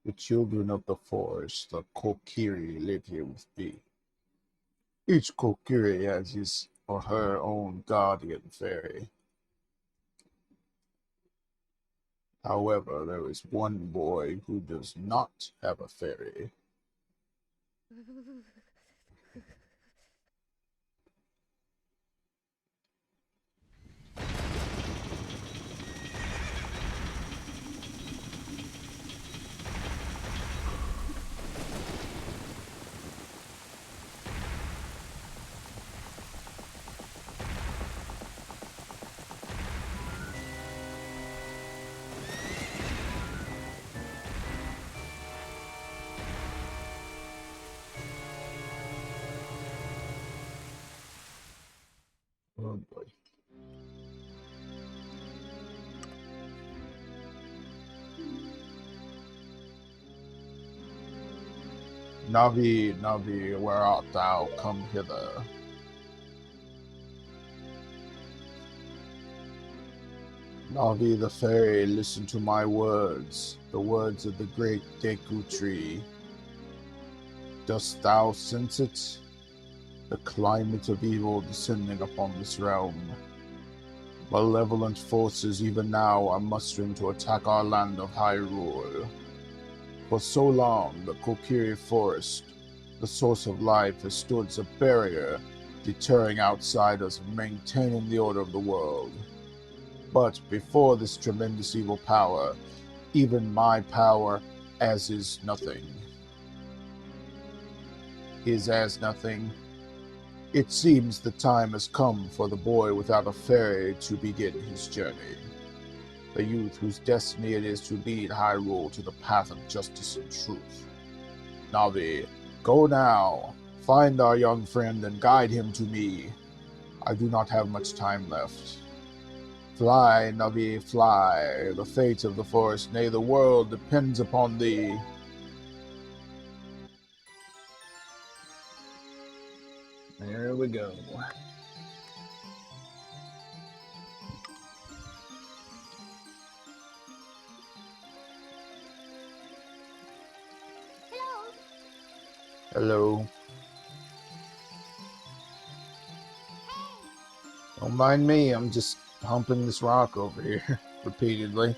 The children of the forest, the Kokiri, live here with me. Each Kokiri has his or her own guardian fairy. However, there is one boy who does not have a fairy. Oh boy. Navi, Navi, where art thou? Come hither. Navi the fairy, listen to my words, the words of the great Deku tree. Dost thou sense it? The climate of evil descending upon this realm. Malevolent forces even now are mustering to attack our land of Hyrule. For so long, the Kokiri Forest, the source of life, has stood as a barrier, deterring outsiders and maintaining the order of the world. But before this tremendous evil power, even my power, as is nothing. Is as nothing. It seems the time has come for the boy without a fairy to begin his journey. The youth whose destiny it is to lead Hyrule to the path of justice and truth. Navi, go now. Find our young friend and guide him to me. I do not have much time left. Fly, Navi, fly. The fate of the forest, nay, the world, depends upon thee. There we go. Hello. Don't mind me, I'm just humping this rock over here repeatedly.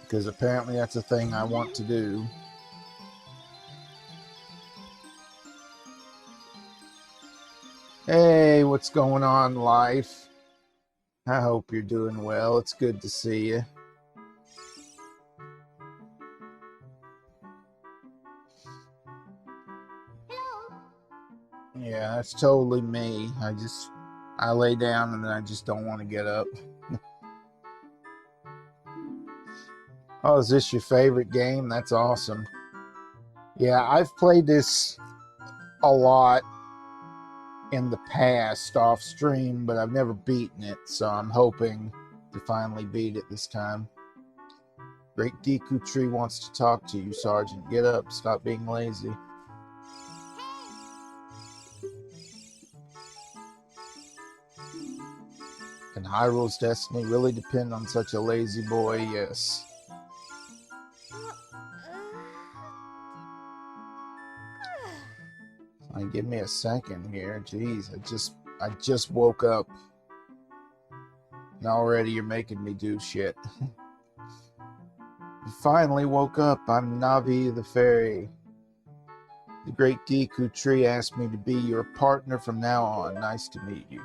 Because apparently that's a thing I want to do. Hey, what's going on, life? I hope you're doing well. It's good to see you. Yeah, that's totally me. I lay down and then I just don't want to get up. Oh, is this your favorite game? That's awesome. Yeah, I've played this a lot in the past off stream, but I've never beaten it, so I'm hoping to finally beat it this time. Great Deku Tree wants to talk to you, Sergeant. Get up, stop being lazy. Can Hyrule's destiny really depend on such a lazy boy? Yes. Give me a second here. Jeez, I just woke up. And already you're making me do shit. You finally woke up. I'm Navi the fairy. The great Deku Tree asked me to be your partner from now on. Nice to meet you.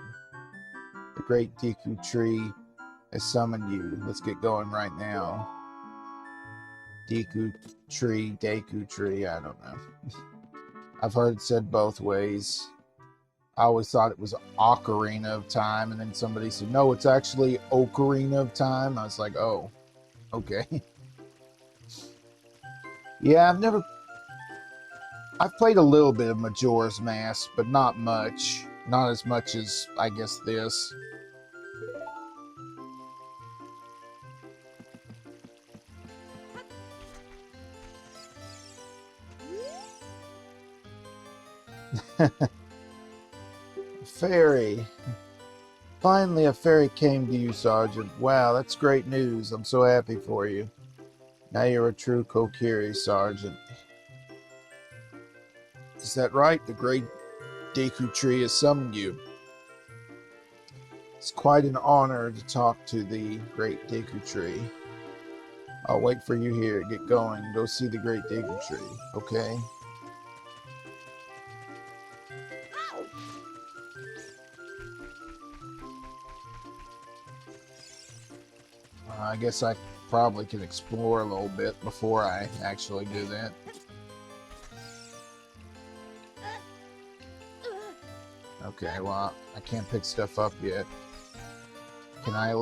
The great Deku Tree has summoned you. Let's get going right now. Deku Tree, I don't know. I've heard it said both ways. I always thought it was Ocarina of Time, and then somebody said, no, it's actually Ocarina of Time. I was like, oh, okay. Yeah, I've played a little bit of Majora's Mask, but not much. Not as much as, I guess, this. Fairy. Finally, a fairy came to you, Sergeant. Wow, that's great news. I'm so happy for you. Now you're a true Kokiri, Sergeant. Is that right? The great Deku Tree has summoned you. It's quite an honor to talk to the great Deku Tree. I'll wait for you here. Get going. Go see the great Deku Tree, okay? I guess I probably can explore a little bit before I actually do that. Okay, well, I can't pick stuff up yet. Can I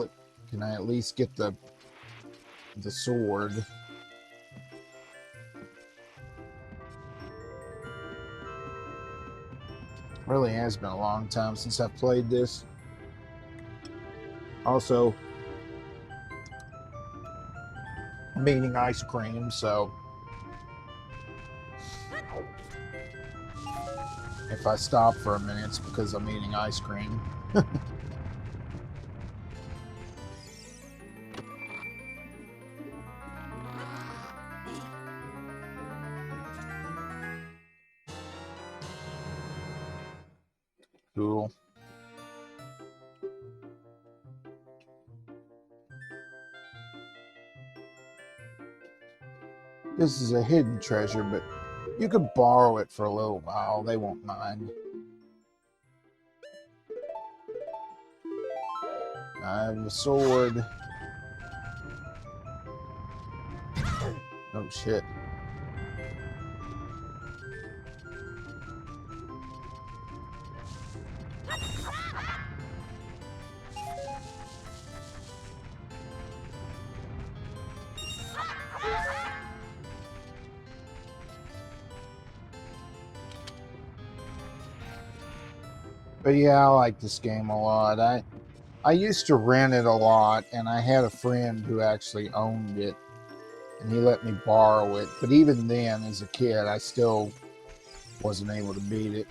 at least get the sword? Really has been a long time since I've played this. Also, I'm eating ice cream, so if I stop for a minute, it's because I'm eating ice cream. Cool. This is a hidden treasure, but you could borrow it for a little while. They won't mind. I have a sword. Oh, shit. But yeah, I like this game a lot. I used to rent it a lot, and I had a friend who actually owned it, and he let me borrow it. But even then, as a kid, I still wasn't able to beat it.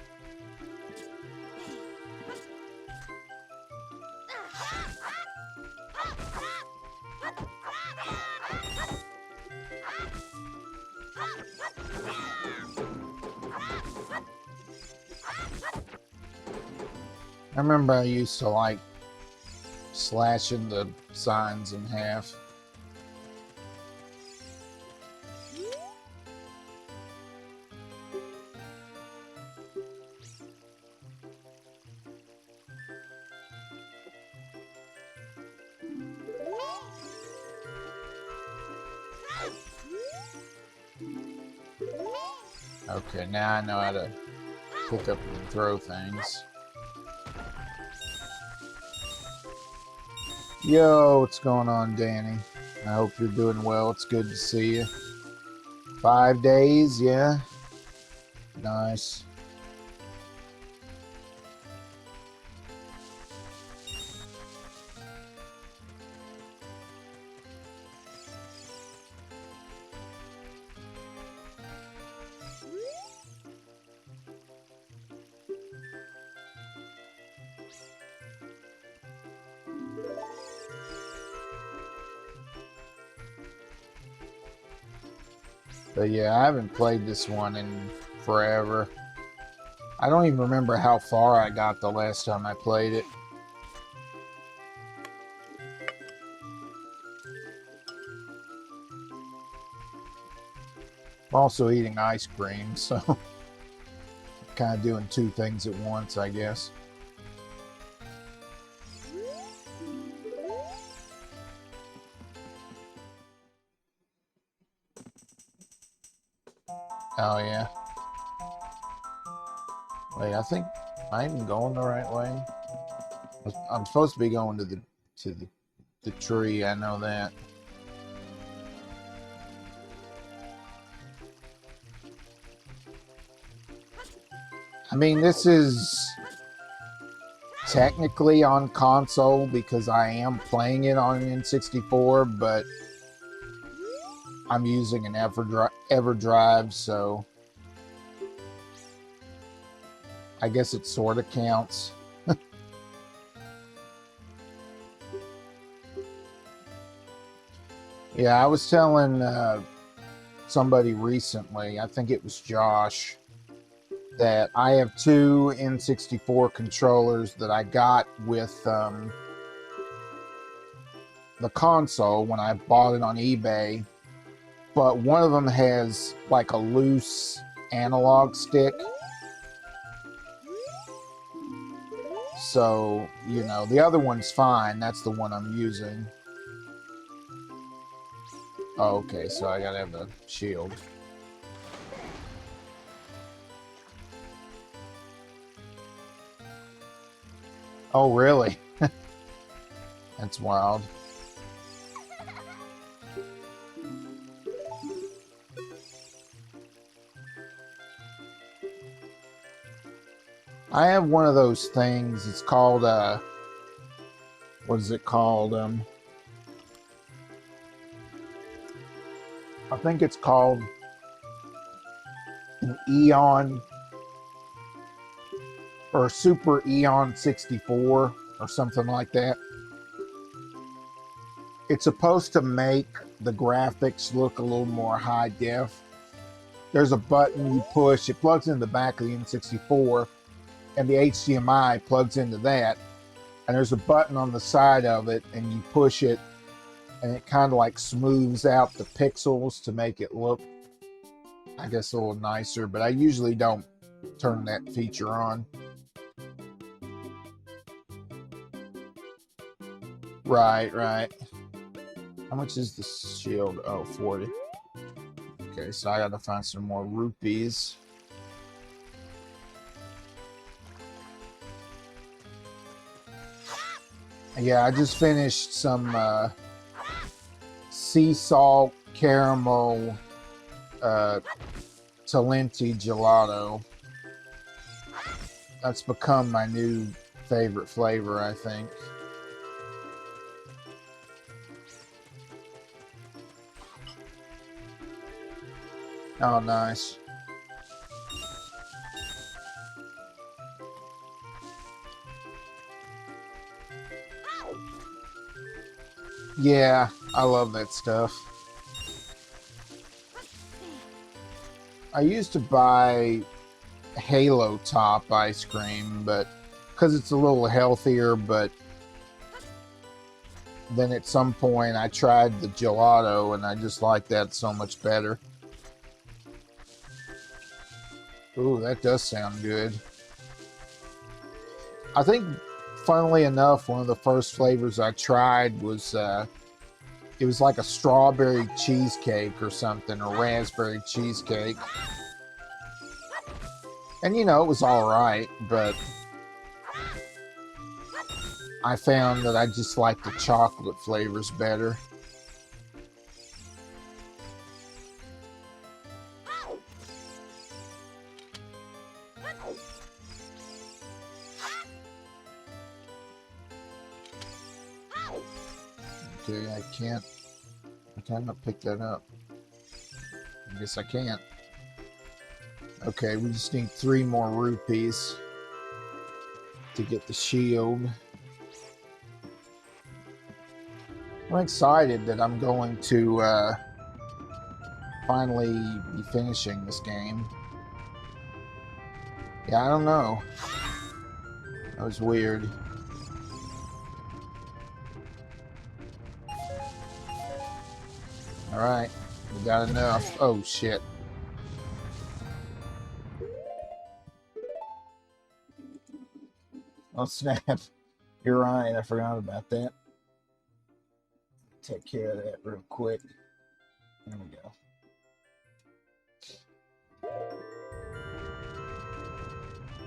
I remember I used to like slashing the signs in half. Okay, now I know how to pick up and throw things. Yo, what's going on, Danny? I hope you're doing well. It's good to see you. 5 days, yeah? Nice. But yeah, I haven't played this one in forever. I don't even remember how far I got the last time I played it. I'm also eating ice cream, so kind of doing two things at once, I guess. Oh yeah. Wait, I think I'm going the right way. I'm supposed to be going to the tree. I know that. I mean, this is technically on console because I am playing it on an N64, but I'm using an EverDrive, so I guess it sort of counts. Yeah, I was telling somebody recently, I think it was Josh, that I have two N64 controllers that I got with the console when I bought it on eBay, but one of them has like a loose analog stick. So, you know, the other one's fine. That's the one I'm using. Oh, okay, so I gotta have the shield. Oh, really? That's wild. I have one of those things. It's called, what is it called? I think it's called an Eon or Super Eon 64 or something like that. It's supposed to make the graphics look a little more high def. There's a button you push, it plugs in the back of the N64, and the HDMI plugs into that. And there's a button on the side of it, and you push it, and it kind of like smooths out the pixels to make it look, I guess, a little nicer. But I usually don't turn that feature on. Right, right. How much is the shield? Oh, 40. Okay, so I gotta find some more rupees. Yeah, I just finished some sea salt caramel Talenti gelato. That's become my new favorite flavor, I think. Oh, nice. Yeah, I love that stuff. I used to buy Halo Top ice cream, but because it's a little healthier, but then at some point I tried the gelato and I just like that so much better. Ooh, that does sound good. I think, funnily enough, one of the first flavors I tried was, it was like a strawberry cheesecake or something, or raspberry cheesecake. And, you know, it was all right, but I found that I just like the chocolate flavors better. Okay, I cannot pick that up. I guess I can't. Okay, we just need 3 more rupees to get the shield. I'm excited that I'm going to finally be finishing this game. Yeah, I don't know. That was weird. Alright, we got enough. Oh, shit. Oh, snap. You're right, I forgot about that. Take care of that real quick. There we go.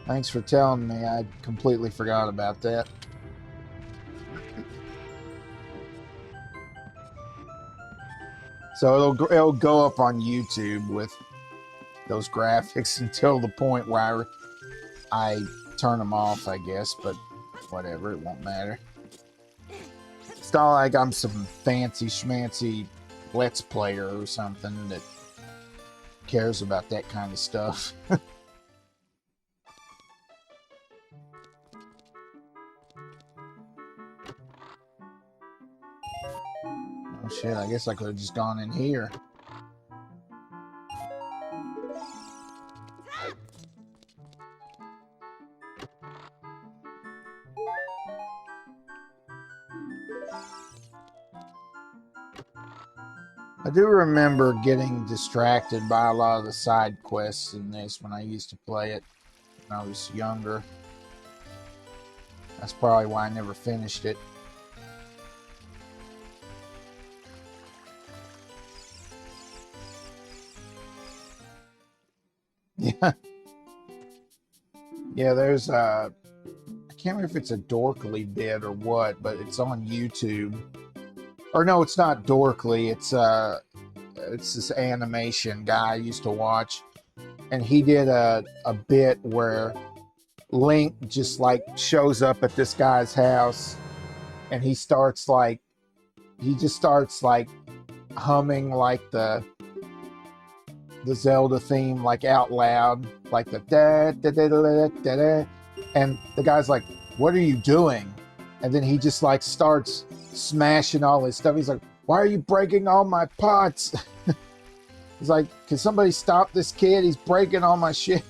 Thanks for telling me. I completely forgot about that. So it'll go up on YouTube with those graphics until the point where I turn them off, I guess, but whatever, it won't matter. It's not like I'm some fancy schmancy Let's Player or something that cares about that kind of stuff. Oh shit, I guess I could have just gone in here. I do remember getting distracted by a lot of the side quests in this when I used to play it when I was younger. That's probably why I never finished it. Yeah. Yeah, there's I can't remember if it's a Dorkly bit or what, but it's on YouTube. Or no, it's not Dorkly, it's this animation guy I used to watch, and he did a bit where Link just like shows up at this guy's house, and he just starts like humming like the Zelda theme like out loud, like the da da da da da da, and the guy's like, "What are you doing?" And then he just like starts smashing all his stuff. He's like, "Why are you breaking all my pots?" He's like, "Can somebody stop this kid? He's breaking all my shit."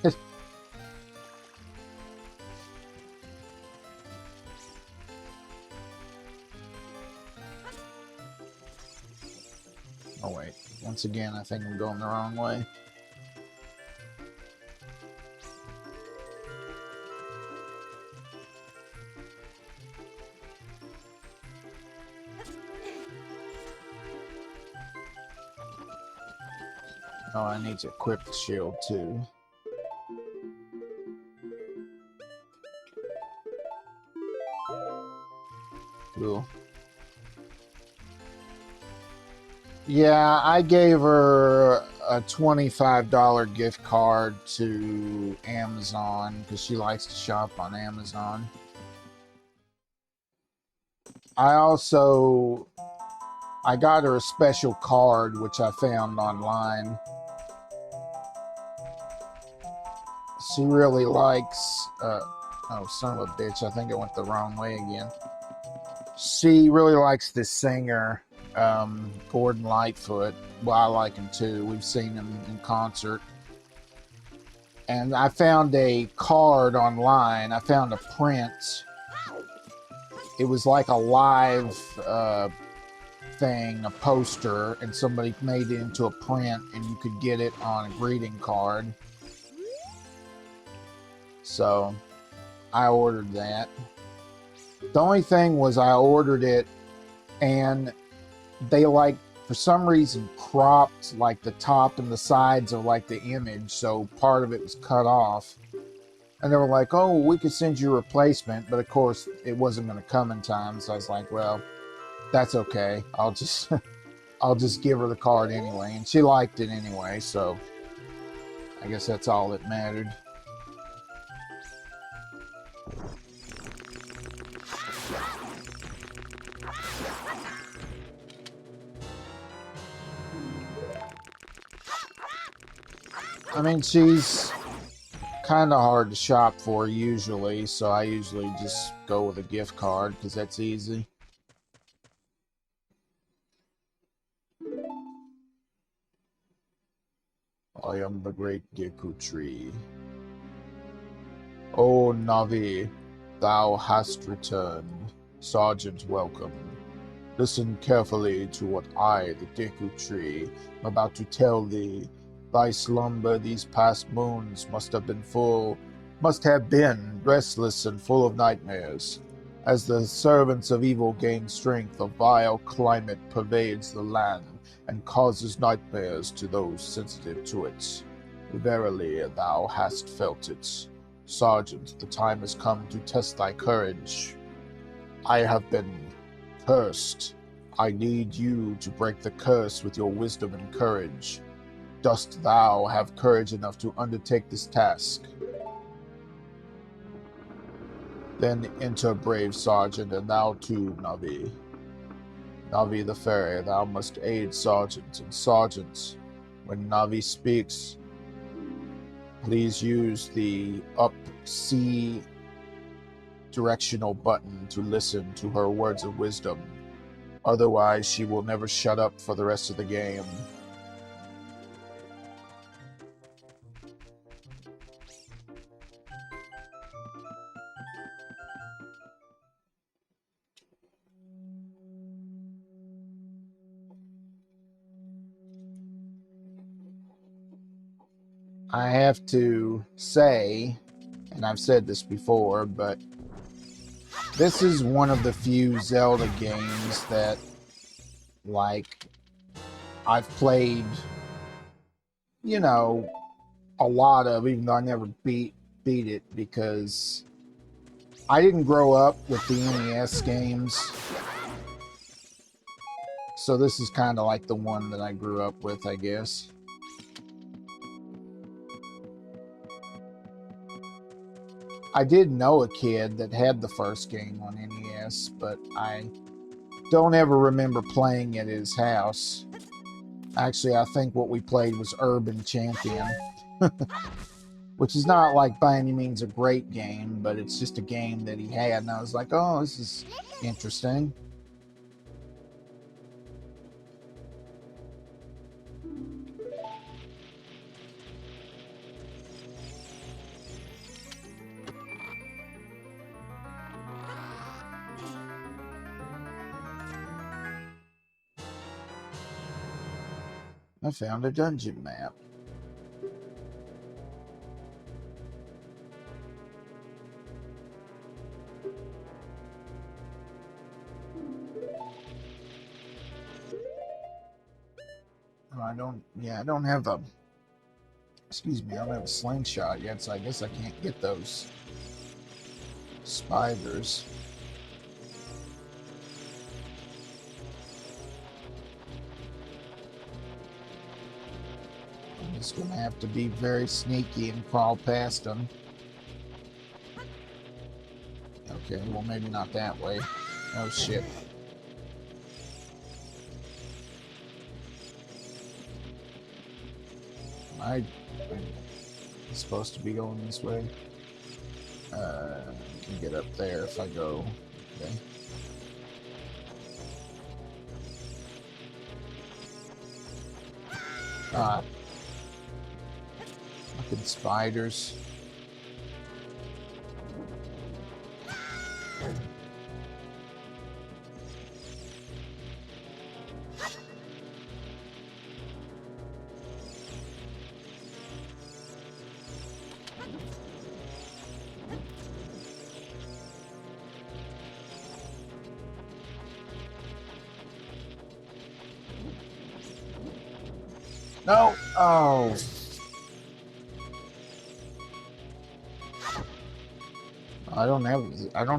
Oh wait, once again, I think I'm going the wrong way. Oh, I need to equip the shield too. Cool. Yeah, I gave her a $25 gift card to Amazon because she likes to shop on Amazon. I got her a special card which I found online. She really likes oh son of a bitch, I think I went the wrong way again. She really likes this singer, Gordon Lightfoot. Well, I like him too. We've seen him in concert. And I found a card online. I found a print. It was like a live thing, a poster, and somebody made it into a print, and you could get it on a greeting card. So I ordered that. The only thing was I ordered it and they like for some reason cropped like the top and the sides of like the image, so part of it was cut off. And they were like, "Oh, we could send you a replacement," but of course it wasn't going to come in time. So I was like, "Well, that's okay. I'll just I'll just give her the card anyway." And she liked it anyway, so I guess that's all that mattered. I mean, she's kind of hard to shop for usually, so I usually just go with a gift card because that's easy. I am the great Deku Tree. O Navi, thou hast returned. Sergeant, welcome. Listen carefully to what I, the Deku Tree, am about to tell thee. Thy slumber these past moons must have been restless and full of nightmares. As the servants of evil gain strength, a vile climate pervades the land and causes nightmares to those sensitive to it. Verily, thou hast felt it. Sergeant, the time has come to test thy courage. I have been cursed. I need you to break the curse with your wisdom and courage. Dost thou have courage enough to undertake this task? Then enter, brave Sergeant, and thou too, Navi. Navi the Fairy, thou must aid Sergeant, and Sergeant, when Navi speaks, please use the up C directional button to listen to her words of wisdom. Otherwise, she will never shut up for the rest of the game. I have to say, and I've said this before, but this is one of the few Zelda games that, like, I've played, you know, a lot of, even though I never beat it, because I didn't grow up with the NES games. So this is kind of like the one that I grew up with, I guess. I did know a kid that had the first game on NES, but I don't ever remember playing it at his house. Actually, I think what we played was Urban Champion, which is not like by any means a great game, but it's just a game that he had, and I was like, oh, this is interesting. I found a dungeon map. Oh, I don't have a, excuse me, I don't have a slingshot yet, so I guess I can't get those spiders. I'm just gonna have to be very sneaky and crawl past them. Okay, well maybe not that way. Oh shit. I'm supposed to be going this way. I can get up there if I go. Okay. Ah. Fucking spiders. No! Oh. I don't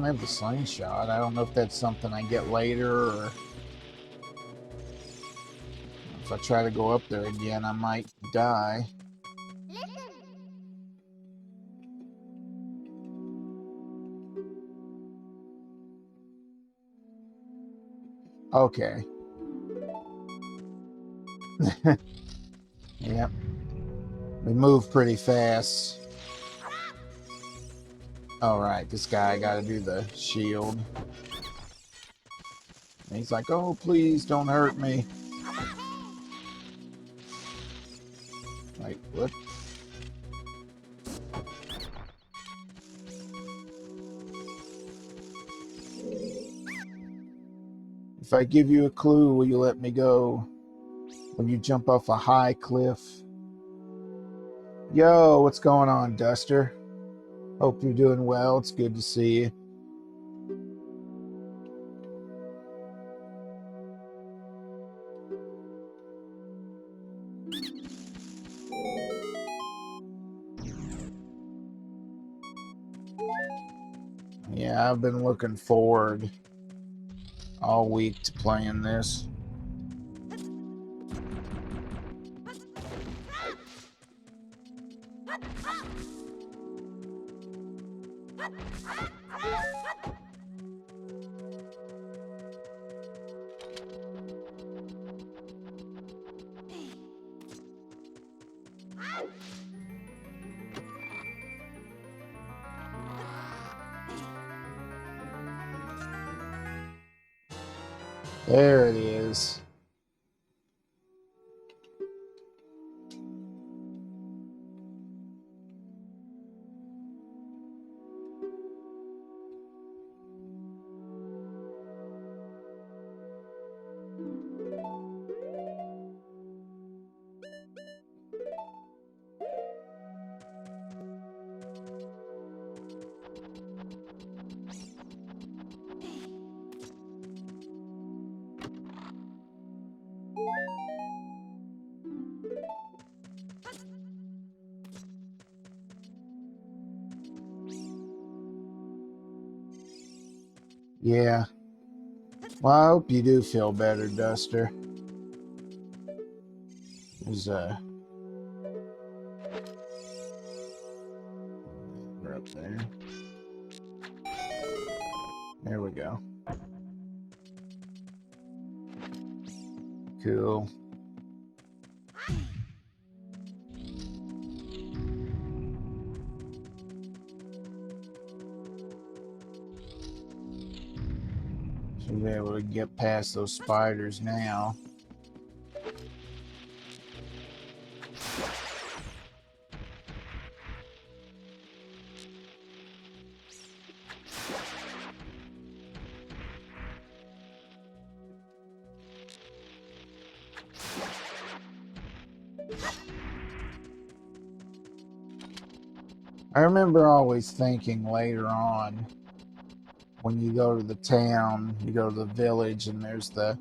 have the slingshot. I don't know if that's something I get later, or if I try to go up there again, I might die. Okay. Yep. We move pretty fast. Alright, this guy gotta do the shield. And he's like, oh, please don't hurt me. Like, what? If I give you a clue, will you let me go? When you jump off a high cliff. Yo, what's going on, Duster? Hope you're doing well. It's good to see you. Yeah, I've been looking forward all week to playing this. There it is. Yeah. Well, I hope you do feel better, Duster. There's we're up there. There we go. Cool. Should be able to get past those spiders now. I remember always thinking later on, when you go to the town, you go to the village, and there's the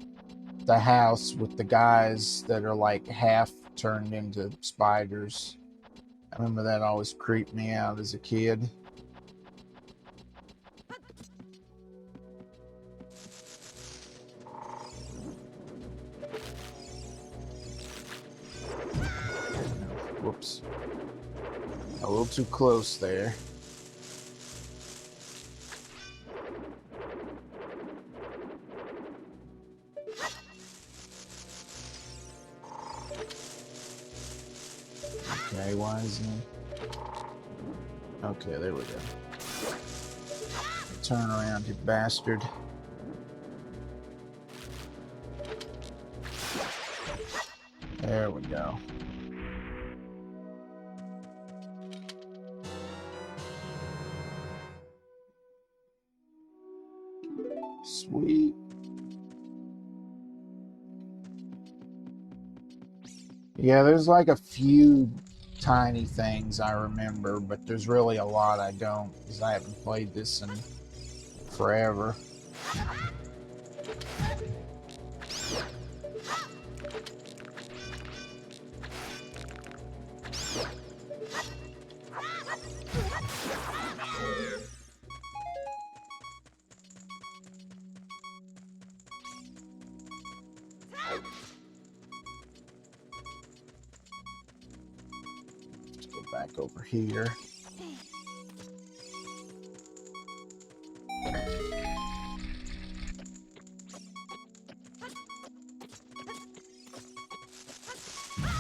house with the guys that are like half turned into spiders. I remember that always creeped me out as a kid. Whoops. A little too close there. Okay, why isn't he? Okay, there we go. Turn around, you bastard. There we go. Sweet. Yeah, there's like a few tiny things I remember, but there's really a lot I don't, because I haven't played this in forever. Let's go back over here.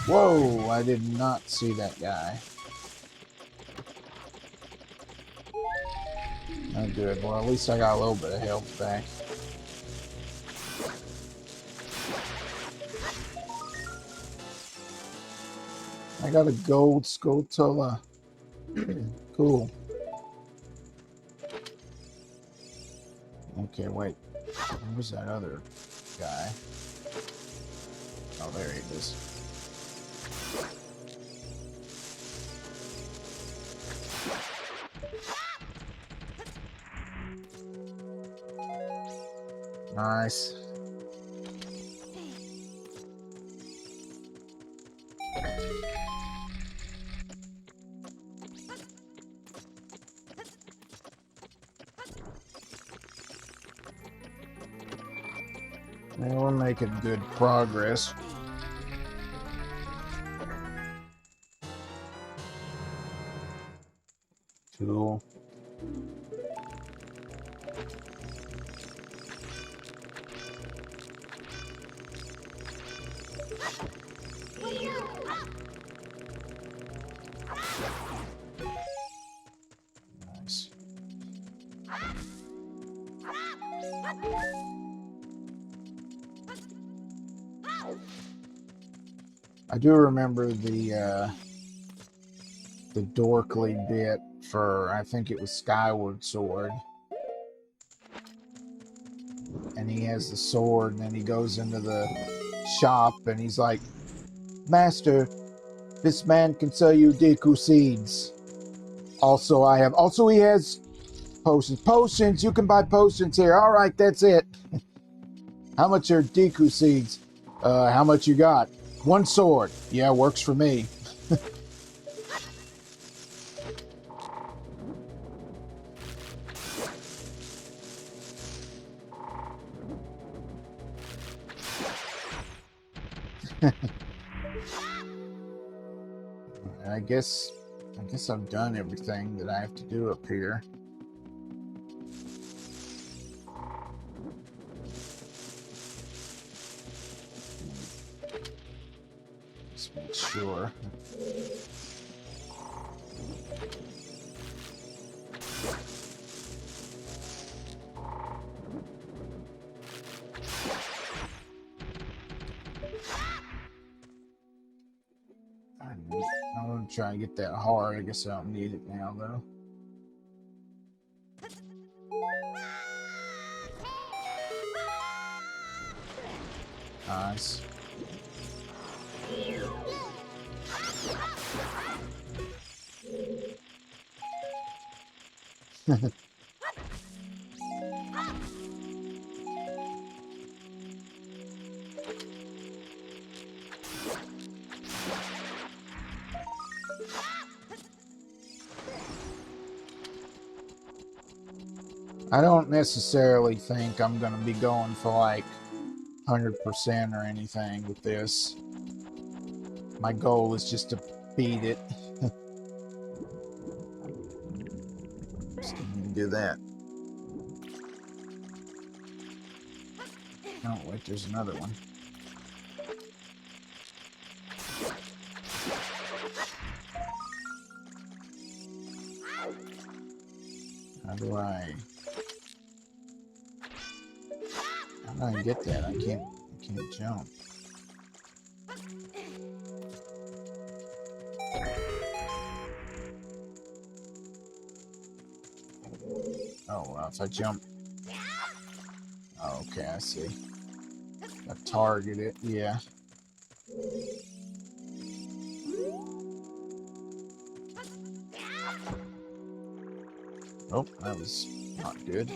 Whoa, I did not see that guy. Oh, good. Well, at least I got a little bit of health back. I got a gold Skulltula. Cool. Okay, wait. Where's that other guy? Oh, there he is. Nice. And we're making good progress. Cool. Nice. I do remember the dorkly bit for, I think it was Skyward Sword. And he has the sword, and then he goes into the shop, and he's like, Master, this man can sell you Deku seeds. Also, he has potions. Potions! You can buy potions here. All right, that's it. How much are Deku seeds? How much you got? One sword. Yeah, works for me. I guess I've done everything that I have to do up here. Just make sure. I want to try and get that heart. I guess I don't need it now, though. Nice. I don't necessarily think I'm going to be going for like 100% or anything with this. My goal is just to beat it. Just didn't even do that. Oh, wait, there's another one. How do I get that? I can't jump. Oh, well, if I jump... Oh, okay, I see. I target it, yeah. Oh, that was not good.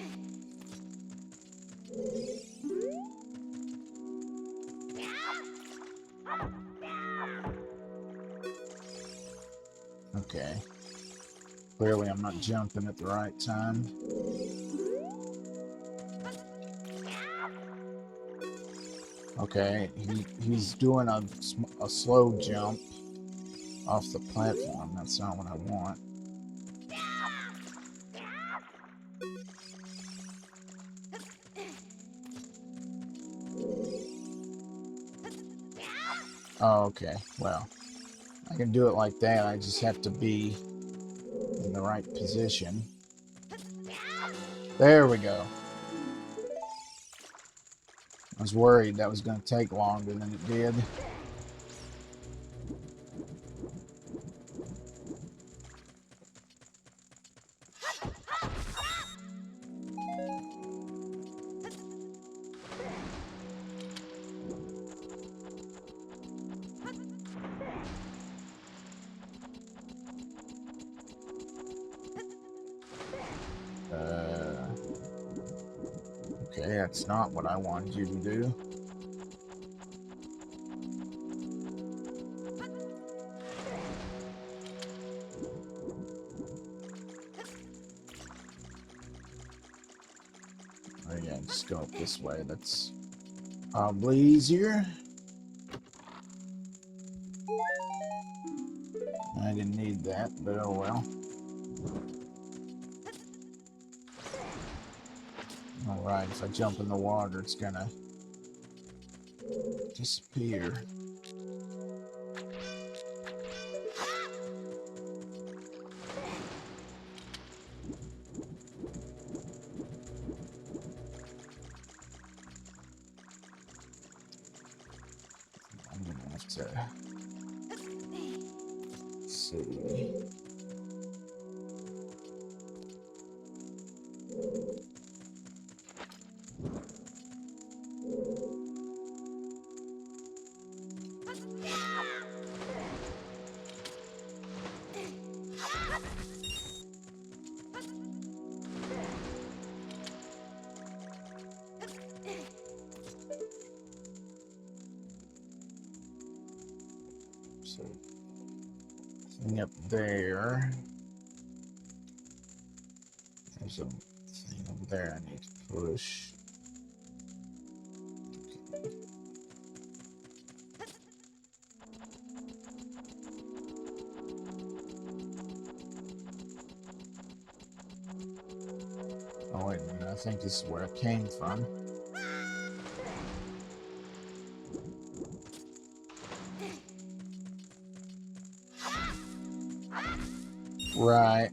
Okay. Clearly I'm not jumping at the right time. Okay, he's doing a slow jump off the platform. That's not what I want. Oh, okay. Well, I can do it like that. I just have to be in the right position. There we go. I was worried that was going to take longer than it did. Okay, that's not what I wanted you to do. Oh yeah, just go up this way. That's Probably easier. I didn't need that, but oh well. Alright, if I jump in the water, it's gonna disappear. I'm gonna have to see. So, thing up there. There's a thing over there I need to push. Oh wait a minute, I think this is where it came from. Right.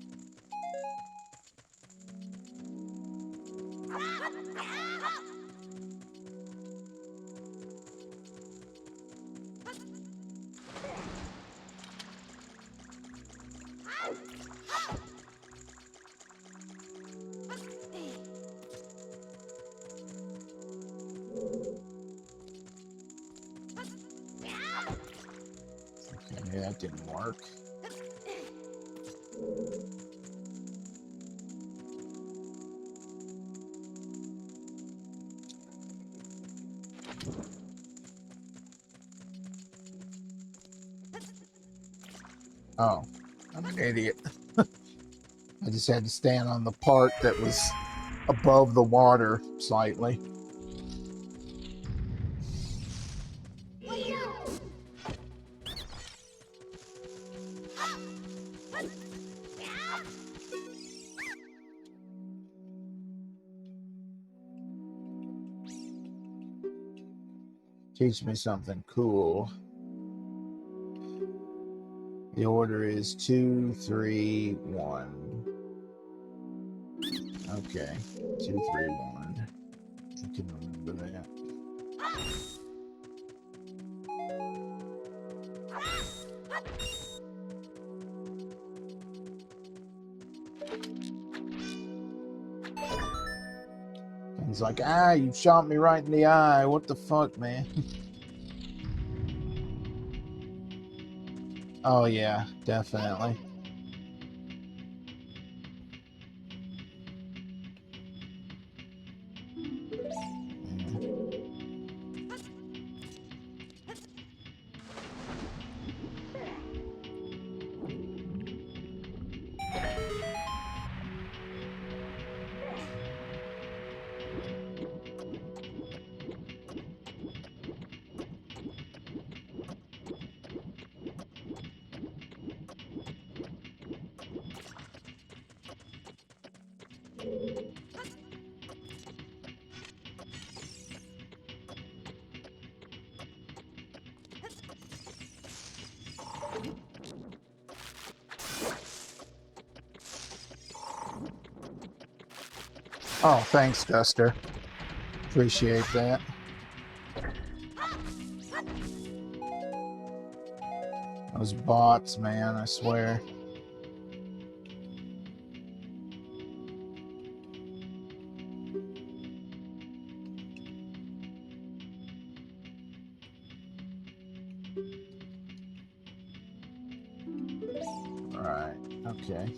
Okay, that didn't work. Oh, I'm an idiot. I just had to stand on the part that was above the water slightly. Teach me something cool. The order is 2, 3, 1. Okay, 2, 3, 1. I can remember that. He's like, ah, you shot me right in the eye. What the fuck, man? Oh, yeah, definitely. Oh, thanks, Duster. Appreciate that. Those bots, man, I swear. Alright, okay.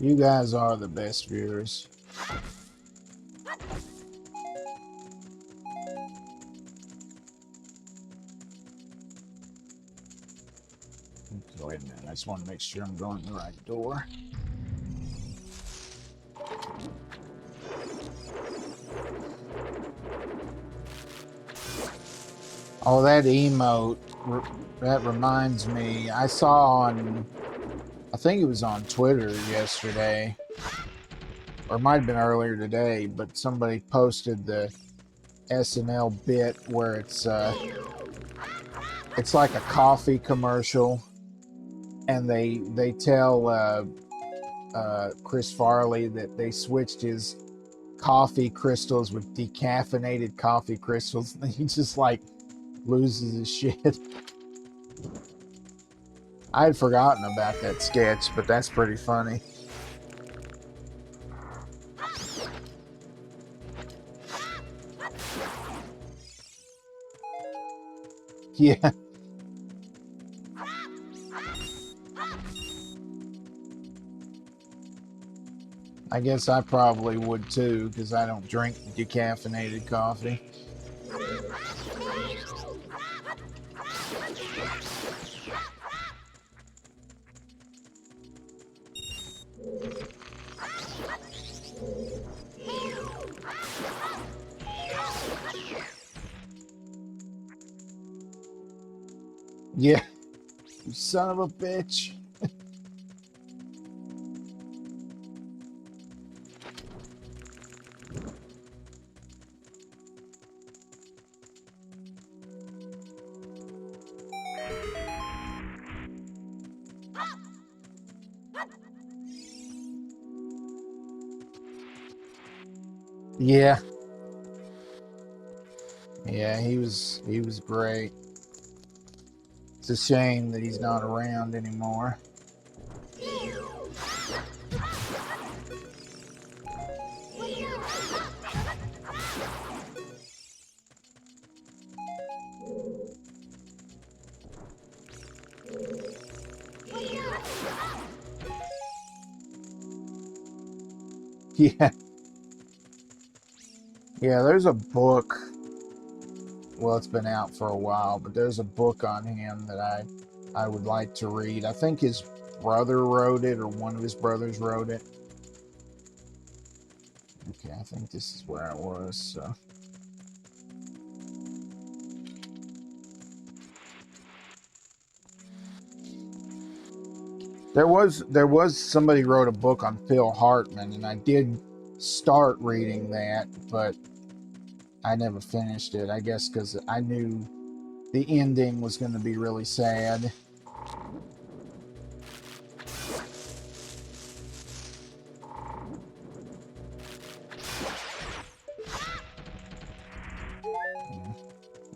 You guys are the best viewers. Wait a minute, I just want to make sure I'm going the right door. Oh, that emote, that reminds me, I saw on, I think it was on Twitter yesterday, or it might have been earlier today, but somebody posted the SNL bit where it's like a coffee commercial, and they tell Chris Farley that they switched his coffee crystals with decaffeinated coffee crystals, and he just like loses his shit. I had forgotten about that sketch, but that's pretty funny. Yeah. I guess I probably would too, because I don't drink decaffeinated coffee. Yeah. You son of a bitch. Yeah. Yeah, he was great. It's a shame that he's not around anymore. Yeah. Yeah, there's a book. Well, it's been out for a while, but there's a book on him that I would like to read. I think his brother wrote it, or one of his brothers wrote it. Okay, I think this is where I was, so. There was somebody wrote a book on Phil Hartman, and I did start reading that, but I never finished it. I guess because I knew the ending was going to be really sad.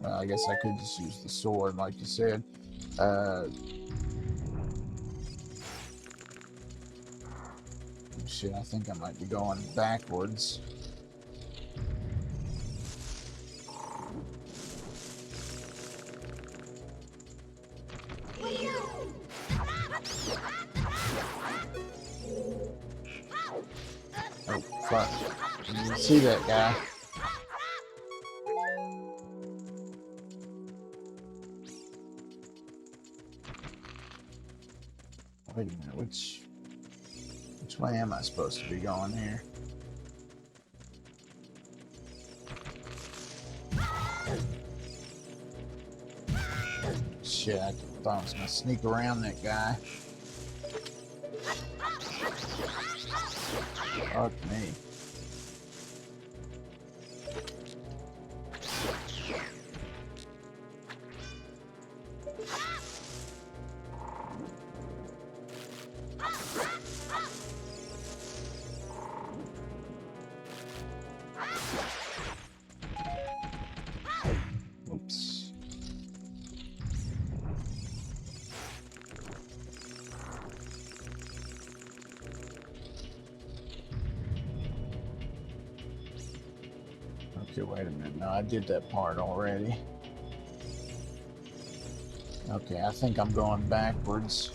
Well, I guess I could just use the sword, like you said. Shit, I think I might be going backwards. Oh, fuck. You didn't see that guy. Wait a minute, which way am I supposed to be going here? Shit, I thought I was gonna sneak around that guy. Fuck me. Oops. Okay, wait a minute. No, I did that part already. Okay, I think I'm going backwards.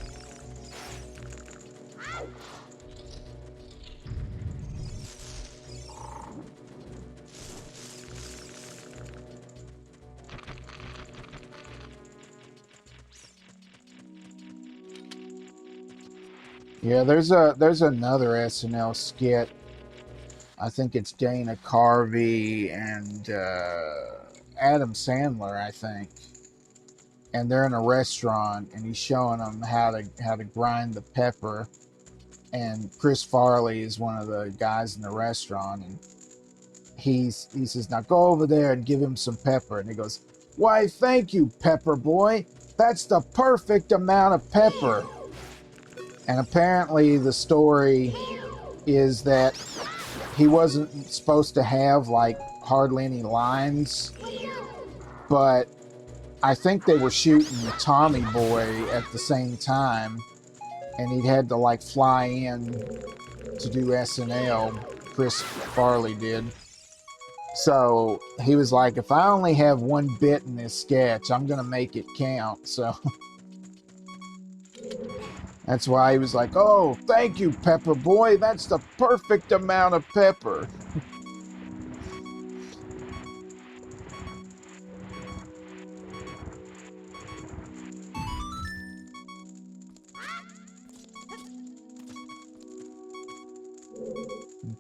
Yeah, there's another SNL skit. I think it's Dana Carvey and Adam Sandler, I think. And they're in a restaurant, and he's showing them how to grind the pepper. And Chris Farley is one of the guys in the restaurant, and he says, "Now go over there and give him some pepper." And he goes, "Why, thank you, Pepper Boy. That's the perfect amount of pepper." And apparently, the story is that he wasn't supposed to have like hardly any lines, but I think they were shooting Tommy Boy at the same time, and he had to like fly in to do SNL. Chris Farley did. So he was like, if I only have one bit in this sketch, I'm gonna make it count. So that's why he was like, "Oh, thank you, Pepper Boy. That's the perfect amount of pepper."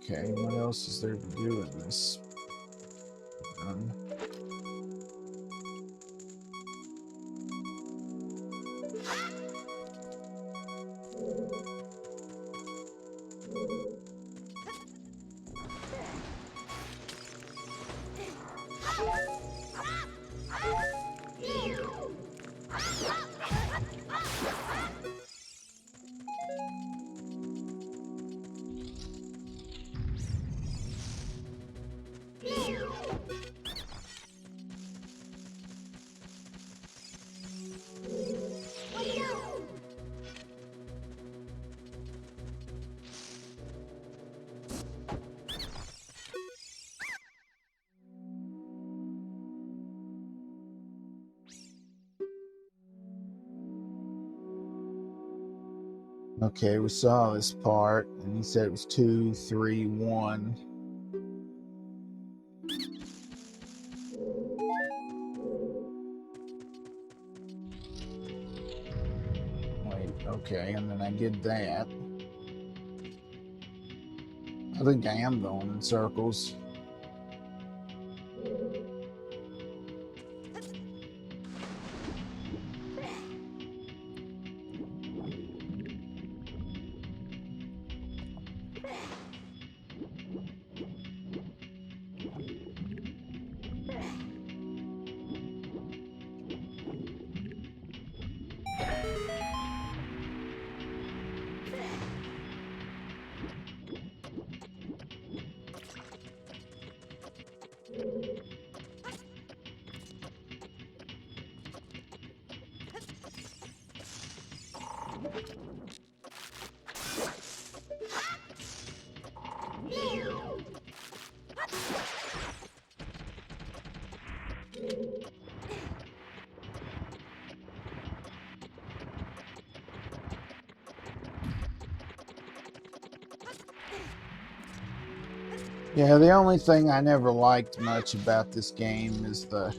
Okay, what else is there to do in this? Okay, we saw this part, and he said it was 2, 3, 1. Wait, okay, and then I did that. I think I am going in circles. Yeah, the only thing I never liked much about this game is the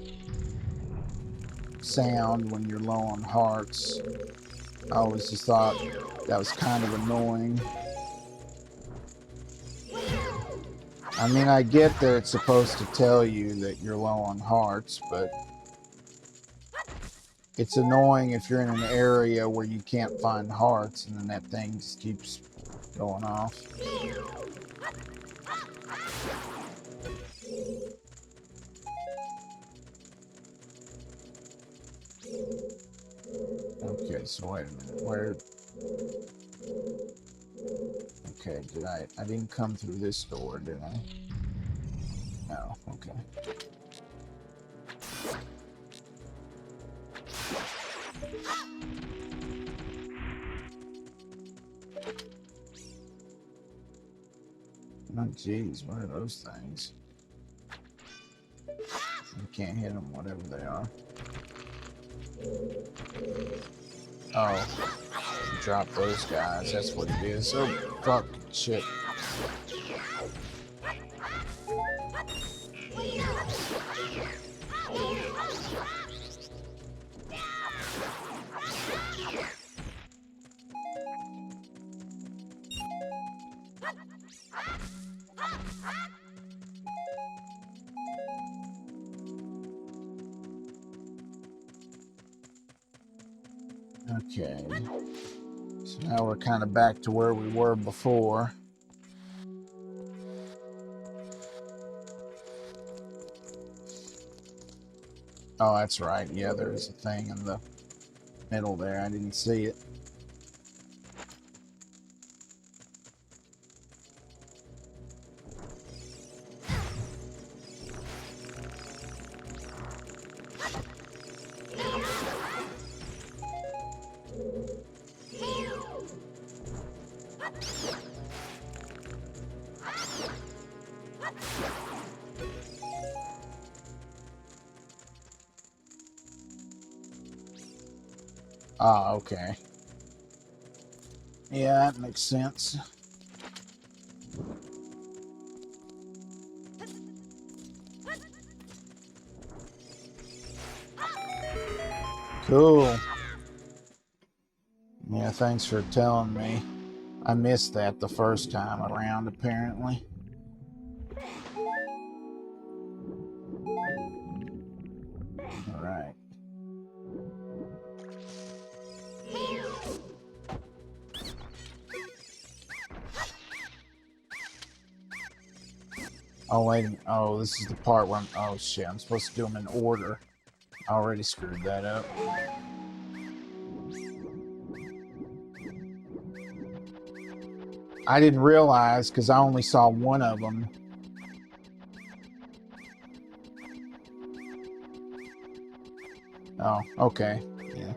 sound when you're low on hearts. I always just thought that was kind of annoying. I mean, I get that it's supposed to tell you that you're low on hearts, but it's annoying if you're in an area where you can't find hearts and then that thing just keeps going off. Okay, so wait a minute. Where? Okay, I didn't come through this door, did I? No, okay. Oh, geez, what are those things? can't hit them, whatever they are. Oh, drop those guys. That's what it is. Oh, fuck, shit. Okay, so now we're kind of back to where we were before. Oh, that's right. Yeah, there's a thing in the middle there. I didn't see it. Ah, okay. Yeah, that makes sense. Cool. Yeah, thanks for telling me. I missed that the first time around, apparently. Alright. Oh, wait. Oh, this is the part where I'm... Oh, shit. I'm supposed to do them in order. I already screwed that up. I didn't realize because I only saw one of them. Oh, okay. Yeah.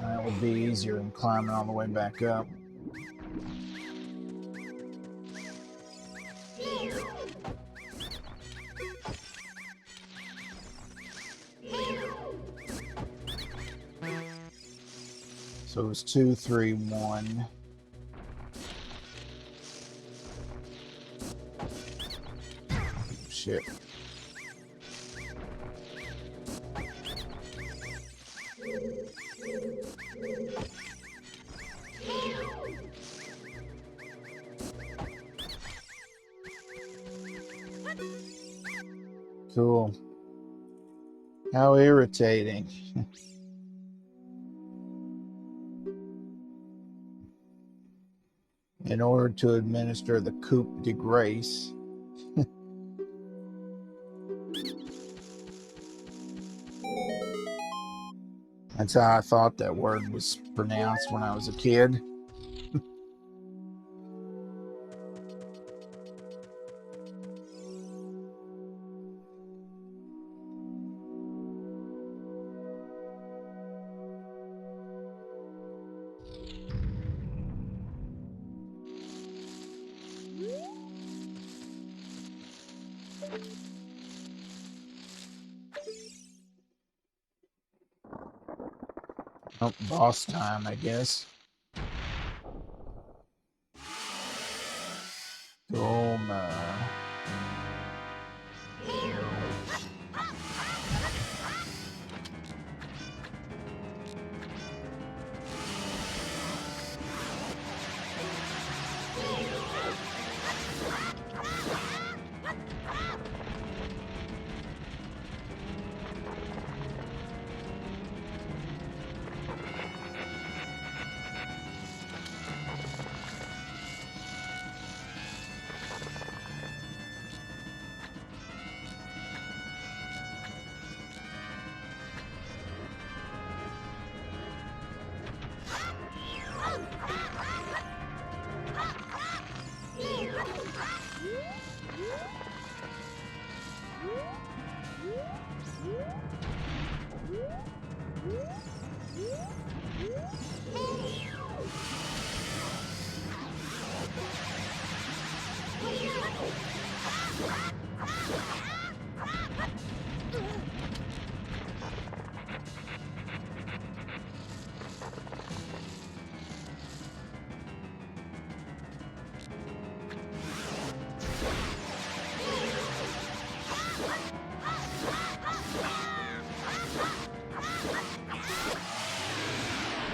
That would be easier than climbing all the way back up. So it was 2, 3, 1. Shit. Cool. How irritating. In order to administer the coup de grace. That's how I thought that word was pronounced when I was a kid. Oh, boss time, I guess. Goma.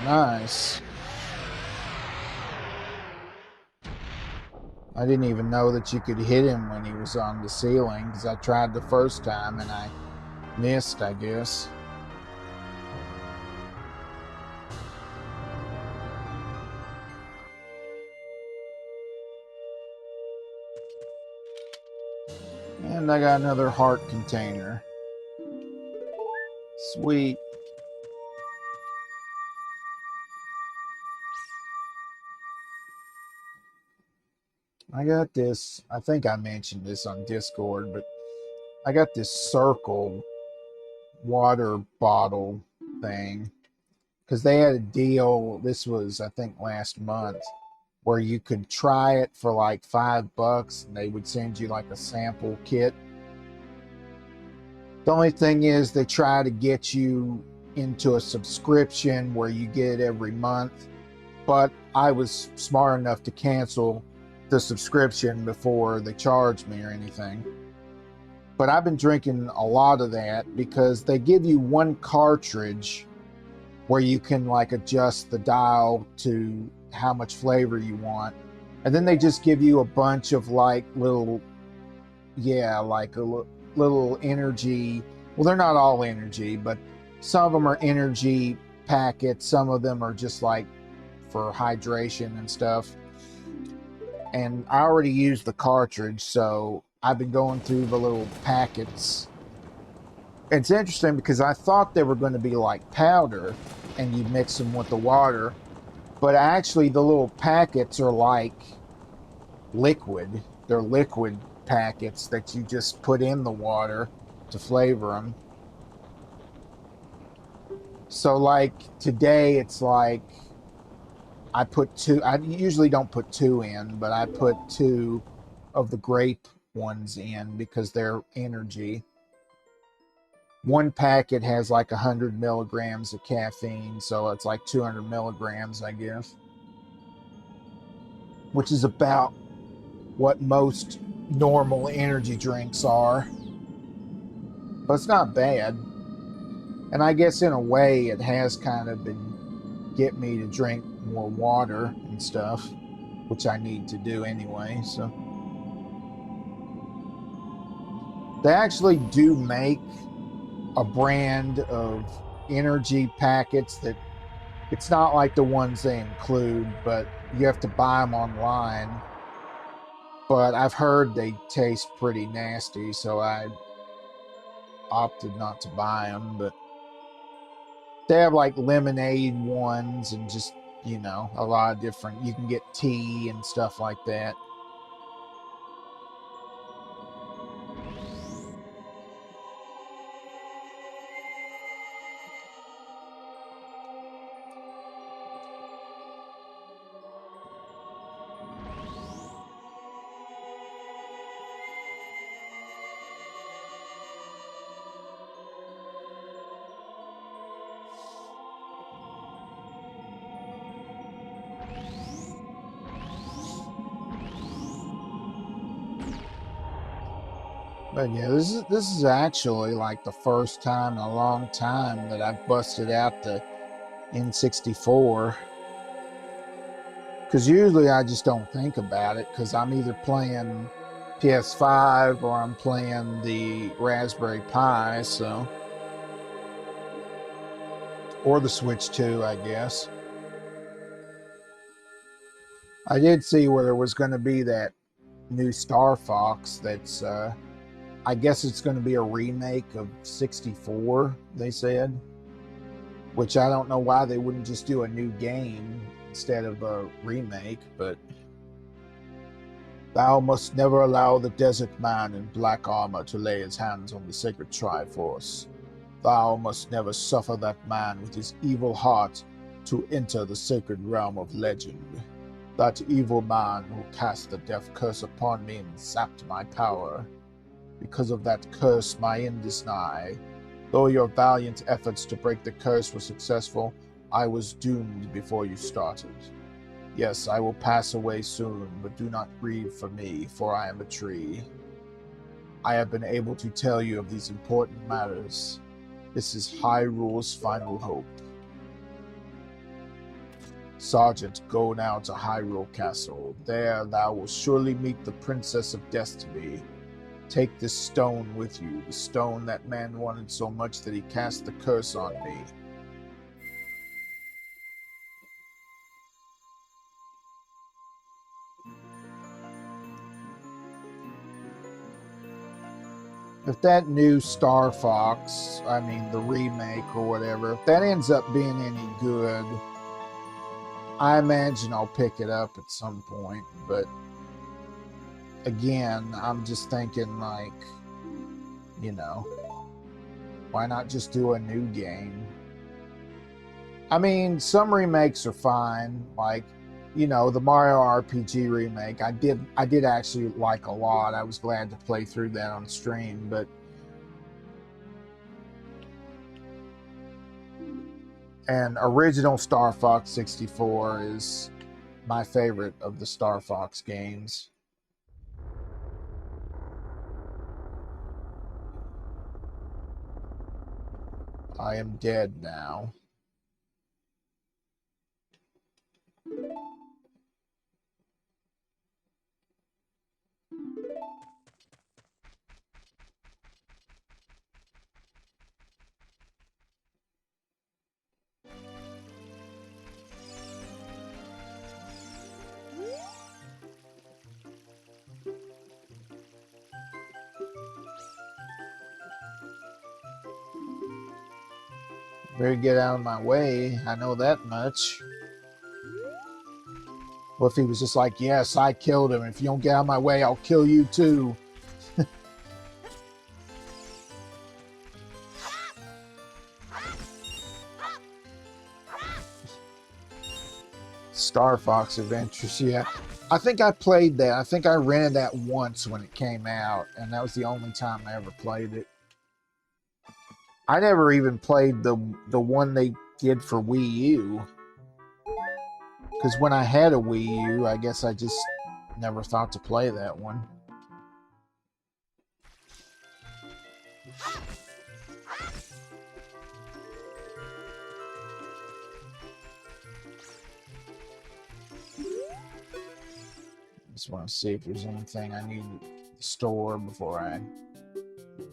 Nice. I didn't even know that you could hit him when he was on the ceiling, because I tried the first time and I missed, I guess. And I got another heart container. Sweet. I got this, I think I mentioned this on Discord, but I got this circle water bottle thing because they had a deal. This was, I think, last month, where you could try it for like $5 and they would send you like a sample kit. The only thing is they try to get you into a subscription where you get it every month, but I was smart enough to cancel the subscription before they charged me or anything. But I've been drinking a lot of that because they give you one cartridge where you can like adjust the dial to how much flavor you want. And then they just give you a bunch of like little, like a little energy. Well, they're not all energy, but some of them are energy packets. Some of them are just like for hydration and stuff. And I already used the cartridge, so I've been going through the little packets. It's interesting because I thought they were going to be like powder and you mix them with the water, but actually the little packets are like liquid. They're liquid packets that you just put in the water to flavor them. So like today it's like I put two. I usually don't put two in, but I put two of the grape ones in because they're energy. One packet has like 100 milligrams of caffeine, so it's like 200 milligrams, I guess, which is about what most normal energy drinks are. But it's not bad. And I guess in a way it has kind of been get me to drink more water and stuff, which I need to do anyway. So they actually do make a brand of energy packets that it's not like the ones they include, but you have to buy them online. But I've heard they taste pretty nasty, so I opted not to buy them. But they have like lemonade ones and just, a lot of different, you can get tea and stuff like that. But yeah, this is actually like the first time in a long time that I've busted out the N64. Because usually I just don't think about it because I'm either playing PS5 or I'm playing the Raspberry Pi, so, or the Switch 2, I guess. I did see where there was going to be that new Star Fox that's, I guess it's going to be a remake of 64, they said. Which I don't know why they wouldn't just do a new game instead of a remake, but thou must never allow the desert man in black armor to lay his hands on the sacred Triforce. Thou must never suffer that man with his evil heart to enter the sacred realm of legend. That evil man who cast the death curse upon me and sapped my power. Because of that curse, my end is nigh. Though your valiant efforts to break the curse were successful, I was doomed before you started. Yes, I will pass away soon, but do not grieve for me, for I am a tree. I have been able to tell you of these important matters. This is Hyrule's final hope. Sergeant, go now to Hyrule Castle. There thou wilt surely meet the Princess of Destiny. Take this stone with you, the stone that man wanted so much that he cast the curse on me. If that new Star Fox, I mean the remake or whatever, if that ends up being any good, I imagine I'll pick it up at some point. But again, I'm just thinking, like, you know, why not just do a new game? I mean, some remakes are fine, like, you know, the Mario RPG remake. I did actually like a lot. I was glad to play through that on stream, but and original Star Fox 64 is my favorite of the Star Fox games. I am dead now. Better get out of my way. I know that much. Well, if he was just like, yes, I killed him. If you don't get out of my way, I'll kill you too. Star Fox Adventures, yeah. I think I played that. I think I rented that once when it came out, and that was the only time I ever played it. I never even played the one they did for Wii U. Because when I had a Wii U, I guess I just never thought to play that one. Just want to see if there's anything I need to store before I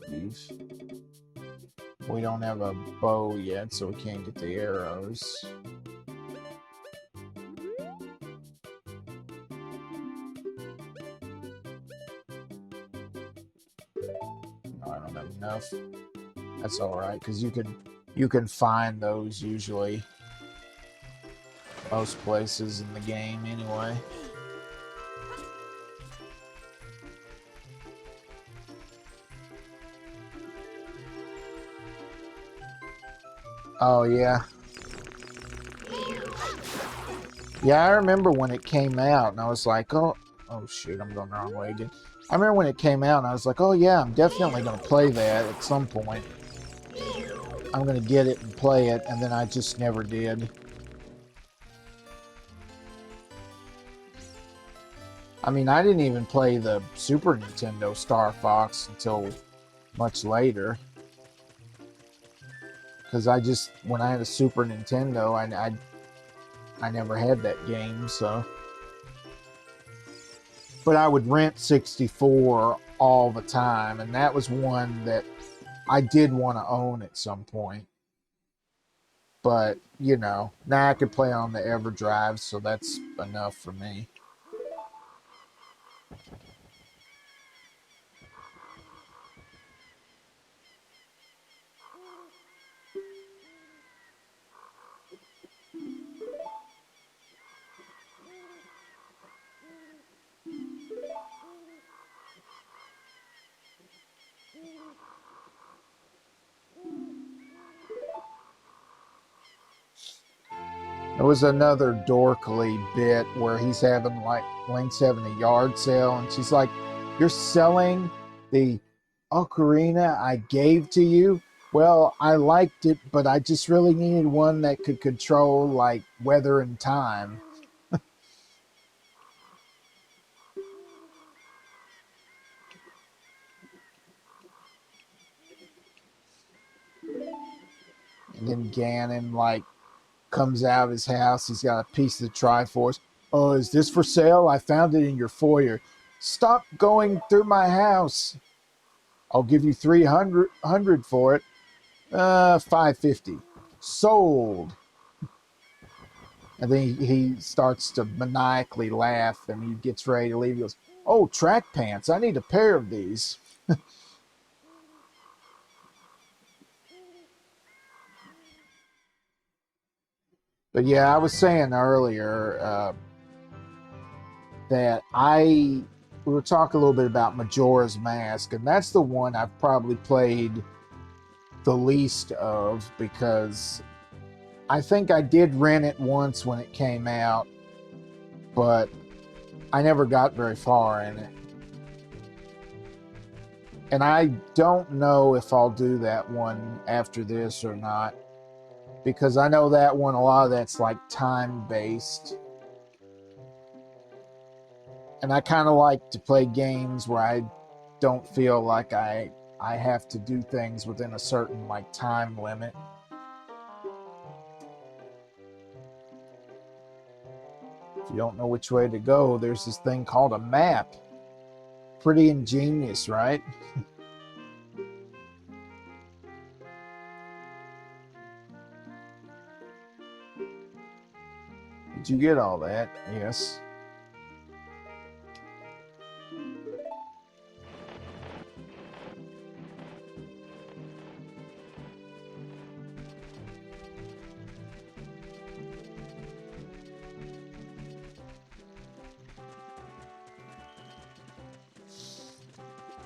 leave. We don't have a bow yet, so we can't get the arrows. No, I don't have enough. That's all right, because you can find those usually most places in the game anyway. Oh, yeah. Yeah, I remember when it came out, and I was like, oh shoot, I'm going the wrong way again. I remember when it came out, and I was like, oh yeah, I'm definitely going to play that at some point. I'm going to get it and play it, and then I just never did. I mean, I didn't even play the Super Nintendo Star Fox until much later. Because when I had a Super Nintendo, I never had that game, so. But I would rent 64 all the time, and that was one that I did want to own at some point. But, you know, now I could play on the EverDrive, so that's enough for me. There was another dorkly bit where he's having, like, Link's having a yard sale, and she's like, you're selling the Ocarina I gave to you? Well, I liked it, but I just really needed one that could control, like, weather and time. And then Ganon, like, Comes out of his house. He's got a piece of the Triforce. Oh, is this for sale? I found it in your foyer. Stop going through my house. I'll give you 300 for it. 550. Sold. And then he starts to maniacally laugh, and he gets ready to leave. He goes, oh, track pants. I need a pair of these. But yeah, I was saying earlier that we were talking a little bit about Majora's Mask, and that's the one I've probably played the least of, because I think I did rent it once when it came out, but I never got very far in it. And I don't know if I'll do that one after this or not, because I know that one, a lot of that's like time-based. And I kind of like to play games where I don't feel like I have to do things within a certain like time limit. If you don't know which way to go, there's this thing called a map. Pretty ingenious, right? Did you get all that? Yes.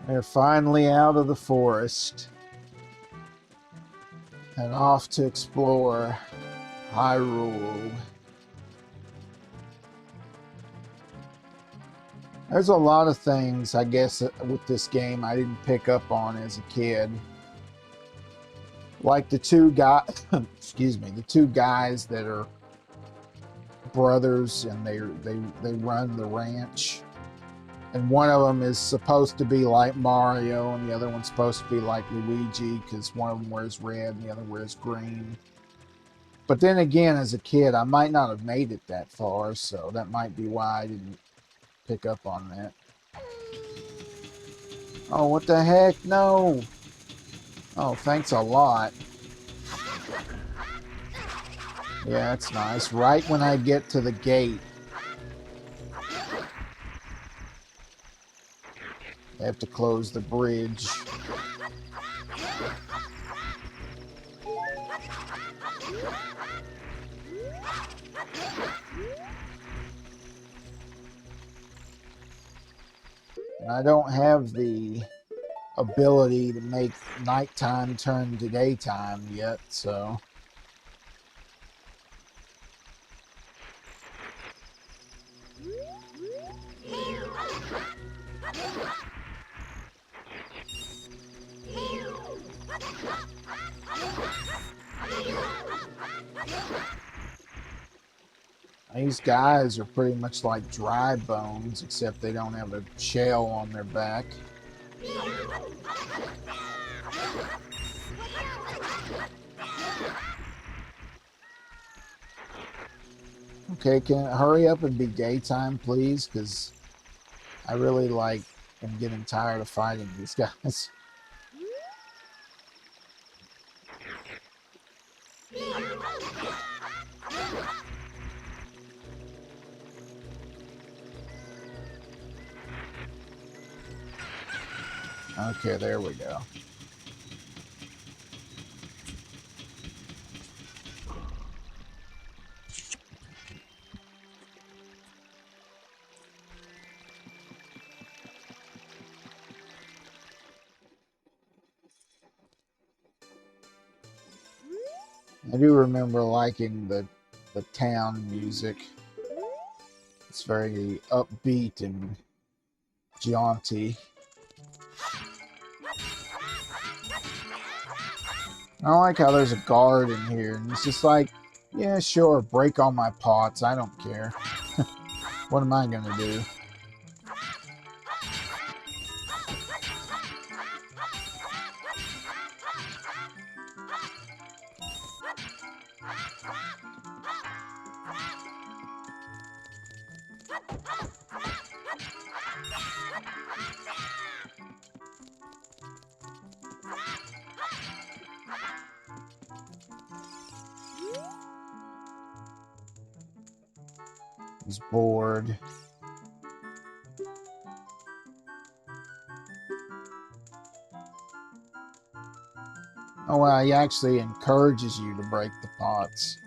They're finally out of the forest and off to explore Hyrule. There's a lot of things, I guess, with this game I didn't pick up on as a kid. Like the two guys, excuse me, the two guys that are brothers, and they run the ranch. And one of them is supposed to be like Mario, and the other one's supposed to be like Luigi, because one of them wears red and the other wears green. But then again, as a kid, I might not have made it that far, so that might be why I didn't pick up on that. Oh, what the heck? No! Oh, thanks a lot. Yeah, that's nice. Right when I get to the gate, I have to close the bridge. And I don't have the ability to make nighttime turn to daytime yet, so... These guys are pretty much like dry bones, except they don't have a shell on their back. Okay, can it hurry up and be daytime, please? Because I really am getting tired of fighting these guys. Okay, there we go. I do remember liking the town music. It's very upbeat and jaunty. I like how there's a guard in here, and it's just like, yeah, sure, break all my pots, I don't care. What am I gonna do? He's bored. Oh, well, he actually encourages you to break the pots.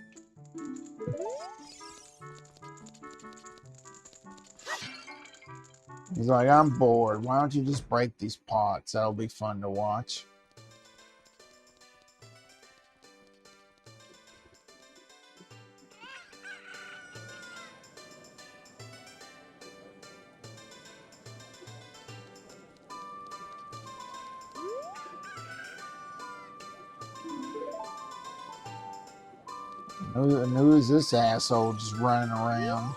He's like, I'm bored. Why don't you just break these pots? That'll be fun to watch. Who is this asshole just running around?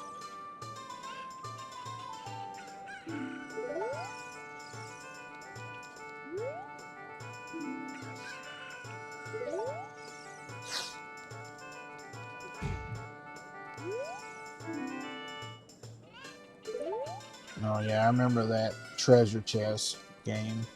Oh yeah, I remember that treasure chest game.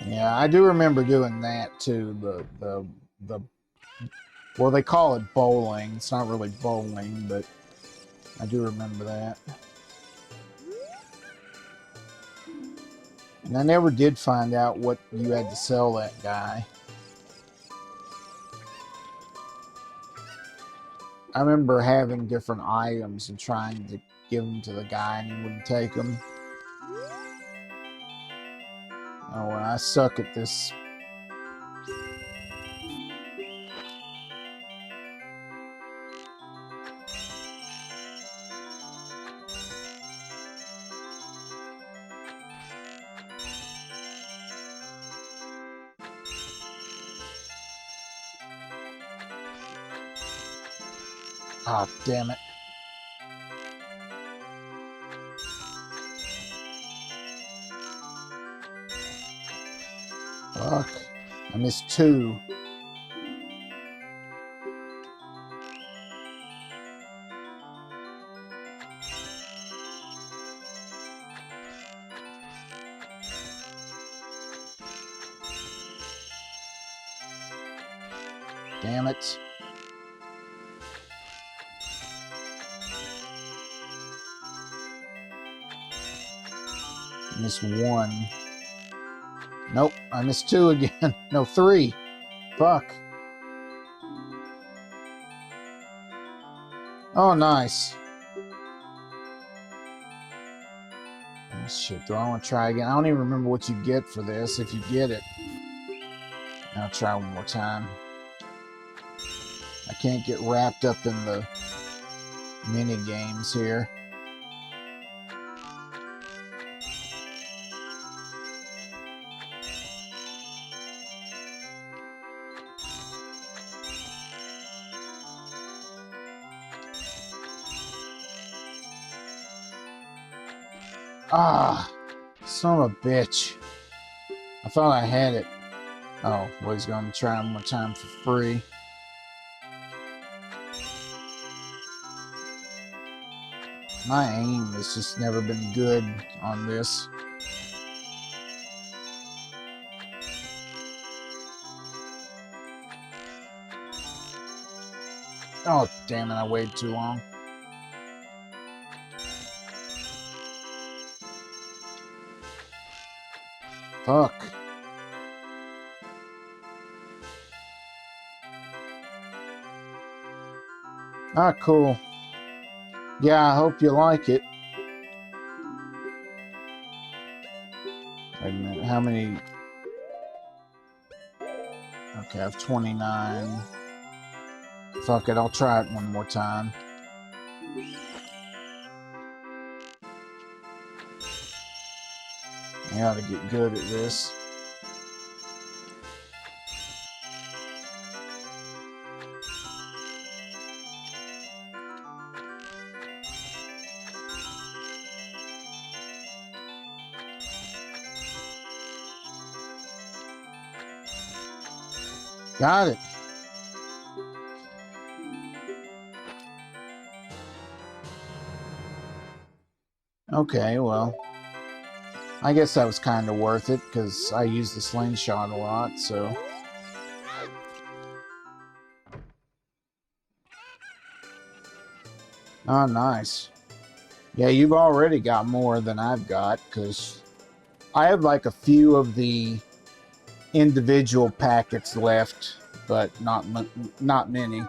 Yeah, I do remember doing that too. The well, they call it bowling. It's not really bowling, but I do remember that. And I never did find out what you had to sell that guy. I remember having different items and trying to give them to the guy, and he wouldn't take them. Oh, well, I suck at this. Ah, oh, damn it. Fuck. I missed 2. Damn it. I missed 1. Nope, I missed 2 again. No, 3. Fuck. Oh, nice. Oh, shit, do I want to try again? I don't even remember what you get for this, if you get it. I'll try one more time. I can't get wrapped up in the mini games here. Ah, son of a bitch. I thought I had it. Oh, well, he's going to try one more time for free. My aim has just never been good on this. Oh, damn it, I waited too long. Fuck. Ah, cool. Yeah, I hope you like it. Wait a minute, how many? Okay, I have 29. Fuck it, I'll try it one more time. I gotta get good at this. Got it. Okay, well, I guess that was kind of worth it because I use the slingshot a lot, so. Oh, nice. Yeah, you've already got more than I've got because I have like a few of the individual packets left, but not many.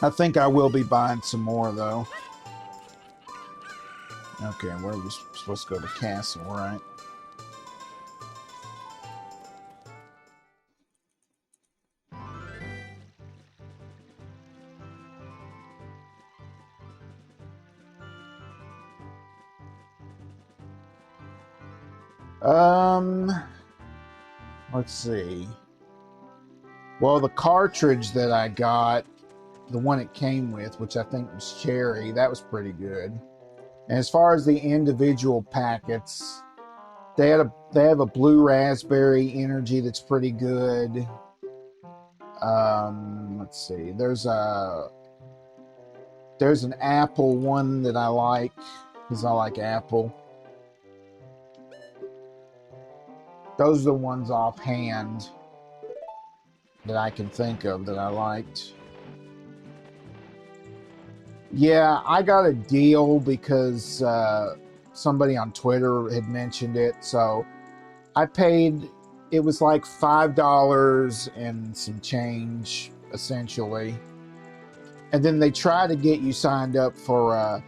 I think I will be buying some more though. Okay, where are we supposed to go? To castle, right? Um, let's see. Well, the cartridge that I got, the one it came with, which I think was cherry, that was pretty good. And as far as the individual packets, they have a blue raspberry energy that's pretty good. Let's see. There's an apple one that I like because I like apple. Those are the ones offhand that I can think of that I liked. Yeah, I got a deal because somebody on Twitter had mentioned it. So I paid, it was like $5 and some change, essentially. And then they try to get you signed up for a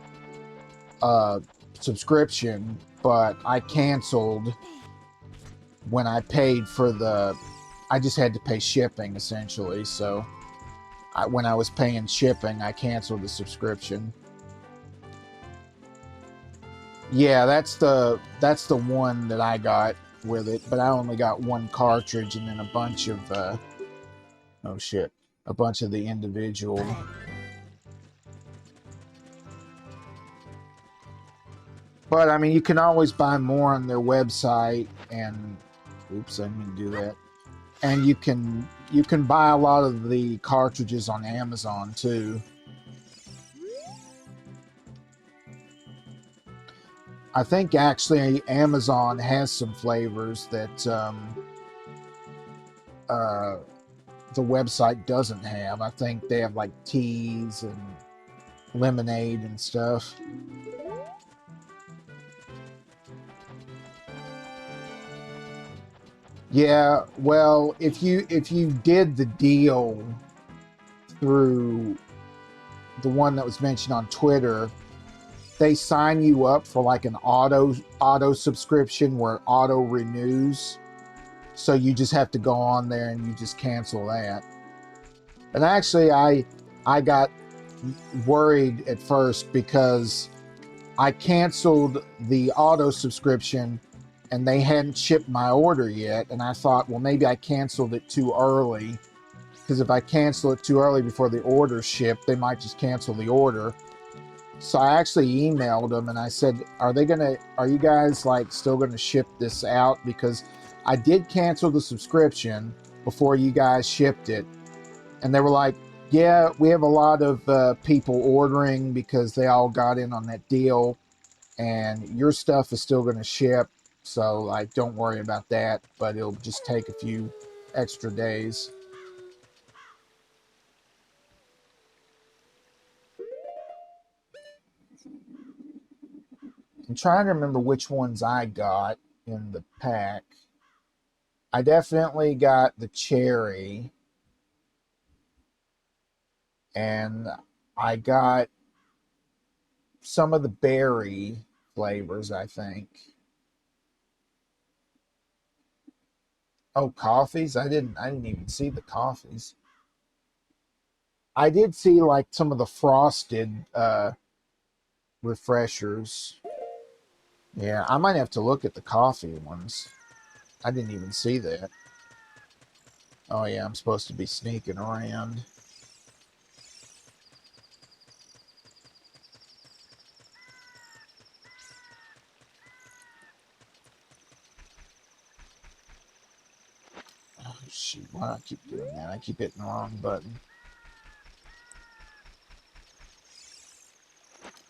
subscription, but I canceled when I paid for I just had to pay shipping, essentially. So when I was paying shipping, I canceled the subscription. Yeah, that's the one that I got with it, but I only got one cartridge and then a bunch of oh shit, a bunch of the individual. But I mean, you can always buy more on their website, and oops, I didn't mean to do that. And you can buy a lot of the cartridges on Amazon too. I think actually Amazon has some flavors that uh, the website doesn't have. I think they have like teas and lemonade and stuff. Yeah, well, if you did the deal through the one that was mentioned on Twitter, they sign you up for like an auto subscription where it auto renews. So you just have to go on there and you just cancel that. And actually I got worried at first because I canceled the auto subscription and they hadn't shipped my order yet. And I thought, well, maybe I canceled it too early because if I cancel it too early before the order shipped, they might just cancel the order. So I actually emailed them and I said, are you guys like still gonna ship this out? Because I did cancel the subscription before you guys shipped it. And they were like, yeah, we have a lot of people ordering because they all got in on that deal and your stuff is still going to ship. So like, don't worry about that, but it'll just take a few extra days. I'm trying to remember which ones I got in the pack. I definitely got the cherry and I got some of the berry flavors, I think. Oh, coffees? I didn't even see the coffees. I did see like some of the frosted refreshers. Yeah, I might have to look at the coffee ones. I didn't even see that. Oh yeah, I'm supposed to be sneaking around. shoot. Why do I keep doing that? I keep hitting the wrong button.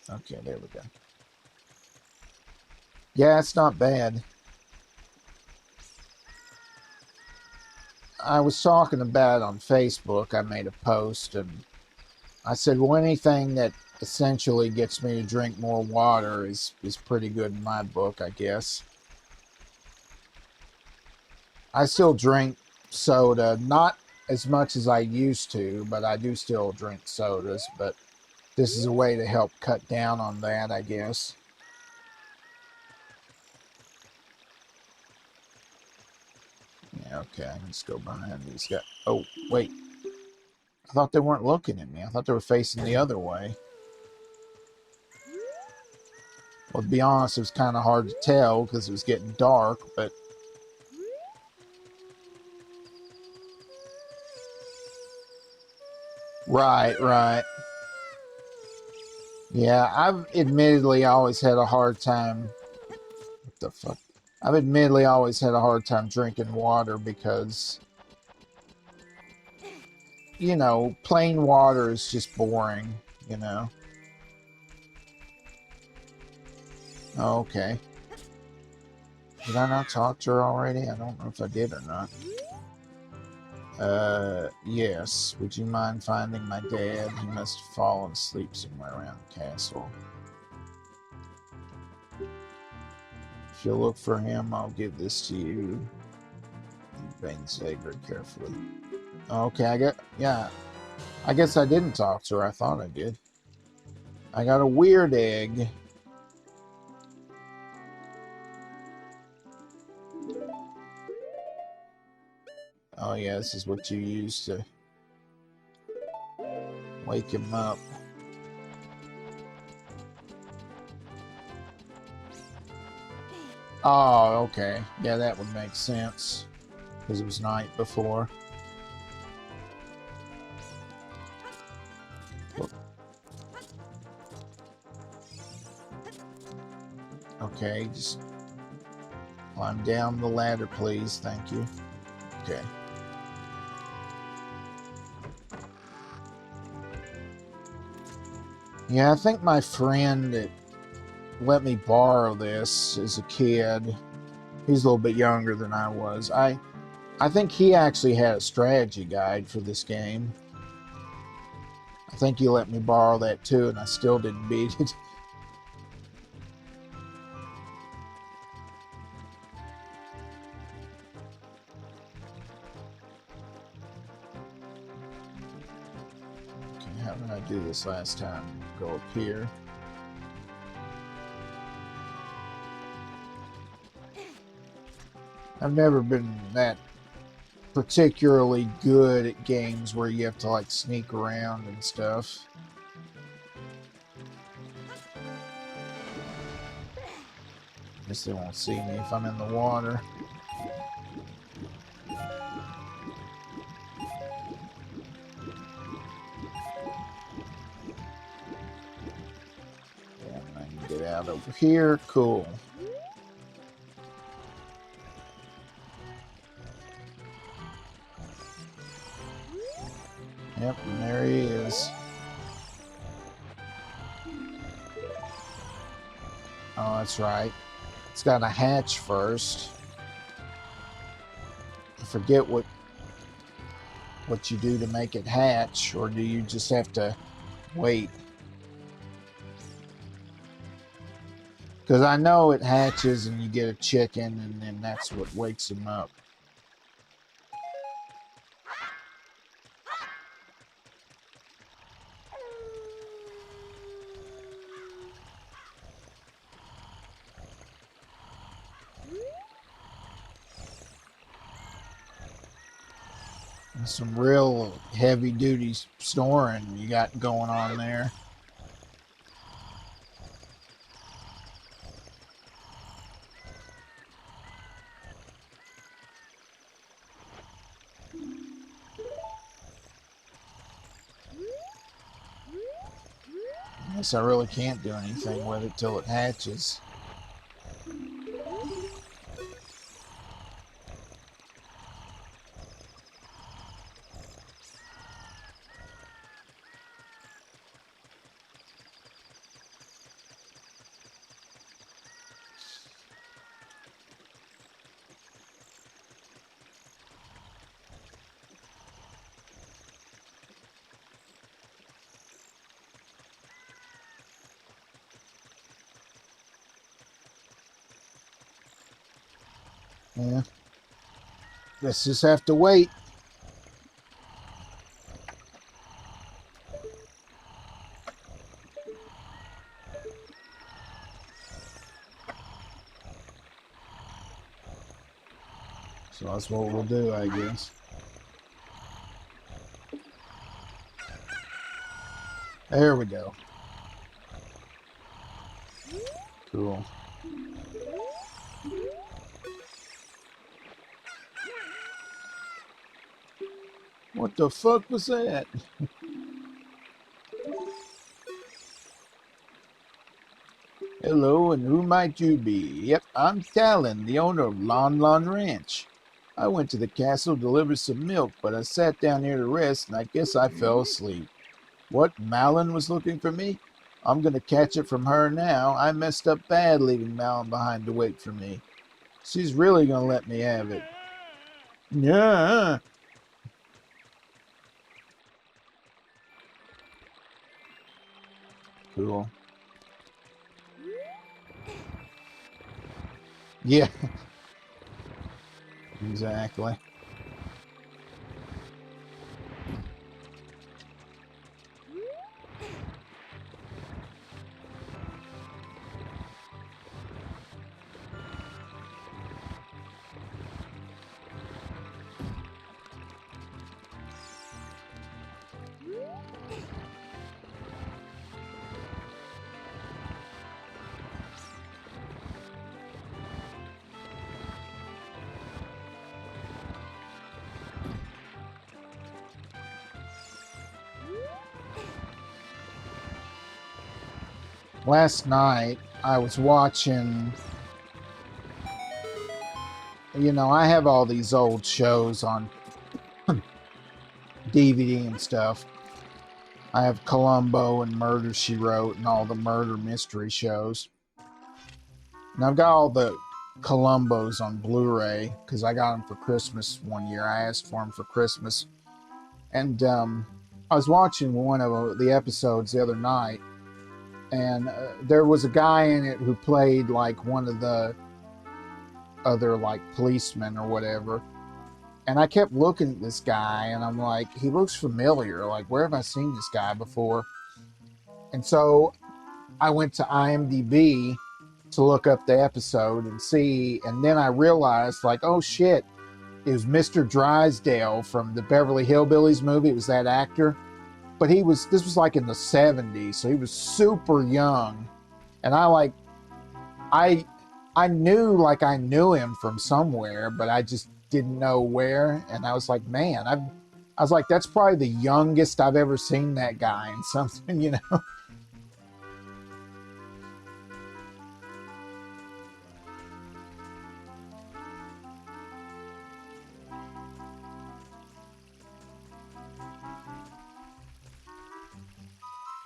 Okay, there we go. Yeah, it's not bad. I was talking about it on Facebook. I made a post and I said, well, anything that essentially gets me to drink more water is pretty good in my book, I guess. I still drink soda, not as much as I used to, but I do still drink sodas. But this is a way to help cut down on that, I guess. Yeah, okay, I can just go behind these guys. Oh, wait. I thought they weren't looking at me. I thought they were facing the other way. Well, to be honest, it was kind of hard to tell because it was getting dark, but... Right, right. Yeah, I've admittedly always had a hard time... What the fuck? I've admittedly always had a hard time drinking water because... You know, plain water is just boring, you know? Okay. Did I not talk to her already? I don't know if I did or not. Yes. Would you mind finding my dad? He must have fallen asleep somewhere around the castle. If you'll look for him, I'll give this to you. Bane say very carefully. Okay, I guess I didn't talk to her. I thought I did. I got a weird egg. Oh yeah, this is what you use to wake him up. Oh, okay. Yeah, that would make sense. Because it was night before. Okay, just climb down the ladder, please. Thank you. Okay. Yeah, I think my friend that let me borrow this as a kid, he's a little bit younger than I was. I think he actually had a strategy guide for this game. I think he let me borrow that too, and I still didn't beat it. Okay, how did I do this last time? Go up here. I've never been that particularly good at games where you have to like sneak around and stuff. Guess they won't see me if I'm in the water. Yeah, I can get out over here. Cool. Yep, and there he is. Oh, that's right. It's got to hatch first. I forget what you do to make it hatch, or do you just have to wait? Because I know it hatches and you get a chicken, and then that's what wakes him up. Some real heavy-duty snoring you got going on there. I guess I really can't do anything with it till it hatches. Yeah. Let's just have to wait. So that's what we'll do, I guess. There we go. Cool. What the fuck was that? Hello, and who might you be? Yep, I'm Talon, the owner of Lon Lon Ranch. I went to the castle to deliver some milk, but I sat down here to rest, and I guess I fell asleep. What, Malin was looking for me? I'm gonna catch it from her now. I messed up bad leaving Malin behind to wait for me. She's really gonna let me have it. Yeah. Cool. Yeah, exactly. Last night, I was watching. I have all these old shows on DVD and stuff. I have Columbo and Murder, She Wrote and all the murder mystery shows. And I've got all the Columbos on Blu-ray because I got them for Christmas one year. I asked for them for Christmas. And I was watching one of the episodes the other night, and there was a guy in it who played like one of the other like policemen or whatever. And I kept looking at this guy, and I'm like, he looks familiar. Like, where have I seen this guy before? And so I went to IMDb to look up the episode and see, and then I realized, like, oh shit, it was Mr. Drysdale from the Beverly Hillbillies movie. It was that actor. But this was like in the 70s, so he was super young. And I I knew him from somewhere, but I just didn't know where. And I was like, man, I was like, that's probably the youngest I've ever seen that guy in something.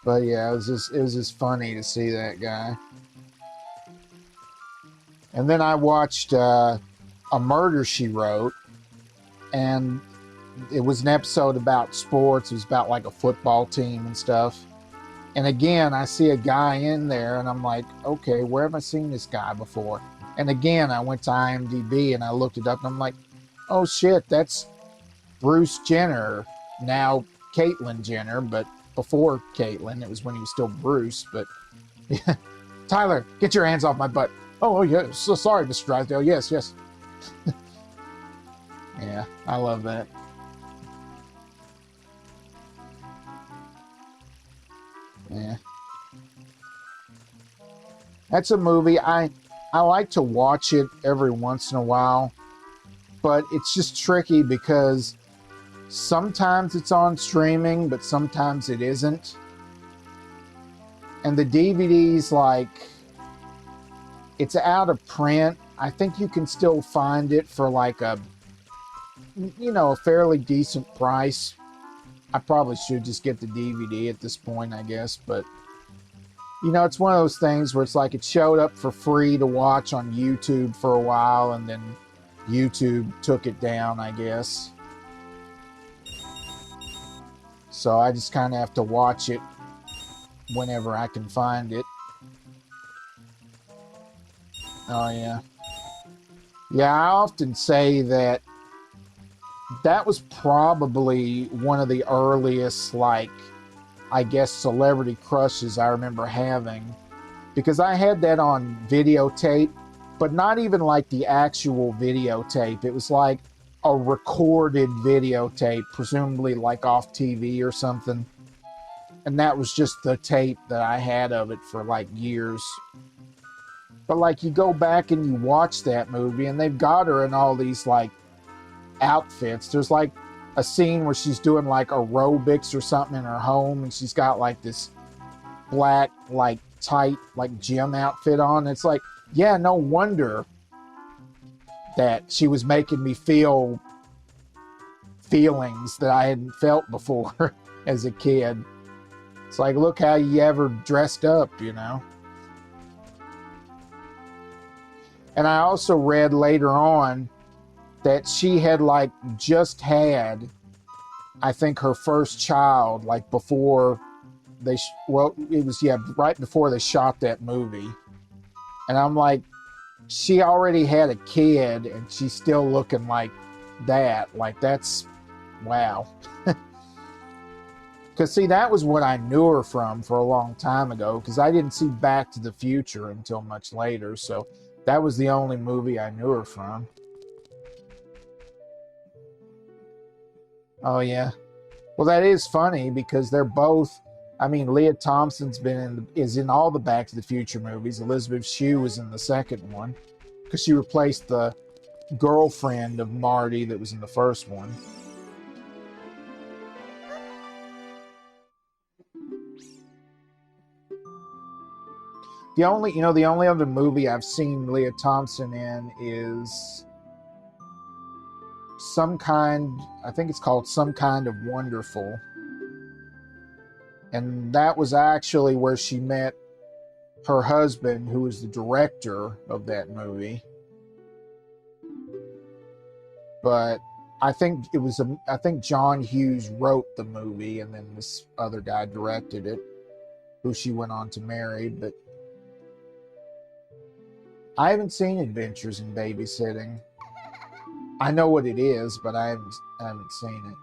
But yeah, it was just funny to see that guy. And then I watched A Murder, She Wrote, and it was an episode about sports. It was about like a football team and stuff. And again, I see a guy in there, and I'm like, okay, where have I seen this guy before? And again, I went to IMDb and I looked it up, and I'm like, oh shit, that's Bruce Jenner, now Caitlyn Jenner, but before Caitlyn, it was when he was still Bruce. But yeah. Tyler, get your hands off my butt. Oh, yeah, so sorry, Mr. Drysdale. Yes, yes. Yeah, I love that. Yeah, that's a movie I like to watch it every once in a while, but it's just tricky because sometimes it's on streaming, but sometimes it isn't. And the DVD's like, it's out of print. I think you can still find it for like a fairly decent price. I probably should just get the DVD at this point, I guess. But, it's one of those things where it's like it showed up for free to watch on YouTube for a while, and then YouTube took it down, I guess. So I just kind of have to watch it whenever I can find it. Oh, yeah. Yeah, I often say that that was probably one of the earliest, like, I guess, celebrity crushes I remember having, because I had that on videotape, but not even like the actual videotape. It was like a recorded videotape, presumably like off TV or something. And that was just the tape that I had of it for like years. But like you go back and you watch that movie, and they've got her in all these like outfits. There's like a scene where she's doing like aerobics or something in her home, and she's got like this black, like tight, like gym outfit on. It's like, yeah, no wonder that she was making me feel feelings that I hadn't felt before as a kid. It's like, look how you ever dressed up, you know? And I also read later on that she had like just had, I think, her first child, like before they, well, it was, yeah, right before they shot that movie. And I'm like, she already had a kid and she's still looking like that. Like, that's, wow. Because, see, that was what I knew her from for a long time ago, because I didn't see Back to the Future until much later. So that was the only movie I knew her from. Oh, yeah. Well, that is funny because they're both. I mean, Leah Thompson's is in all the Back to the Future movies. Elizabeth Shue was in the second one because she replaced the girlfriend of Marty that was in the first one. The only other movie I've seen Leah Thompson in is some kind. I think it's called Some Kind of Wonderful, and that was actually where she met her husband, who was the director of that movie. But I think John Hughes wrote the movie, and then this other guy directed it, who she went on to marry. But I haven't seen Adventures in Babysitting. I know what it is, but I haven't seen it.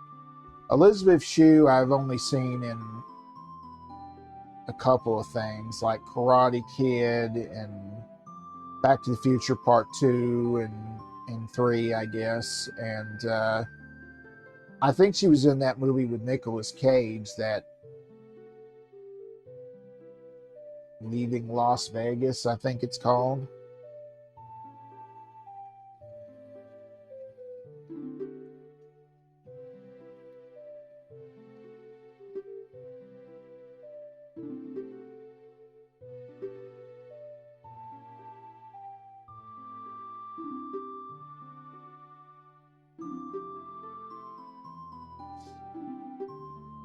Elizabeth Shue I've only seen in a couple of things, like Karate Kid and Back to the Future Part 2 and 3, I guess. And I think she was in that movie with Nicolas Cage, that Leaving Las Vegas, I think it's called.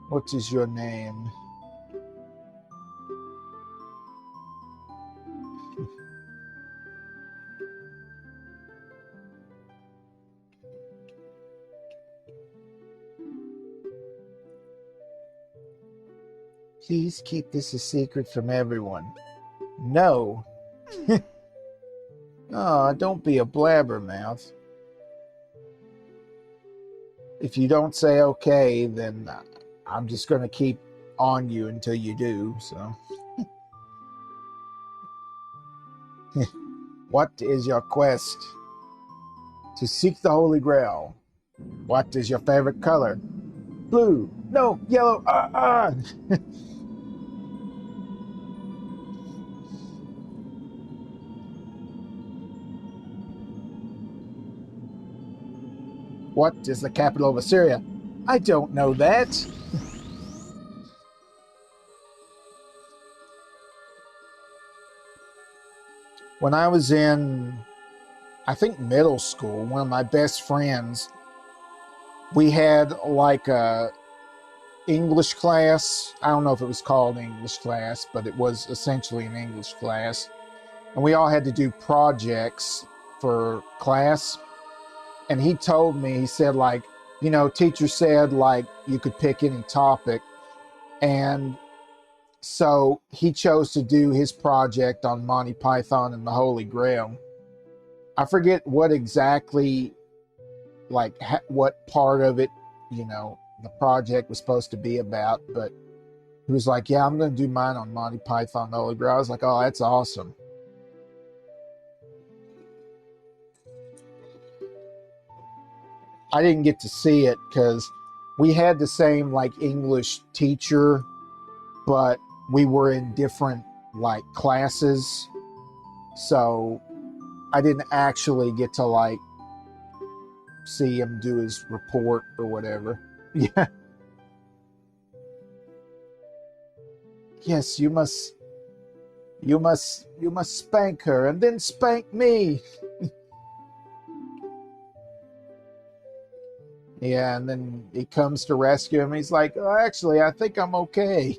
What is your name? Please keep this a secret from everyone. No. Oh, don't be a blabbermouth. If you don't say okay, then I'm just going to keep on you until you do, so. What is your quest? To seek the Holy Grail. What is your favorite color? Blue. No, yellow. What is the capital of Assyria? I don't know that. When I was in, I think, middle school, one of my best friends, we had like a English class. I don't know if it was called English class, but it was essentially an English class. And we all had to do projects for class. And he told me, he said, like, teacher said, like, you could pick any topic. And so he chose to do his project on Monty Python and the Holy Grail. I forget what exactly, like what part of it, the project was supposed to be about, but he was like, "Yeah, I'm going to do mine on Monty Python the Holy Grail." I was like, "Oh, that's awesome." I didn't get to see it because we had the same like English teacher, but we were in different like classes, so I didn't actually get to like see him do his report or whatever. Yeah. Yes, you must spank her and then spank me. Yeah, and then he comes to rescue him. He's like, "Oh, actually, I think I'm okay."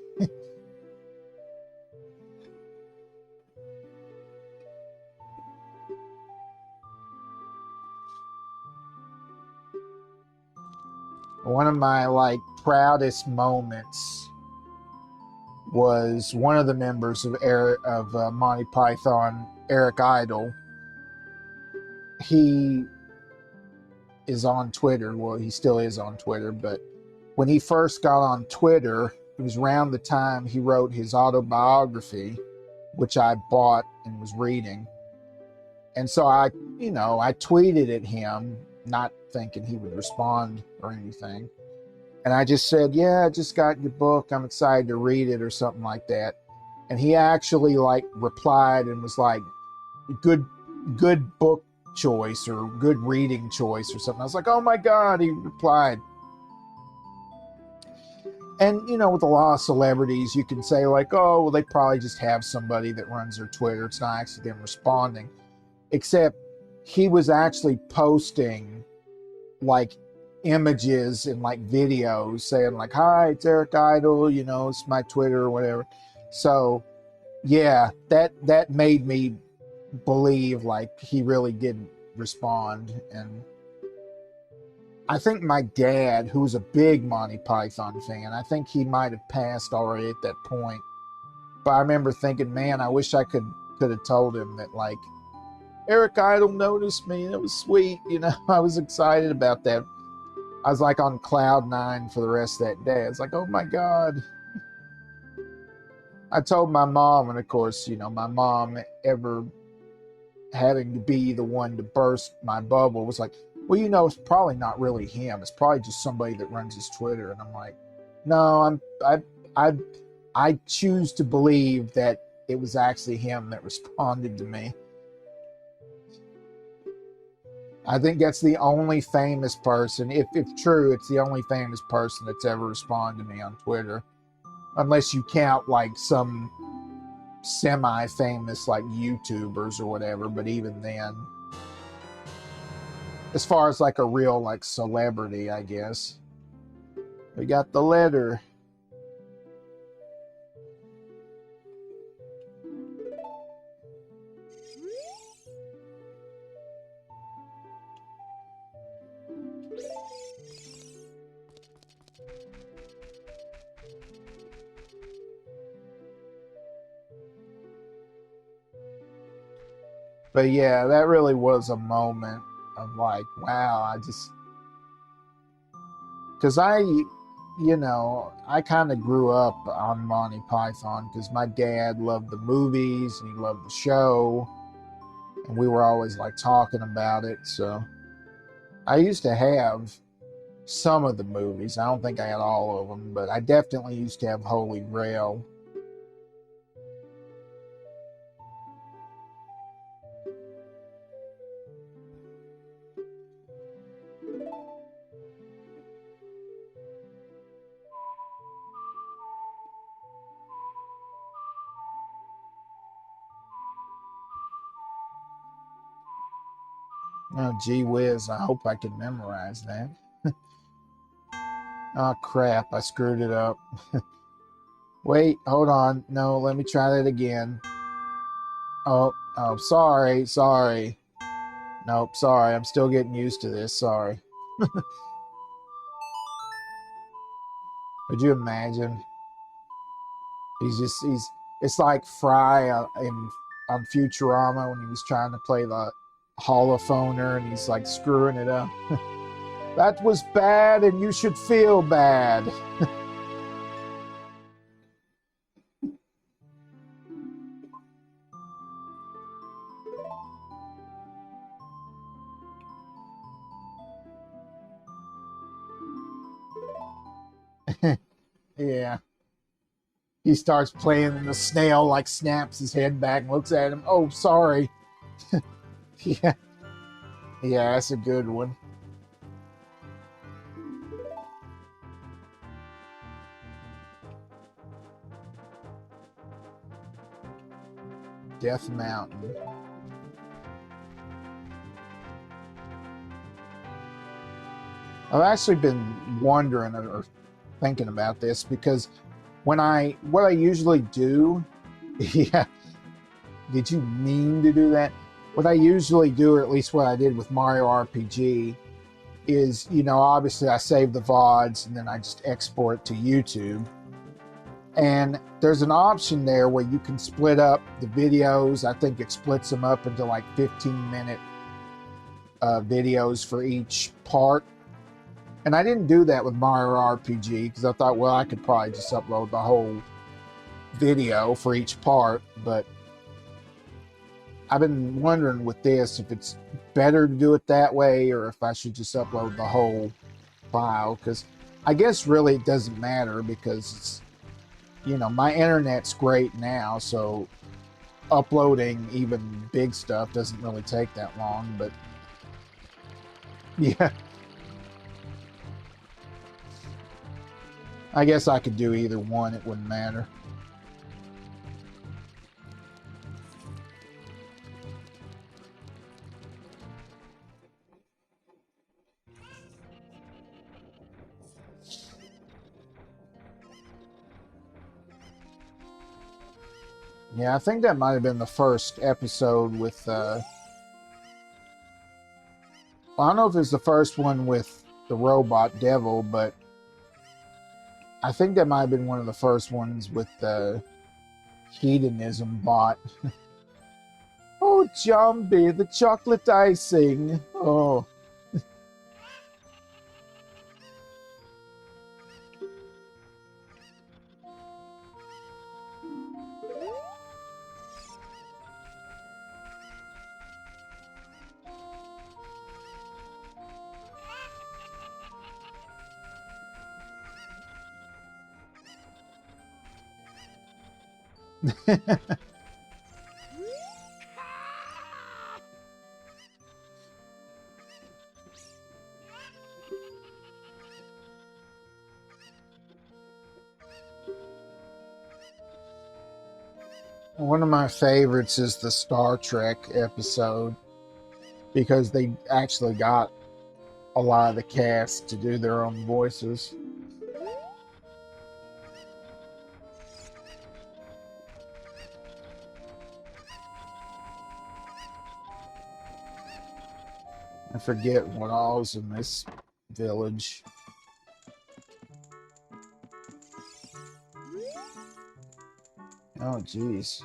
One of my like proudest moments was one of the members of Monty Python, Eric Idle. He is on Twitter. Well, he still is on Twitter, but when he first got on Twitter, it was around the time he wrote his autobiography, which I bought and was reading. And so I tweeted at him, not thinking he would respond or anything. And I just said, "Yeah, I just got your book. I'm excited to read it," or something like that. And he actually like replied and was like, "Good, good book choice or good reading choice," or something. I was like, "Oh my God," he replied. And with a lot of celebrities, you can say like, "Oh, well, they probably just have somebody that runs their Twitter. It's not actually them responding." Except he was actually posting like images and like videos saying like, "Hi, it's Eric Idle, it's my Twitter," or whatever. So yeah, that made me believe like he really did respond. And I think my dad, who was a big Monty Python fan, I think he might have passed already at that point. But I remember thinking, man, I wish I could have told him that like Eric Idle noticed me and it was sweet. I was excited about that. I was like on cloud nine for the rest of that day. I was like, "Oh my God." I told my mom, and of course, my mom, ever having to be the one to burst my bubble, was like, "Well, it's probably not really him. It's probably just somebody that runs his Twitter." And I'm like, "No, I I choose to believe that it was actually him that responded to me." I think that's the only famous person, if true, it's the only famous person that's ever responded to me on Twitter. Unless you count like some semi-famous like YouTubers or whatever, but even then, as far as like a real like celebrity, I guess. We got the letter. But yeah, that really was a moment of like, wow, I just, because I kind of grew up on Monty Python because my dad loved the movies and he loved the show, and we were always like talking about it. So I used to have some of the movies. I don't think I had all of them, but I definitely used to have Holy Grail. Oh, gee whiz, I hope I can memorize that. Oh, crap, I screwed it up. Wait, hold on. No, let me try that again. Oh, sorry. Nope, sorry. I'm still getting used to this. Sorry. Could you imagine? It's like Fry in on Futurama when he was trying to play holophoner and he's like screwing it up. That was bad and you should feel bad. Yeah. He starts playing and the snail like snaps his head back and looks at him. Oh, sorry. Yeah. Yeah, that's a good one. Death Mountain. I've actually been wondering or thinking about this because what I usually do, yeah, did you mean to do that? What I usually do, or at least what I did with Mario RPG, is, obviously I save the VODs and then I just export to YouTube. And there's an option there where you can split up the videos. I think it splits them up into like 15-minute videos for each part. And I didn't do that with Mario RPG because I thought, well, I could probably just upload the whole video for each part. But I've been wondering with this if it's better to do it that way or if I should just upload the whole file. Because I guess really it doesn't matter because it's, my internet's great now. So uploading even big stuff doesn't really take that long. But yeah. I guess I could do either one. It wouldn't matter. Yeah, I think that might have been the first episode with, well, I don't know if it's the first one with the robot devil, but I think that might have been one of the first ones with the hedonism bot. Oh, Jumbie, the chocolate icing. Oh. One of my favorites is the Star Trek episode because they actually got a lot of the cast to do their own voices. I forget what all's in this village. Oh, geez.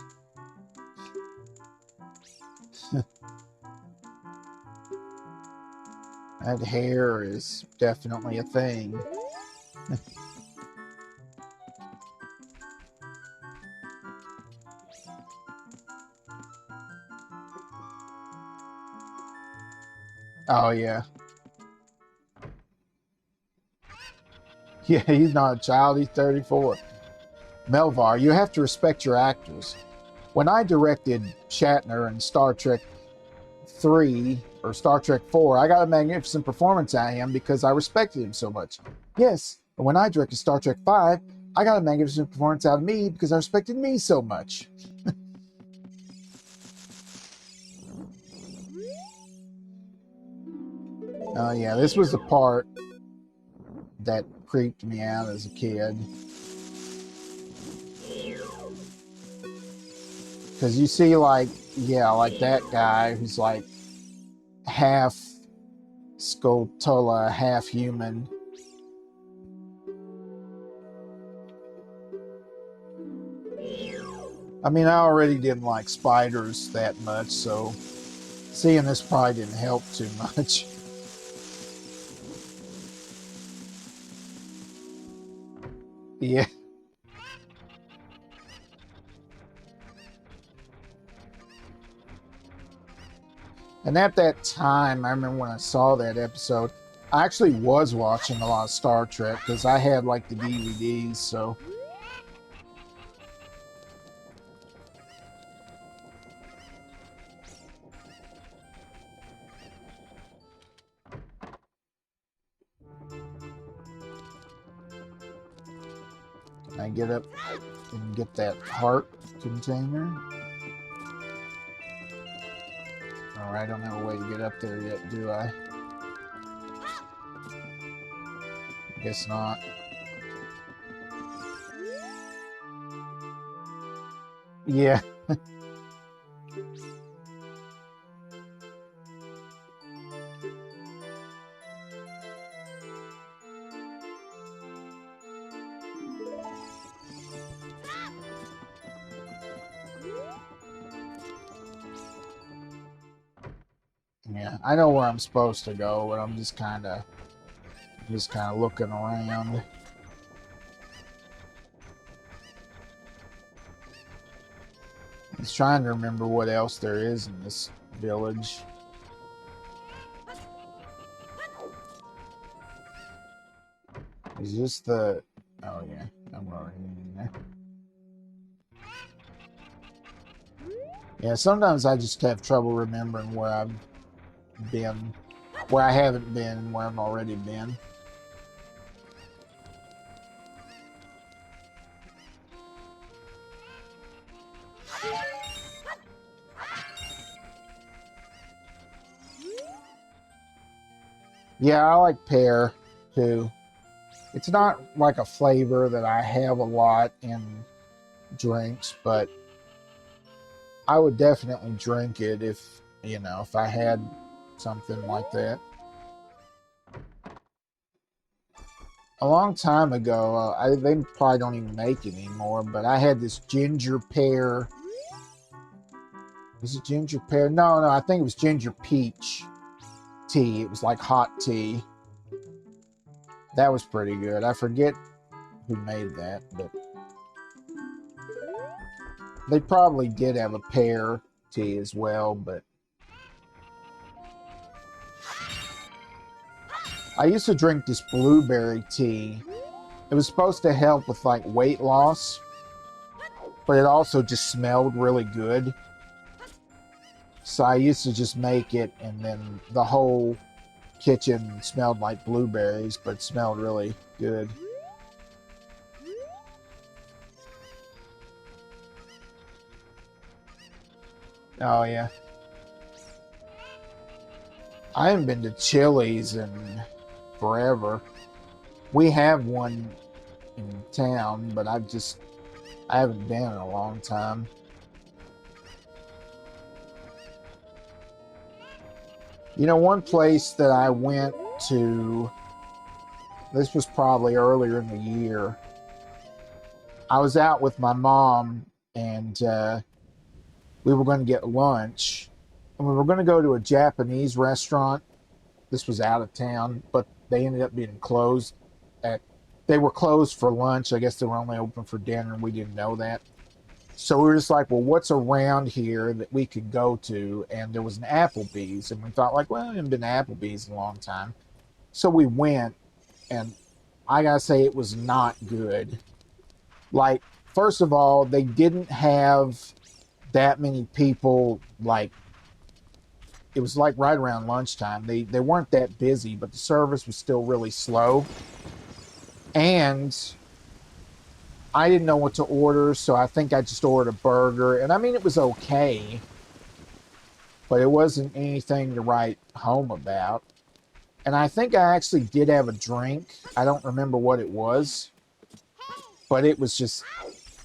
That hair is definitely a thing. Oh, yeah. Yeah, he's not a child, he's 34. Melvar, you have to respect your actors. When I directed Shatner in Star Trek 3 or Star Trek 4, I got a magnificent performance out of him because I respected him so much. Yes, but when I directed Star Trek 5, I got a magnificent performance out of me because I respected me so much. Oh, yeah, this was the part that creeped me out as a kid. Because you see, like, yeah, like that guy who's like half Skulltula, half human. I mean, I already didn't like spiders that much, so Seeing this probably didn't help too much. Yeah. And at that time, I remember when I saw that episode, I actually was watching a lot of Star Trek because I had like the DVDs, so. I get up and get that heart container. Alright, I don't have a way to get up there yet, do I? Guess not. Yeah. Yeah, I know where I'm supposed to go, but I'm just kind of looking around. I was trying to remember what else there is in this village. Is this the... Oh yeah, I'm already in there. Yeah, sometimes I just have trouble remembering where I've been, where I haven't been, and where I've already been. Yeah, I like pear too. It's not like a flavor that I have a lot in drinks, but I would definitely drink it if, you know, if I had something like that. A long time ago, they probably don't even make it anymore, but I had this ginger pear. Was it ginger pear? No, I think it was ginger peach tea. It was like hot tea. That was pretty good. I forget who made that, but they probably did have a pear tea as well, but I used to drink this blueberry tea. It was supposed to help with like weight loss, but it also just smelled really good. So I used to just make it, and then the whole kitchen smelled like blueberries, but it smelled really good. Oh yeah. I haven't been to Chili's in forever. We have one in town, but I haven't been in a long time. You know, one place that I went to, this was probably earlier in the year. I was out with my mom, and we were going to get lunch. And we were going to go to a Japanese restaurant. This was out of town, but they ended up being closed. They were closed for lunch. I guess they were only open for dinner, and we didn't know that. So we were just like, well, what's around here that we could go to? And there was an Applebee's, and we thought like, well, I haven't been to Applebee's in a long time. So we went, and I gotta say it was not good. Like, first of all, they didn't have that many people. Like, it was like right around lunchtime. They weren't that busy, but the service was still really slow. And I didn't know what to order, so I think I just ordered a burger. And I mean, it was okay, but it wasn't anything to write home about. And I think I actually did have a drink. I don't remember what it was, but it was just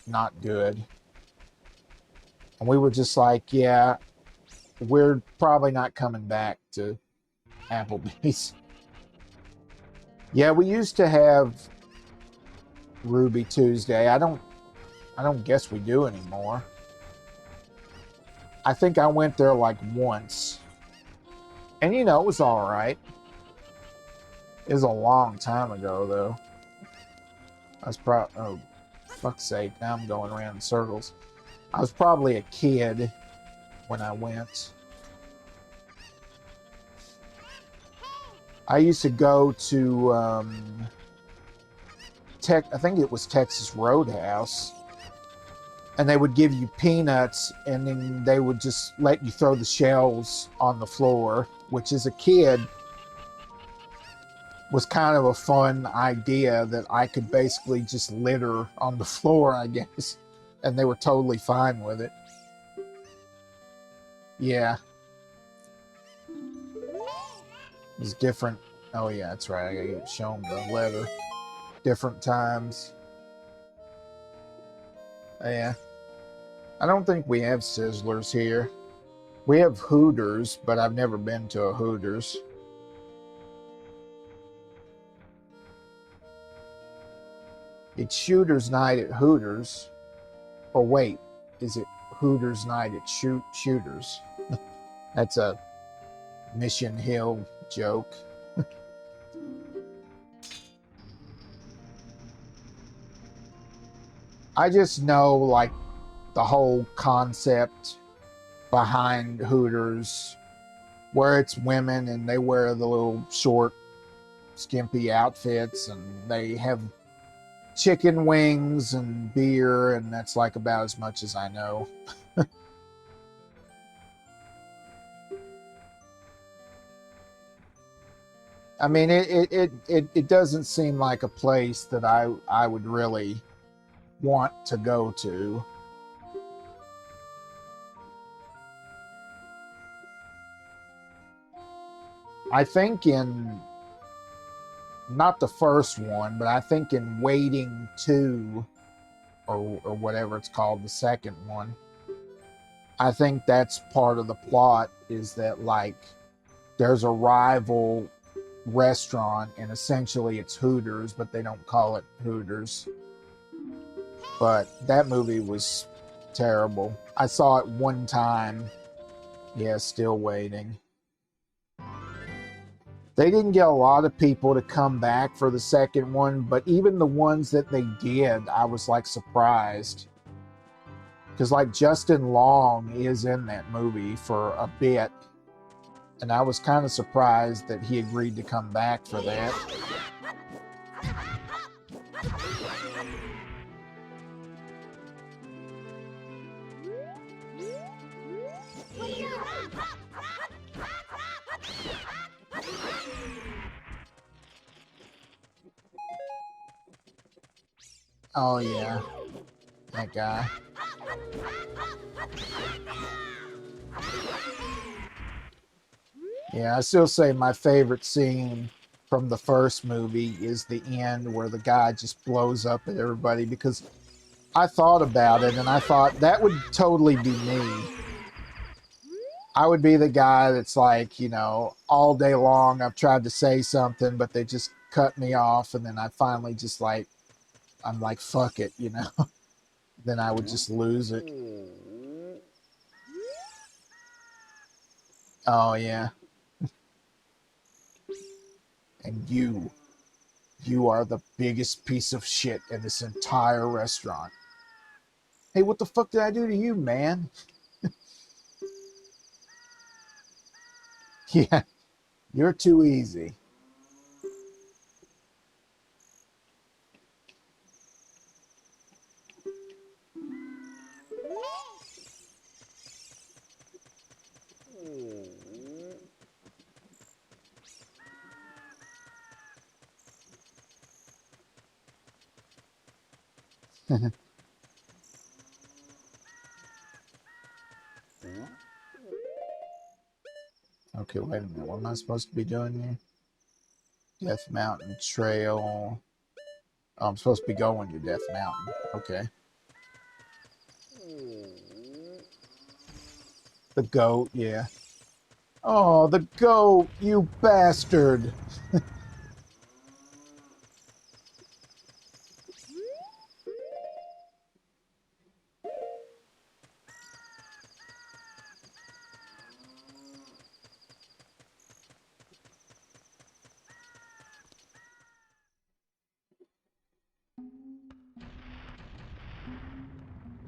not good. And we were just like, yeah, we're probably not coming back to Applebee's. Yeah, we used to have Ruby Tuesday. I don't guess we do anymore. I think I went there like once, And you know, it was alright. It was a long time ago, though. I was probably... Oh, fuck's sake. Now I'm going around in circles. I was probably a kid when I went. I used to go to... I think it was Texas Roadhouse. And they would give you peanuts, and then they would just let you throw the shells on the floor, which as a kid was kind of a fun idea that I could basically just litter on the floor, I guess. And they were totally fine with it. Yeah. It was different. Oh, yeah, that's right. I gotta show them the letter. Different times. Yeah. I don't think we have Sizzlers here. We have Hooters, but I've never been to a Hooters. It's Shooter's Night at Hooters. Or wait, is it Hooters Night at Shooters? That's a Mission Hill joke. I just know, like, the whole concept behind Hooters, where it's women and they wear the little short, skimpy outfits and they have chicken wings and beer, and that's like about as much as I know. I mean, it doesn't seem like a place that I would really want to go to. I think in not the first one, but I think in Waiting 2 or whatever it's called, the second one, I think that's part of the plot, is that like there's a rival restaurant and essentially it's Hooters, but they don't call it Hooters. But that movie was terrible. I saw it one time. Yeah, still waiting. They didn't get a lot of people to come back for the second one, but even the ones that they did, I was like surprised. Because like Justin Long is in that movie for a bit. And I was kind of surprised that he agreed to come back for that. Oh yeah, that guy. Yeah, I still say my favorite scene from the first movie is the end where the guy just blows up at everybody, because I thought about it and I thought that would totally be me. I would be the guy that's like, you know, all day long I've tried to say something, but they just cut me off, and then I finally just like, I'm like, fuck it, you know? Then I would just lose it. Oh, yeah. And you are the biggest piece of shit in this entire restaurant. Hey, what the fuck did I do to you, man? Yeah, you're too easy. Okay, wait a minute. What am I supposed to be doing here? Death Mountain Trail. Oh, I'm supposed to be going to Death Mountain. Okay. The goat, yeah. Oh, the goat, you bastard.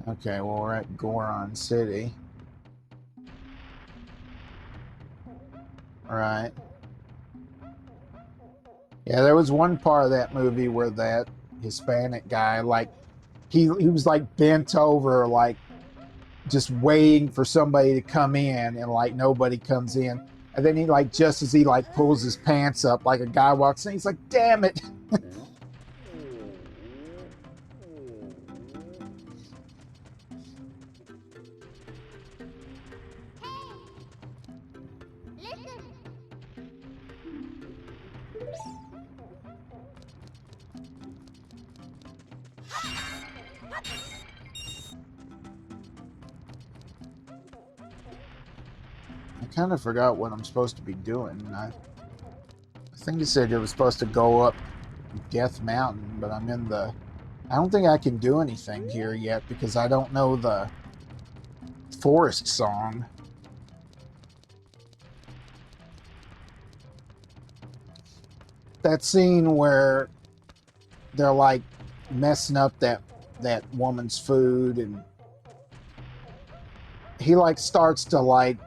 Okay, well, we're at Goron City. Right. Yeah, there was one part of that movie where that Hispanic guy, like, he was like bent over, like just waiting for somebody to come in, and like nobody comes in. And then he like just as he like pulls his pants up, like a guy walks in, he's like, "Damn it!" I kind of forgot what I'm supposed to be doing. I think you said it was supposed to go up Death Mountain, but I'm in the. I don't think I can do anything here yet because I don't know the forest song. That scene where they're like messing up that woman's food, and he like starts to like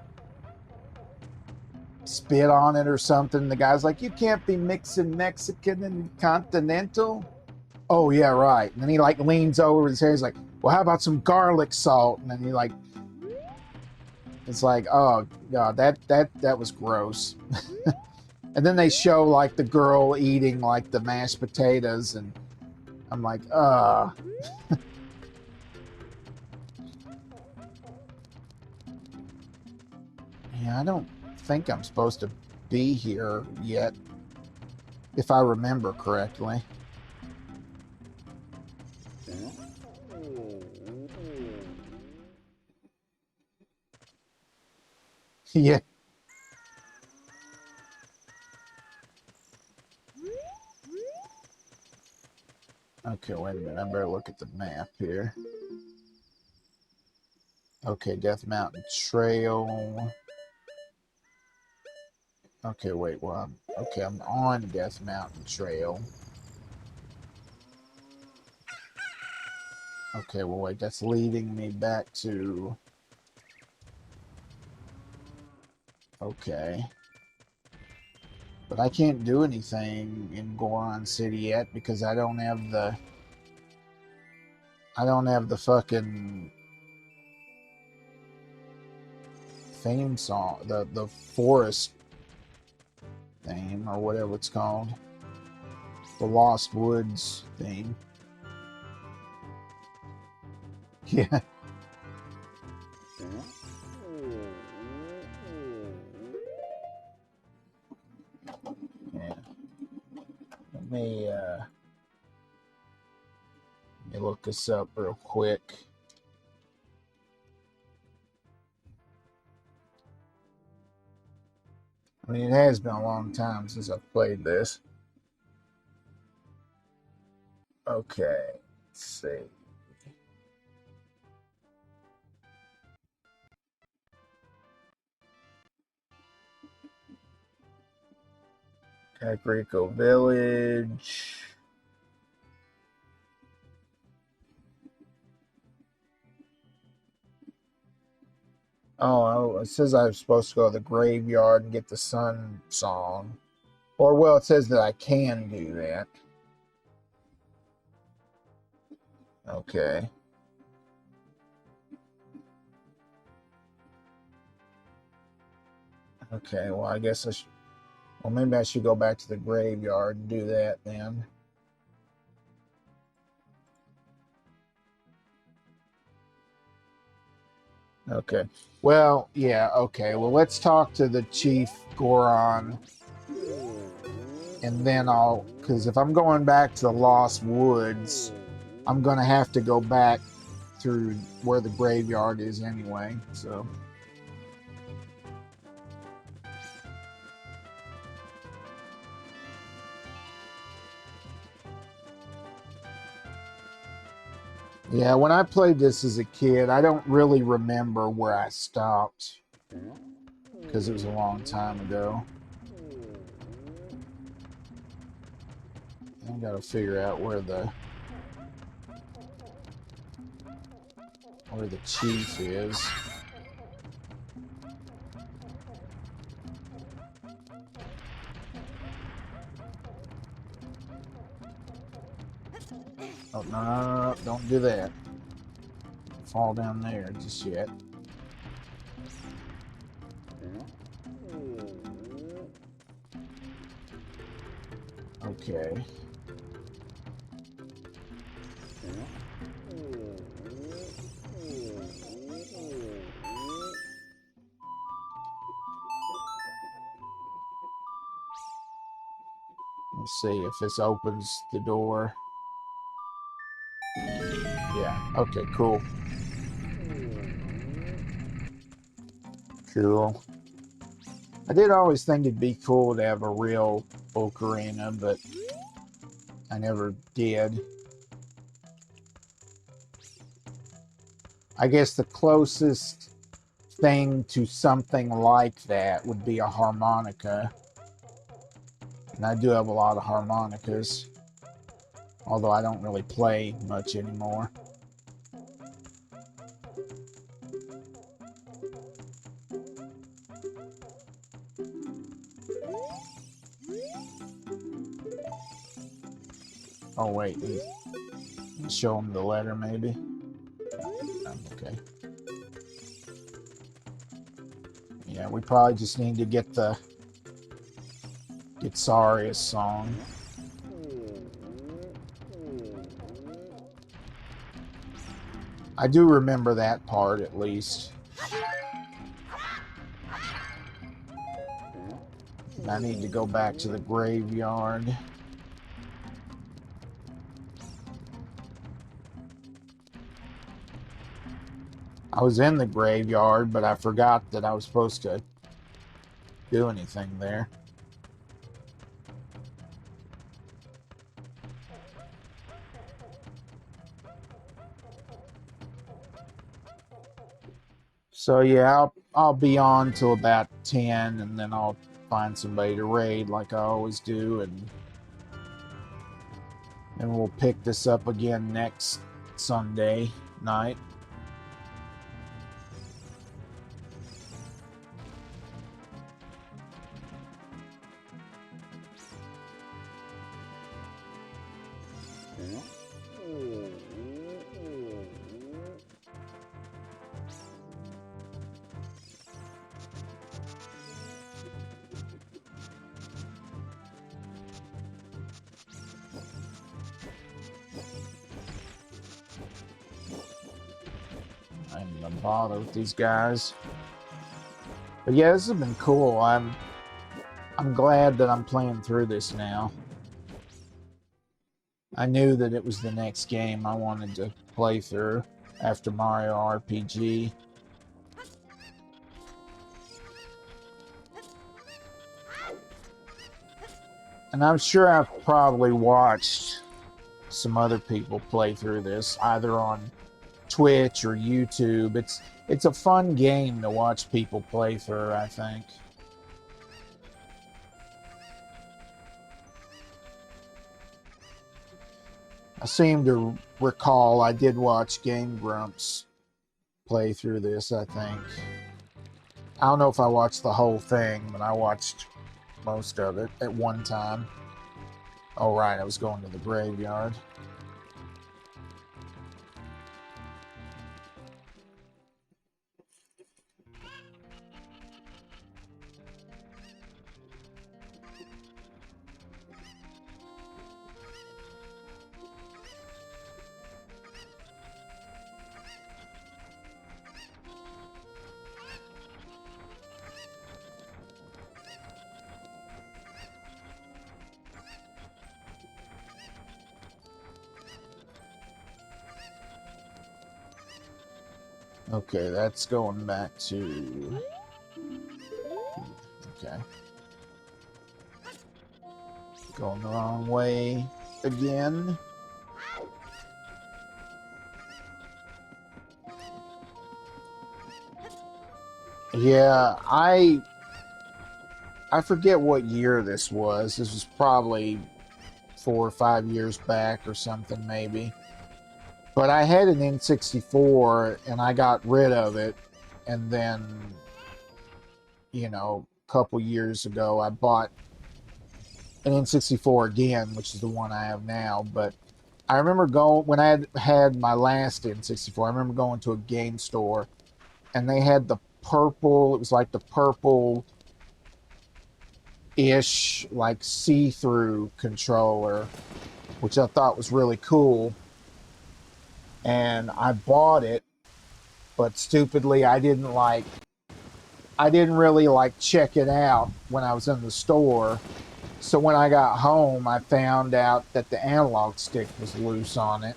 spit on it or something. The guy's like, "You can't be mixing Mexican and continental." Oh yeah, right. And then he like leans over his hair. He's like, "Well, how about some garlic salt?" And then he like, it's like, oh god, that was gross. And then they show like the girl eating like the mashed potatoes, and I'm like, yeah, I don't think I'm supposed to be here yet, if I remember correctly. Yeah. Okay, wait a minute. I better look at the map here. Okay, Death Mountain Trail. Okay, wait. Well, I'm on Death Mountain Trail. Okay, well, wait. That's leading me back to. Okay. But I can't do anything in Goron City yet because I don't have the. I don't have the fucking theme song, the forest theme or whatever it's called, the Lost Woods theme. Yeah. Yeah. Let me look this up real quick. I mean, it has been a long time since I've played this. Okay, let's see. Kakariko Village. Oh, it says I'm supposed to go to the graveyard and get the sun song. Or, well, it says that I can do that. Okay. Okay, well, I guess I should. Well, maybe I should go back to the graveyard and do that then. Okay. Well, yeah, okay. Well, let's talk to the Chief Goron, and then I'll. Because if I'm going back to the Lost Woods, I'm going to have to go back through where the graveyard is anyway, so. Yeah, when I played this as a kid, I don't really remember where I stopped because it was a long time ago. I gotta figure out where the. where the chief is. Oh, no, don't do that. Fall down there just yet. Okay. Let's see if this opens the door. Yeah, okay, cool. Cool. I did always think it'd be cool to have a real ocarina, but I never did. I guess the closest thing to something like that would be a harmonica. And I do have a lot of harmonicas, although I don't really play much anymore. Oh wait, show them the letter maybe. Okay. Yeah, we probably just need to get Saria's song. I do remember that part at least. And I need to go back to the graveyard. I was in the graveyard, but I forgot that I was supposed to do anything there. So yeah, I'll be on till about 10, and then I'll find somebody to raid like I always do, and then we'll pick this up again next Sunday night. I'm gonna bother with these guys. But yeah, this has been cool. I'm glad that I'm playing through this now. I knew that it was the next game I wanted to play through after Mario RPG. And I'm sure I've probably watched some other people play through this, either on Twitch or YouTube. It's a fun game to watch people play through, I think. I seem to recall I did watch Game Grumps play through this, I think. I don't know if I watched the whole thing, but I watched most of it at one time. Oh, right, I was going to the graveyard. Okay, that's going back to... Okay. Going the wrong way again. Yeah, I forget what year this was. This was probably 4 or 5 years back or something, maybe. But I had an N64 and I got rid of it. And then, you know, a couple years ago, I bought an N64 again, which is the one I have now. But I remember going, when I had my last N64, I remember going to a game store and they had the purple, it was like the purple ish, like see through controller, which I thought was really cool. And I bought it, but stupidly, I didn't really like check it out when I was in the store. So when I got home, I found out that the analog stick was loose on it.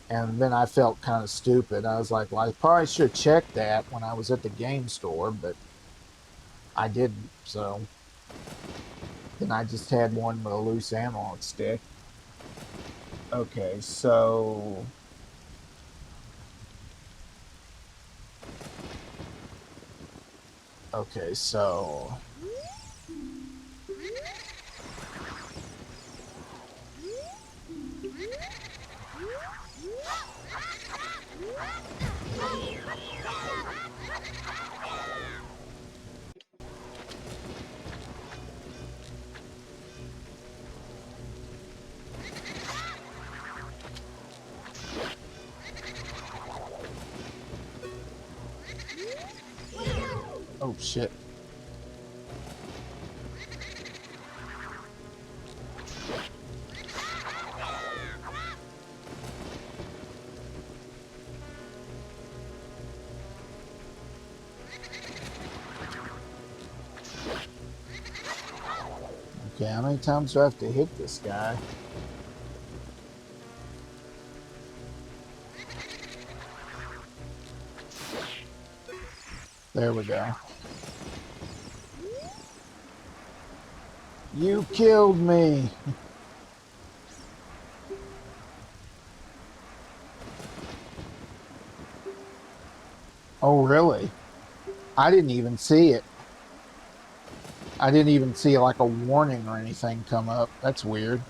And then I felt kind of stupid. I was like, well, I probably should check that when I was at the game store, but I didn't. So then I just had one with a loose analog stick. Okay, so okay, so oh shit. Okay, how many times do I have to hit this guy? There we go. You killed me! Oh, really? I didn't even see it. I didn't even see like a warning or anything come up. That's weird.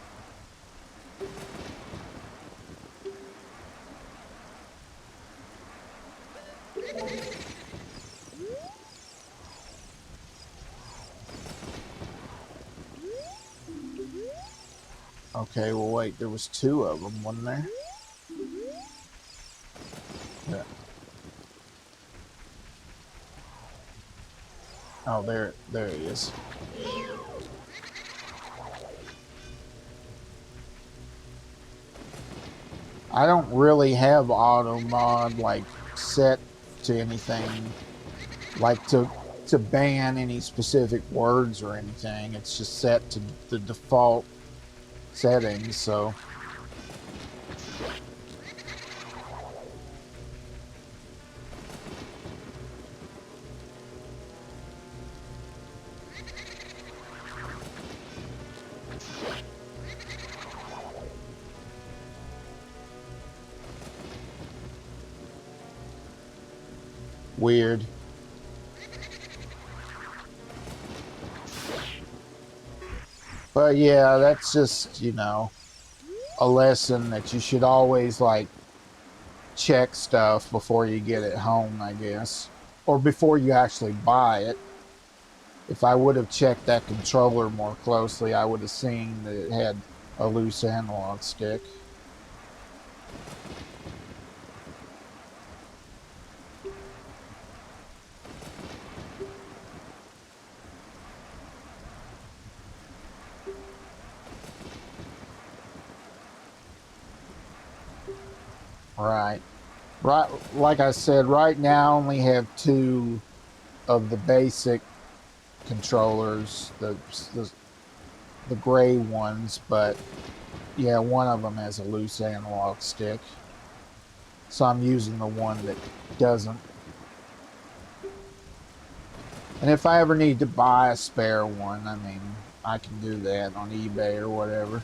Okay, well wait, there was two of them, wasn't there? Yeah. Oh, there he is. I don't really have auto mod like set to anything, like to ban any specific words or anything. It's just set to the default settings, so weird. But yeah, that's just, you know, a lesson that you should always like check stuff before you get it home, I guess. Or before you actually buy it. If I would have checked that controller more closely, I would have seen that it had a loose analog stick. Right. Right, like I said, right now I only have two of the basic controllers, the gray ones, but yeah, one of them has a loose analog stick. So I'm using the one that doesn't. And if I ever need to buy a spare one, I mean, I can do that on eBay or whatever.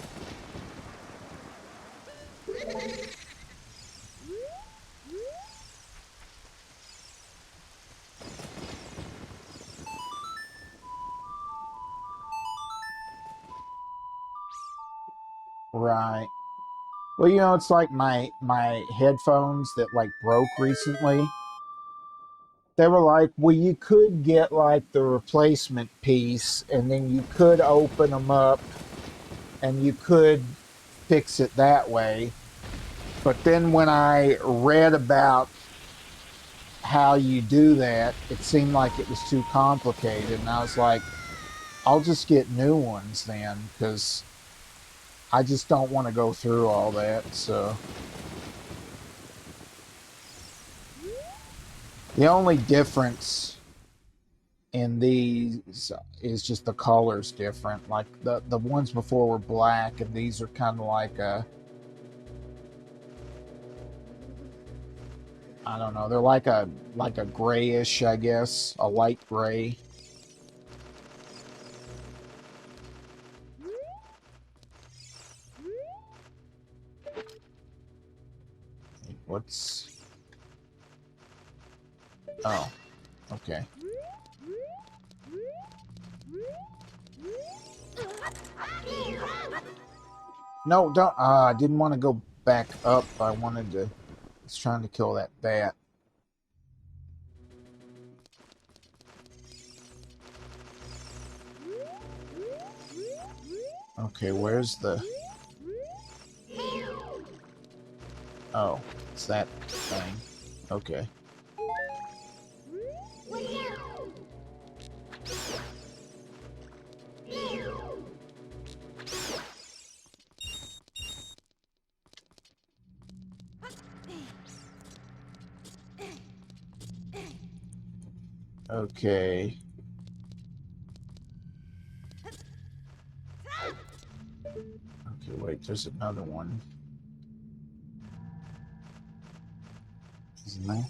Right. Well, you know, it's like my headphones that like broke recently. They were like, well, you could get like the replacement piece, and then you could open them up, and you could fix it that way. But then when I read about how you do that, it seemed like it was too complicated, and I was like, I'll just get new ones then, because I just don't want to go through all that. So the only difference in these is just the color's different. Like the ones before were black, and these are kind of like a, I don't know, they're like a grayish, I guess, a light gray. What's, oh, okay. No, don't. I didn't want to go back up. I wanted to. I was trying to kill that bat. Okay, where's the? Oh, it's that thing. Okay. Okay. Okay, wait, there's another one. Isn't there?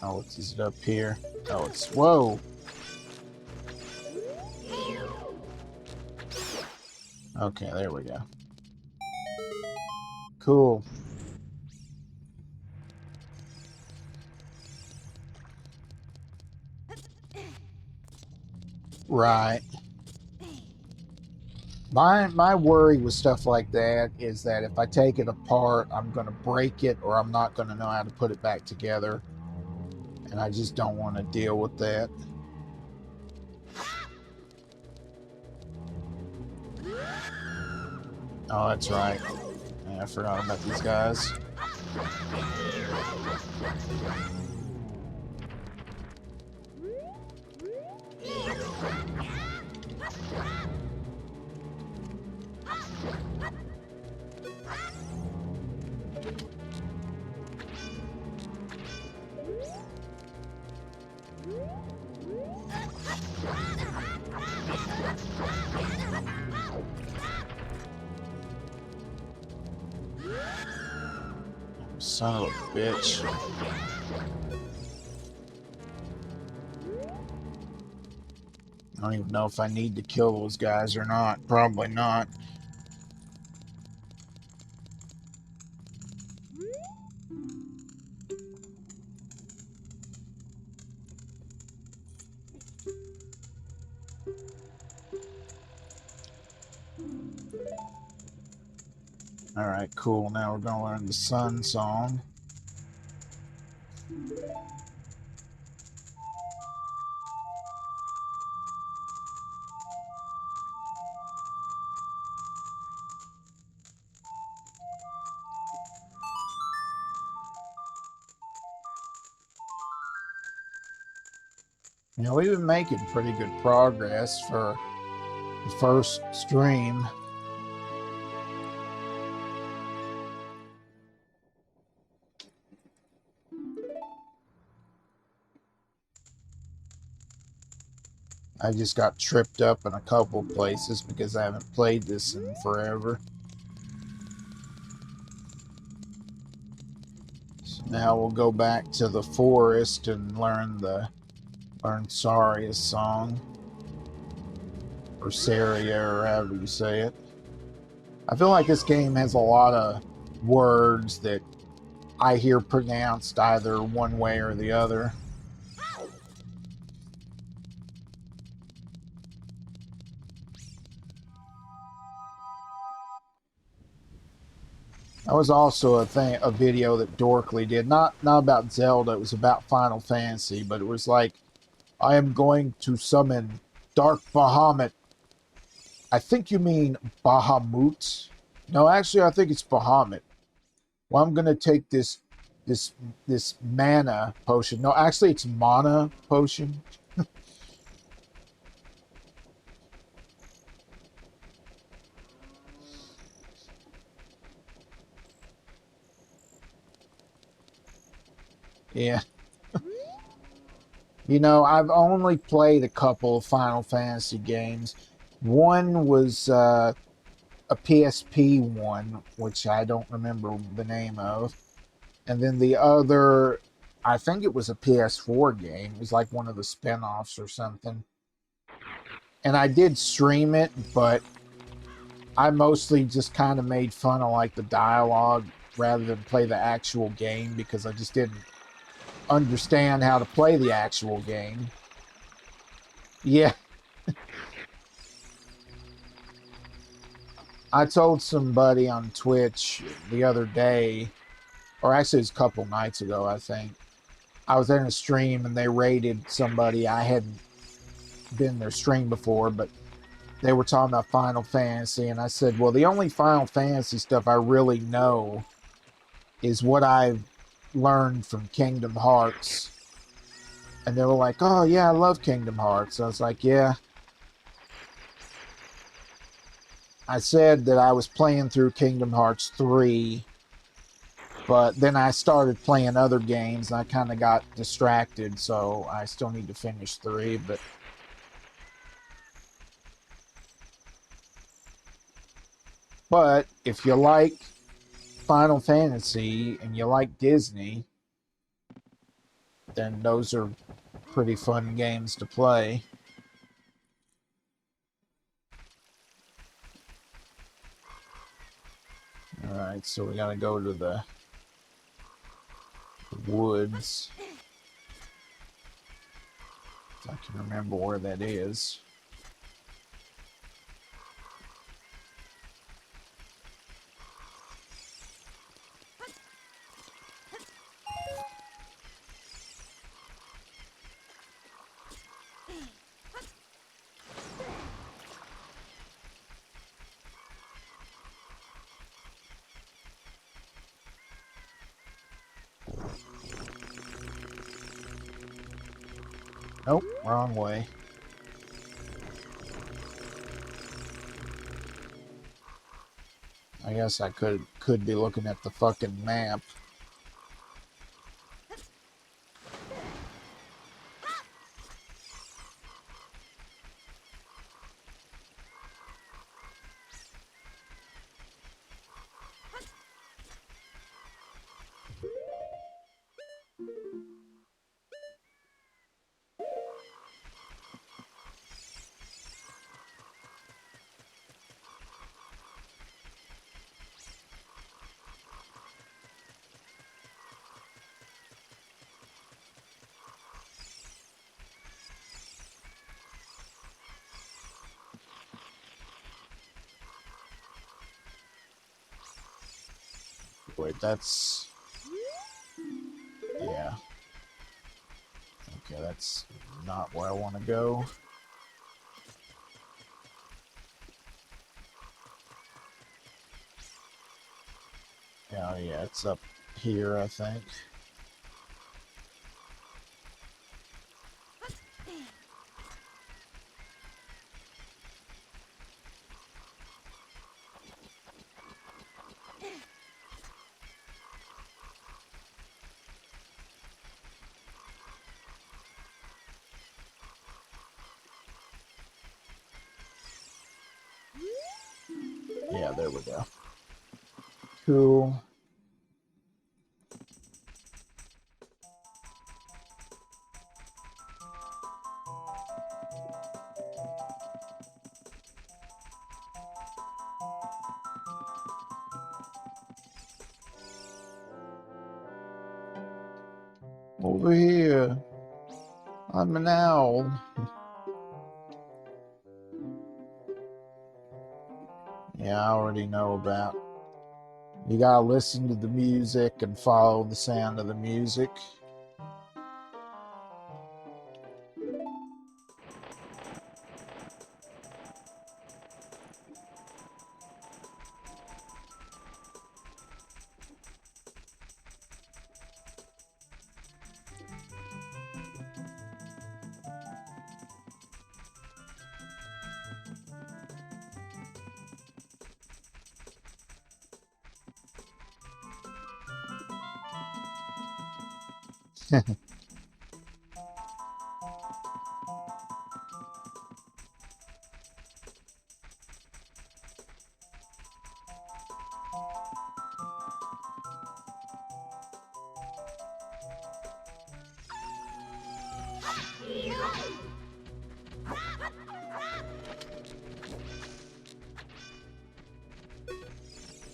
Oh, is it up here? Oh, it's, whoa! Okay, there we go. Cool. Right. My worry with stuff like that is that if I take it apart, I'm going to break it, or I'm not going to know how to put it back together. And I just don't want to deal with that. Oh, that's right. Yeah, I forgot about these guys. Son of a bitch. I don't even know if I need to kill those guys or not. Probably not. Alright, cool. Now we're going to learn the Sun Song. You know, we've been making pretty good progress for the first stream. I just got tripped up in a couple places because I haven't played this in forever. So now we'll go back to the forest and learn Saria's song. Or Saria, or however you say it. I feel like this game has a lot of words that I hear pronounced either one way or the other. That was also a video that Dorkly did. Not about Zelda, it was about Final Fantasy, but it was like, I am going to summon Dark Bahamut. I think you mean Bahamut. No, actually I think it's Bahamut. Well, I'm gonna take this this mana potion. No, actually it's mana potion. Yeah. You know, I've only played a couple of Final Fantasy games. One was a PSP one, which I don't remember the name of. And then the other, I think it was a PS4 game. It was like one of the spin-offs or something. And I did stream it, but I mostly just kind of made fun of like the dialogue rather than play the actual game because I just didn't understand how to play the actual game. Yeah, I told somebody on Twitch the other day, or actually it was a couple nights ago, I think. I was in a stream and they raided somebody. I hadn't been in their stream before, but they were talking about Final Fantasy, and I said, well, the only Final Fantasy stuff I really know is what I've learned from Kingdom Hearts. And they were like, oh, yeah, I love Kingdom Hearts. I was like, yeah. I said that I was playing through Kingdom Hearts 3, but then I started playing other games, and I kind of got distracted, so I still need to finish 3, but if you like Final Fantasy and you like Disney, then those are pretty fun games to play. Alright, so we gotta go to the woods. If I can remember where that is. Nope, wrong way. I guess I could be looking at the fucking map. Wait, that's... Yeah. Okay, that's not where I want to go. Oh yeah, it's up here, I think. Yeah, there we go. Cool. Over here. I'm an owl. Yeah, I already know about You gotta listen to the music and follow the sound of the music.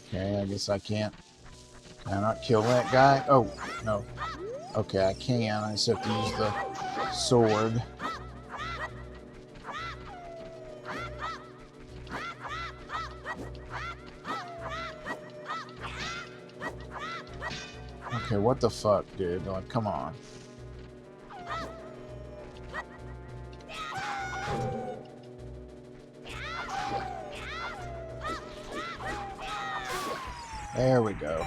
Okay, I guess I can't. Can I not kill that guy? Oh, no. Okay, I can. I just have to use the sword. Okay, what the fuck, dude? Like, come on. There we go.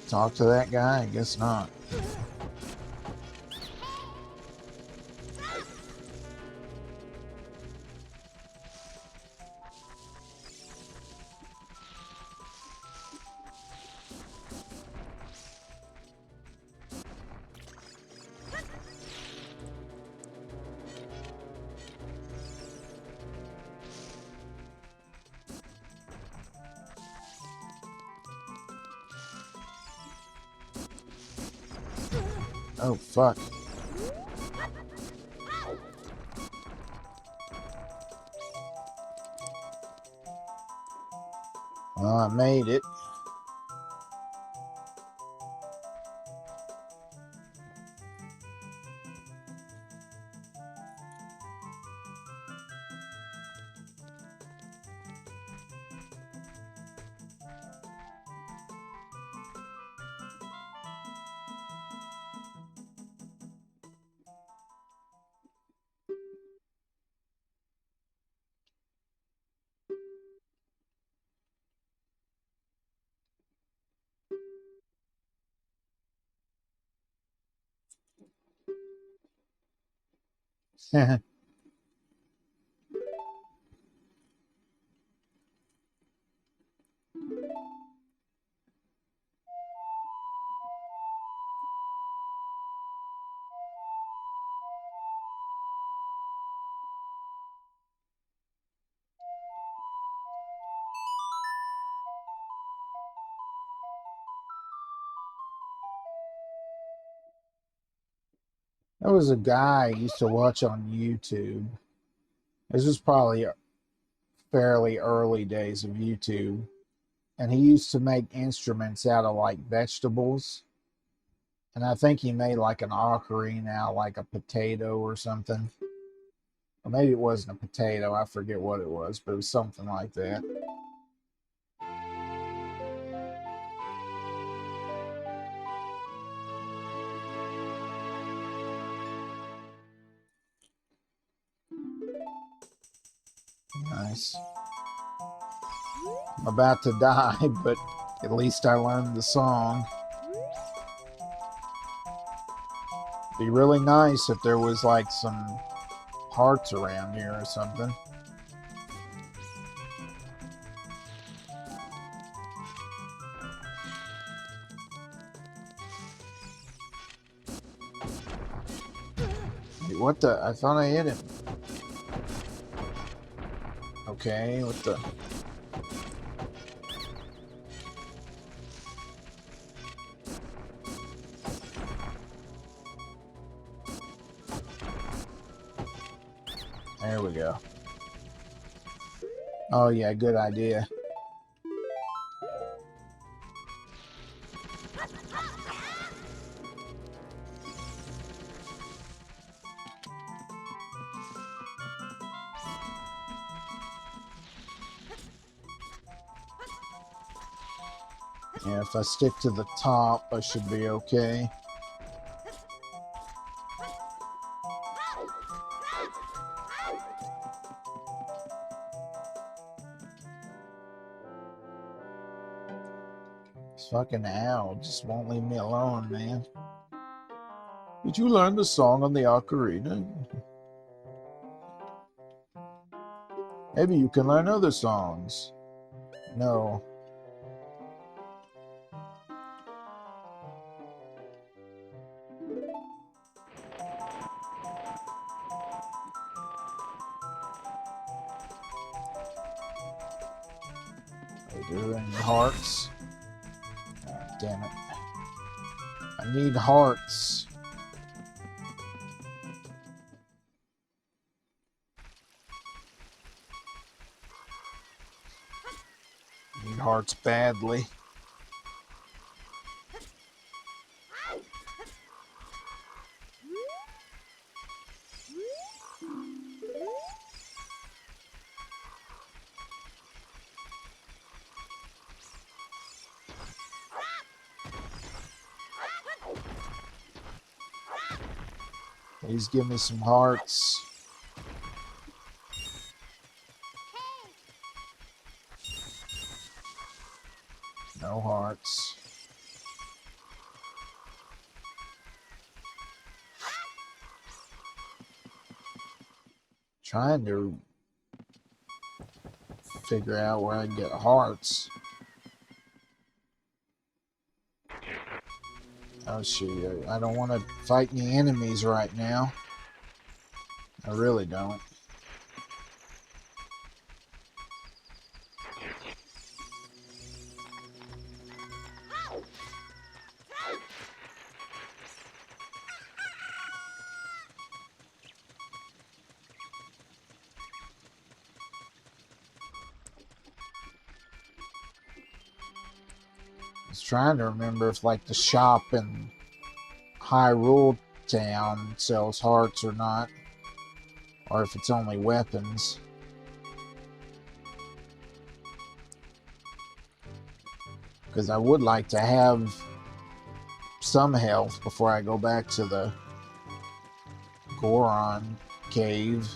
Talk to that guy? I guess not. Oh, fuck. Well, I made it. There was a guy I used to watch on YouTube. This was probably fairly early days of YouTube. And he used to make instruments out of like vegetables. And I think he made like an ocarina out of like a potato or something. Or maybe it wasn't a potato. I forget what it was, but it was something like that. Nice. I'm about to die, but at least I learned the song. Be really nice if there was like some hearts around here or something. Wait, what the? I thought I hit him. Okay. Okay, what the... There we go. Oh yeah, good idea. Yeah, if I stick to the top, I should be okay. This fucking owl just won't leave me alone, man. Did you learn the song on the ocarina? Maybe you can learn other songs. No. Are there any hearts? Oh, damn it. I need hearts. I need hearts badly. Please give me some hearts. No hearts. Trying to figure out where I can get hearts. Oh shoot, I don't want to fight any enemies right now. I really don't. I was trying to remember if like the shop in Hyrule Town sells hearts or not, or if it's only weapons. Because I would like to have some health before I go back to the Goron cave.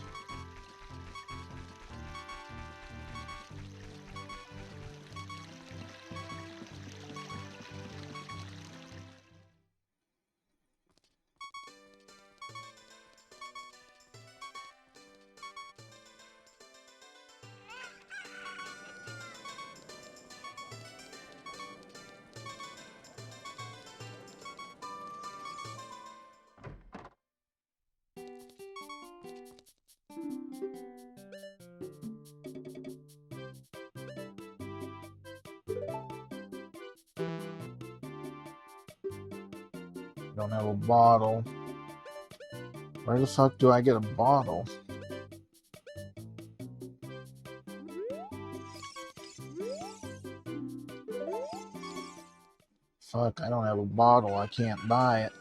Don't have a bottle. Where the fuck do I get a bottle? Fuck, I don't have a bottle. I can't buy it.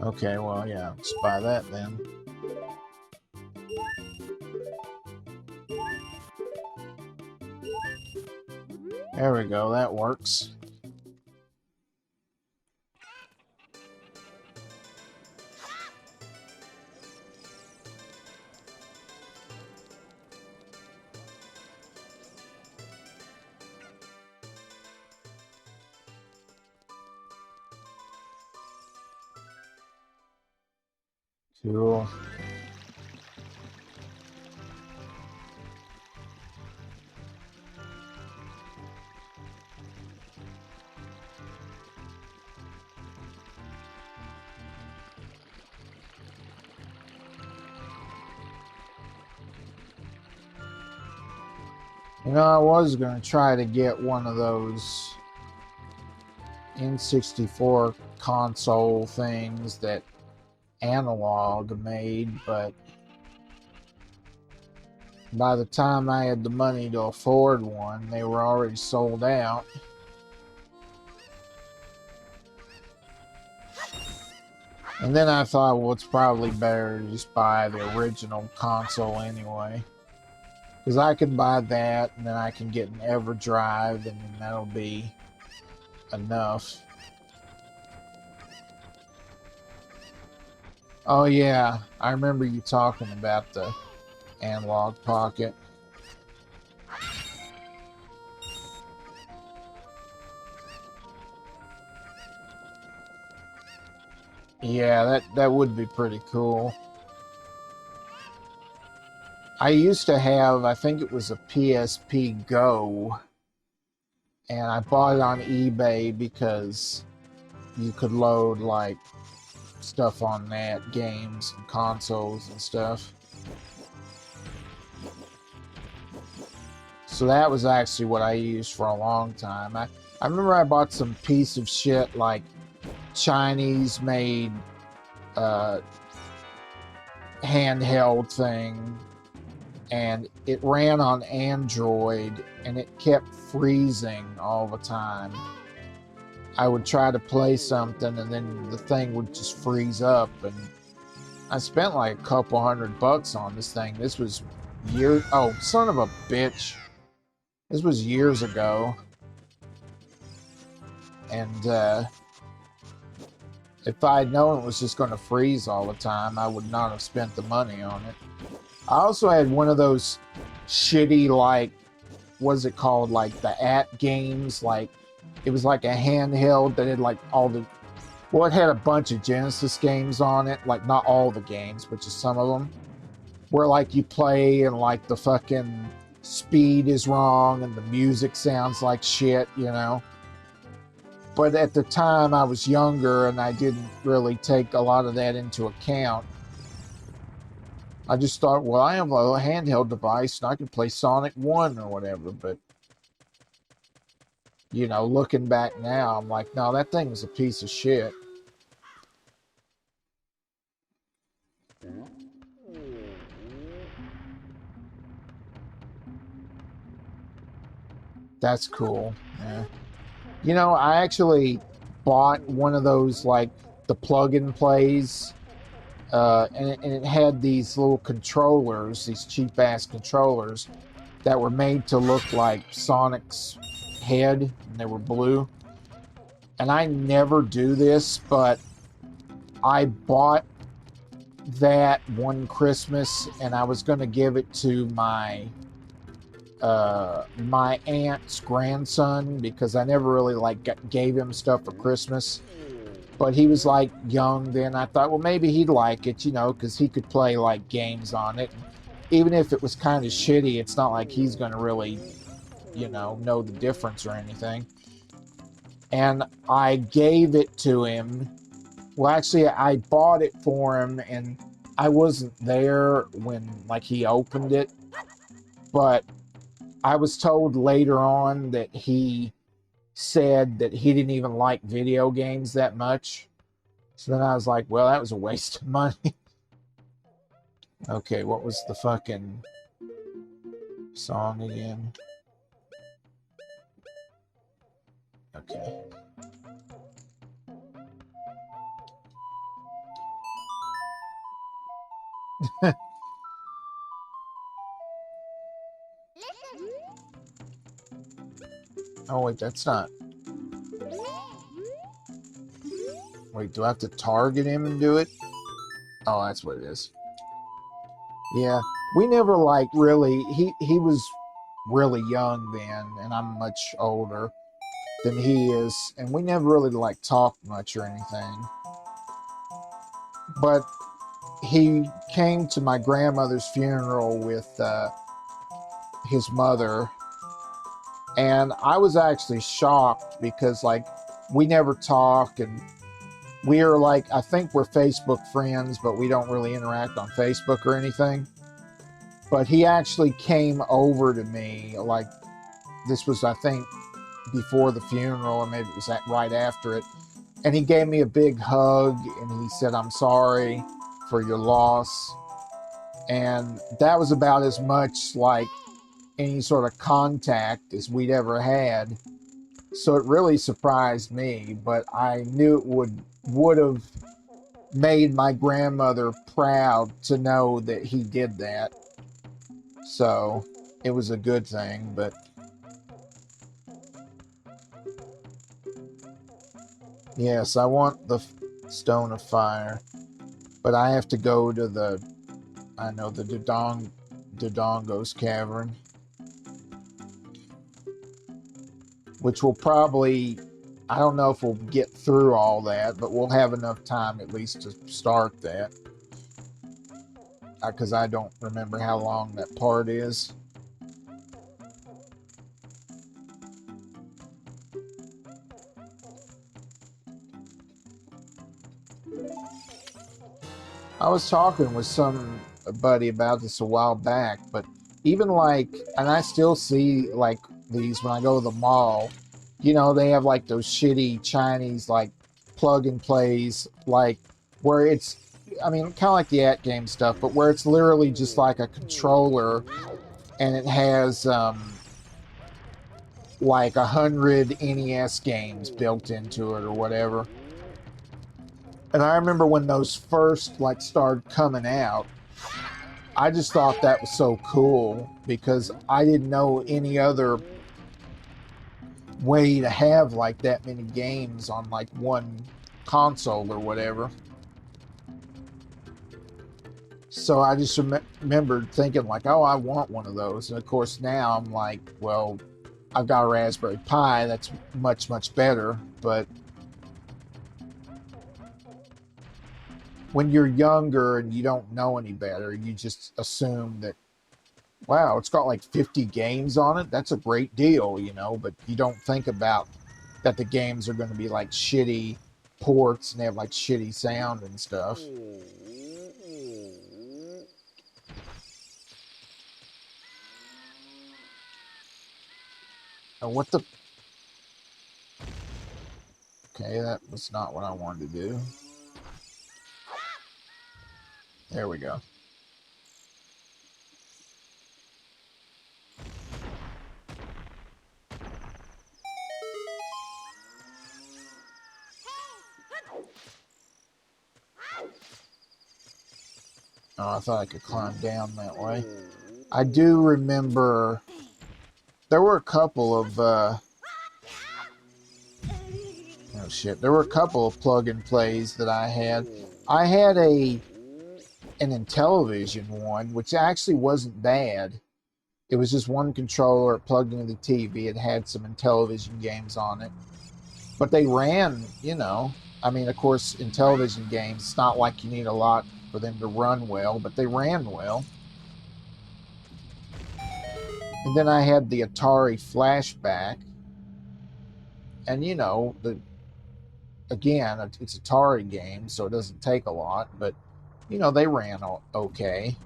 Okay, well, yeah, let's buy that then. There we go, that works. Cool. You know, I was going to try to get one of those N64 console things that Analog made, but by the time I had the money to afford one, they were already sold out. And then I thought, well, it's probably better to just buy the original console anyway. Because I can buy that, and then I can get an EverDrive, and then that'll be enough. Oh yeah, I remember you talking about the Analog Pocket. Yeah, that would be pretty cool. I used to have, I think it was a PSP Go, and I bought it on eBay because you could load like stuff on that, games and consoles and stuff. So that was actually what I used for a long time. I remember I bought some piece of shit like Chinese made handheld thing, and it ran on Android and it kept freezing all the time. I would try to play something and then the thing would just freeze up, and I spent like a couple $100 on this thing. This was years, oh son of a bitch, this was years ago. And if I had known it was just going to freeze all the time, I would not have spent the money on it. I also had one of those shitty, like, what's it called, like the at games, like it was like a handheld that had like all the, well, it had a bunch of Genesis games on it, like not all the games, but just some of them, where like you play and like the fucking speed is wrong and the music sounds like shit, you know. But at the time I was younger and I didn't really take a lot of that into account. I just thought, well, I have a handheld device and I can play Sonic 1 or whatever. But, you know, looking back now, I'm like, no, that thing was a piece of shit. That's cool. Yeah. You know, I actually bought one of those, like, the plug-and-plays. And it had these little controllers, these cheap-ass controllers, that were made to look like Sonic's head, and they were blue. And I never do this, but I bought that one Christmas, and I was going to give it to my my aunt's grandson, because I never really like gave him stuff for Christmas. But he was like young then. I thought, well, maybe he'd like it, you know, because he could play like games on it. Even if it was kind of shitty, it's not like he's going to really, you know the difference or anything. And I gave it to him. Well, actually, I bought it for him, and I wasn't there when like he opened it. But I was told later on that he said that he didn't even like video games that much. So then I was like, well, that was a waste of money. Okay, what was the fucking song again? Okay. Oh, wait, that's not... Wait, do I have to target him and do it? Oh, that's what it is. Yeah, we never, like, really... He was really young then, and I'm much older than he is, and we never really, like, talked much or anything. But he came to my grandmother's funeral with his mother, and I was actually shocked because, like, we never talk, and we're like, I think we're Facebook friends, but we don't really interact on Facebook or anything. But he actually came over to me, like, this was, I think, before the funeral, or maybe it was right after it. And he gave me a big hug, and he said, "I'm sorry for your loss." And that was about as much like any sort of contact as we'd ever had. So it really surprised me, but I knew it would have made my grandmother proud to know that he did that. So it was a good thing, but yes, I want the Stone of Fire, but I have to go to the Dodongo's Cavern, which will probably, I don't know if we'll get through all that, but we'll have enough time at least to start that. Because I don't remember how long that part is. I was talking with somebody about this a while back, but even like, and I still see like these when I go to the mall, you know, they have like those shitty Chinese like plug and plays, like where it's, I mean, kind of like the at game stuff, but where it's literally just like a controller and it has like 100 NES games built into it or whatever. And I remember when those first like started coming out, I just thought that was so cool because I didn't know any other way to have like that many games on like one console or whatever. So I just remembered thinking like, oh, I want one of those. And of course now I'm like, well, I've got a Raspberry Pi. That's much, much better. But when you're younger and you don't know any better, you just assume that, wow, it's got like 50 games on it. That's a great deal, you know, but you don't think about that the games are going to be like shitty ports and they have like shitty sound and stuff. Oh, what the? Okay, that was not what I wanted to do. There we go. Oh, I thought I could climb down that way. I do remember there were a couple of oh shit, there were a couple of plug and plays that I had. I had an Intellivision one, which actually wasn't bad. It was just one controller plugged into the TV. It had some Intellivision games on it. But they ran, you know. I mean, of course, Intellivision games, it's not like you need a lot for them to run well, but they ran well. And then I had the Atari Flashback. And, you know, again, it's Atari games, so it doesn't take a lot, but, you know, they ran okay.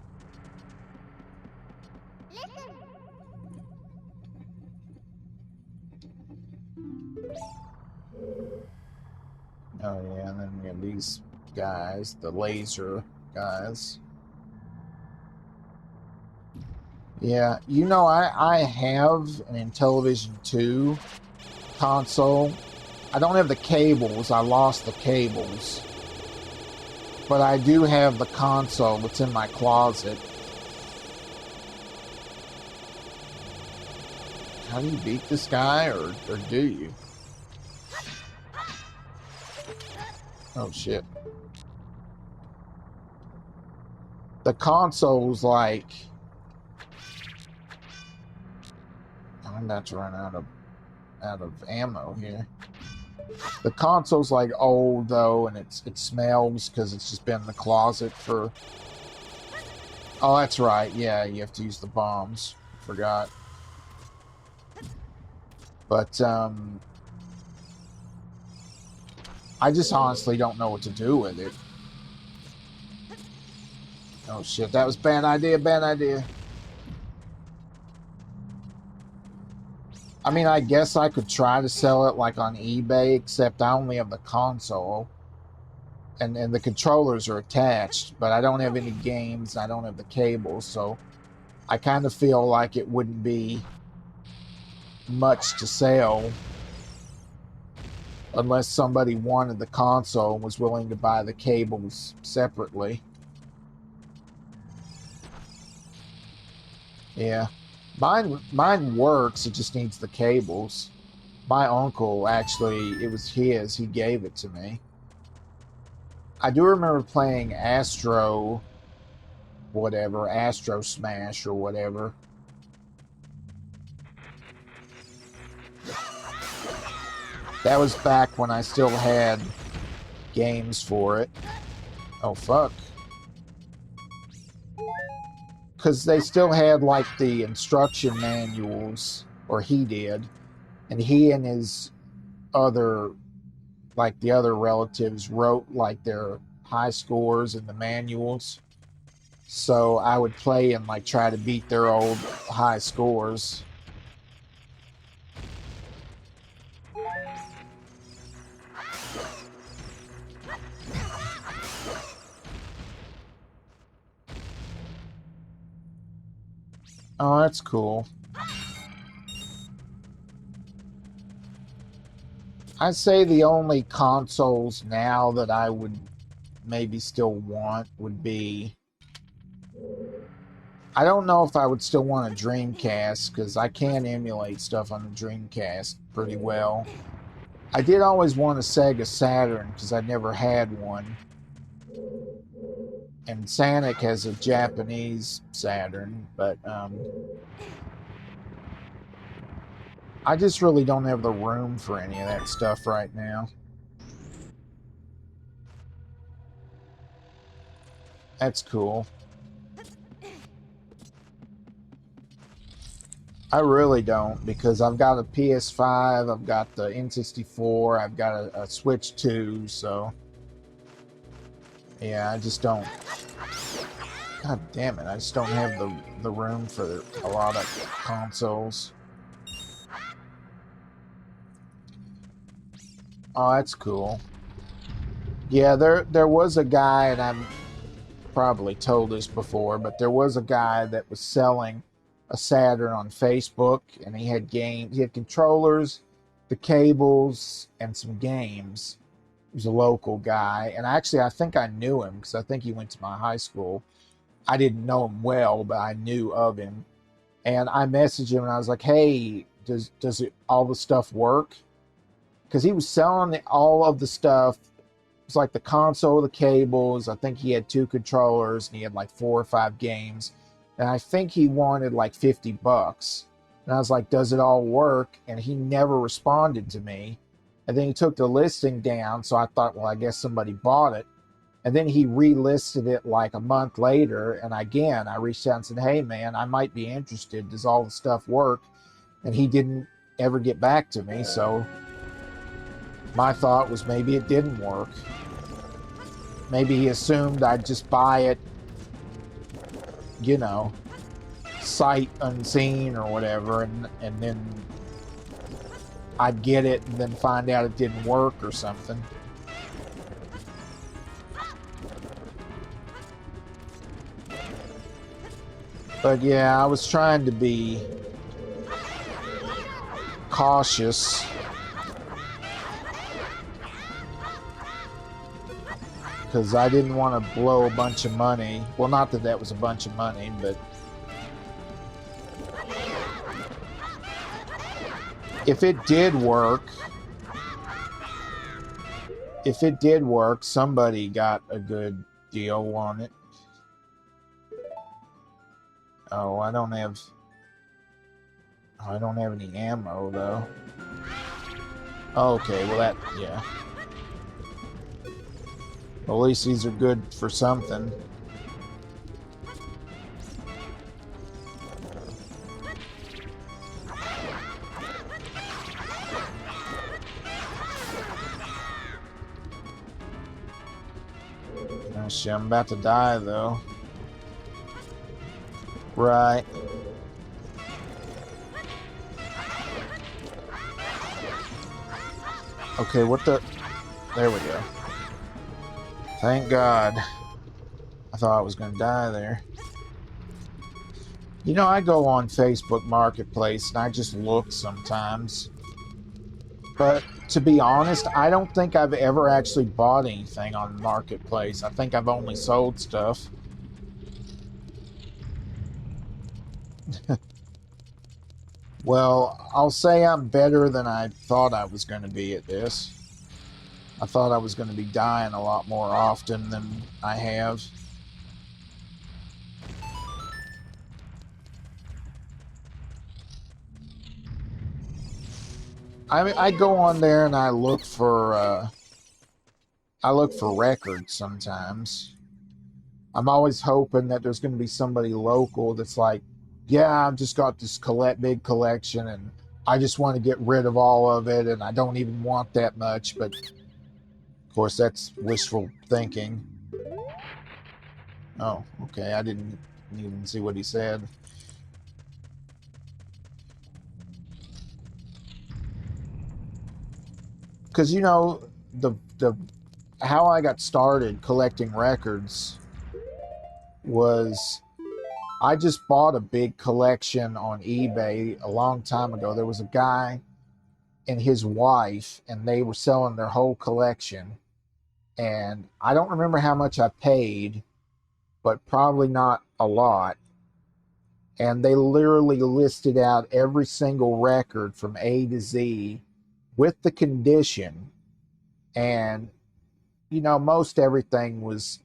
Oh, yeah, and then we have these guys, the laser guys. Yeah, you know, I have an Intellivision 2 console. I don't have the cables. I lost the cables. But I do have the console that's in my closet. How do you beat this guy, or do you? Oh, shit. The console's like... I'm about to run out of ammo here. The console's like old though, and it smells because it's just been in the closet for... Oh, that's right. Yeah, you have to use the bombs. Forgot. But I just honestly don't know what to do with it. Oh shit, that was bad idea, bad idea. I mean, I guess I could try to sell it like on eBay, except I only have the console. And the controllers are attached, but I don't have any games. I don't have the cables, so I kind of feel like it wouldn't be much to sell unless somebody wanted the console and was willing to buy the cables separately. Yeah. Mine works, it just needs the cables. My uncle, actually, it was his. He gave it to me. I do remember playing Astro Smash or whatever. That was back when I still had games for it. Oh, fuck. Because they still had, like, the instruction manuals, or he did, and he and his other, like, the other relatives wrote, like, their high scores in the manuals. So I would play and, like, try to beat their old high scores. Oh, that's cool. I'd say the only consoles now that I would maybe still want would be... I don't know if I would still want a Dreamcast, because I can emulate stuff on the Dreamcast pretty well. I did always want a Sega Saturn, because I never had one. And Sonic has a Japanese Saturn, but I just really don't have the room for any of that stuff right now. That's cool. I really don't, because I've got a PS5, I've got the N64, I've got a Switch 2, so... Yeah, I just don't... God damn it, I just don't have the room for a lot of consoles. Oh, that's cool. Yeah, there was a guy, and I'm probably told this before, but there was a guy that was selling a Saturn on Facebook, and he had games, he had controllers, the cables, and some games. He was a local guy, and actually I think I knew him, because I think he went to my high school. I didn't know him well, but I knew of him. And I messaged him, and I was like, hey, does all the stuff work? Because he was selling all of the stuff. It was like the console, the cables. I think he had 2 controllers, and he had like 4 or 5 games. And I think he wanted like $50. And I was like, does it all work? And he never responded to me. And then he took the listing down, so I thought, well, I guess somebody bought it. And then he relisted it like a month later, and again, I reached out and said, hey, man, I might be interested. Does all the stuff work? And he didn't ever get back to me, so my thought was maybe it didn't work. Maybe he assumed I'd just buy it, you know, sight unseen or whatever, and then I'd get it and then find out it didn't work or something. But yeah, I was trying to be cautious. Because I didn't want to blow a bunch of money. Well, not that that was a bunch of money, but if it did work, somebody got a good deal on it. Oh, I don't have any ammo though. Okay, well that, yeah. Well, at least these are good for something. Oh shit, I'm about to die though. Right. Okay, what the... There we go. Thank God. I thought I was going to die there. You know, I go on Facebook Marketplace and I just look sometimes. But to be honest, I don't think I've ever actually bought anything on Marketplace. I think I've only sold stuff. Well, I'll say I'm better than I thought I was going to be at this. I thought I was going to be dying a lot more often than I have. I go on there and I look for records sometimes. I'm always hoping that there's going to be somebody local that's like, yeah, I've just got this big collection and I just want to get rid of all of it and I don't even want that much. But of course, that's wishful thinking. Oh, okay. I didn't even see what he said. Because, you know, the how I got started collecting records was I just bought a big collection on eBay a long time ago. There was a guy and his wife, and they were selling their whole collection. And I don't remember how much I paid, but probably not a lot. And they literally listed out every single record from A to Z with the condition. And, you know, most everything was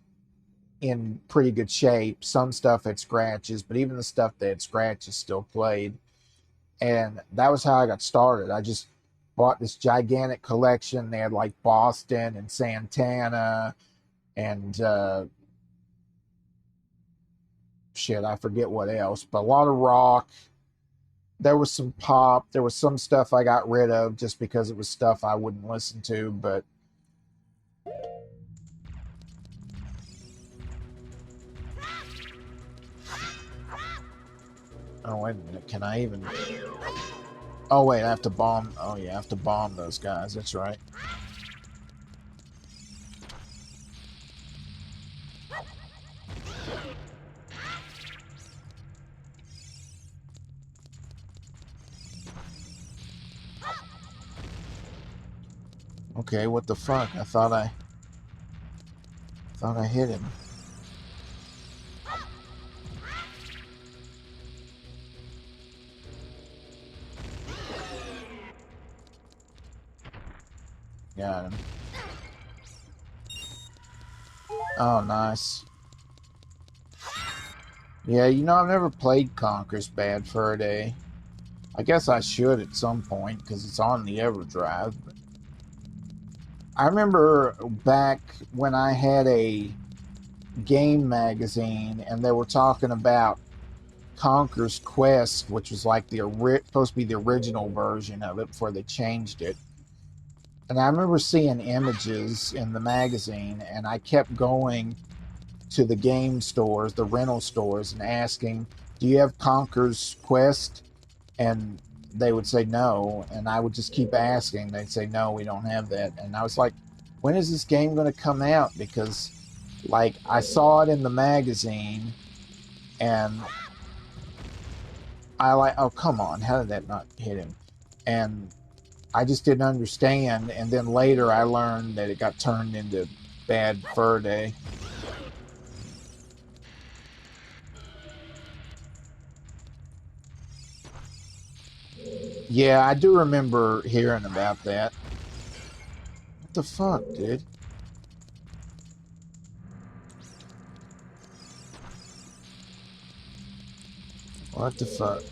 in pretty good shape. Some stuff had scratches, but even the stuff that had scratches still played. And that was how I got started. I just bought this gigantic collection. They had like Boston and Santana and shit, I forget what else, but a lot of rock. There was some pop. There was some stuff I got rid of just because it was stuff I wouldn't listen to, but oh, wait a minute. Can I even... Oh, wait, I have to bomb... Oh, yeah, I have to bomb those guys. That's right. Okay, what the fuck? I thought I hit him. Got him. Oh, nice. Yeah, you know, I've never played Conker's Bad Fur Day. I guess I should at some point, because it's on the EverDrive. But I remember back when I had a game magazine, and they were talking about Conker's Quest, which was like the supposed to be the original version of it before they changed it. And I remember seeing images in the magazine, and I kept going to the game stores, the rental stores, and asking, do you have Conker's Quest? And they would say no, and I would just keep asking. They'd say, no, we don't have that. And I was like, when is this game going to come out? Because, like, I saw it in the magazine, and I like, oh, come on, how did that not hit him? And I just didn't understand, and then later I learned that it got turned into Bad Fur Day. Yeah, I do remember hearing about that. What the fuck, dude? What the fuck?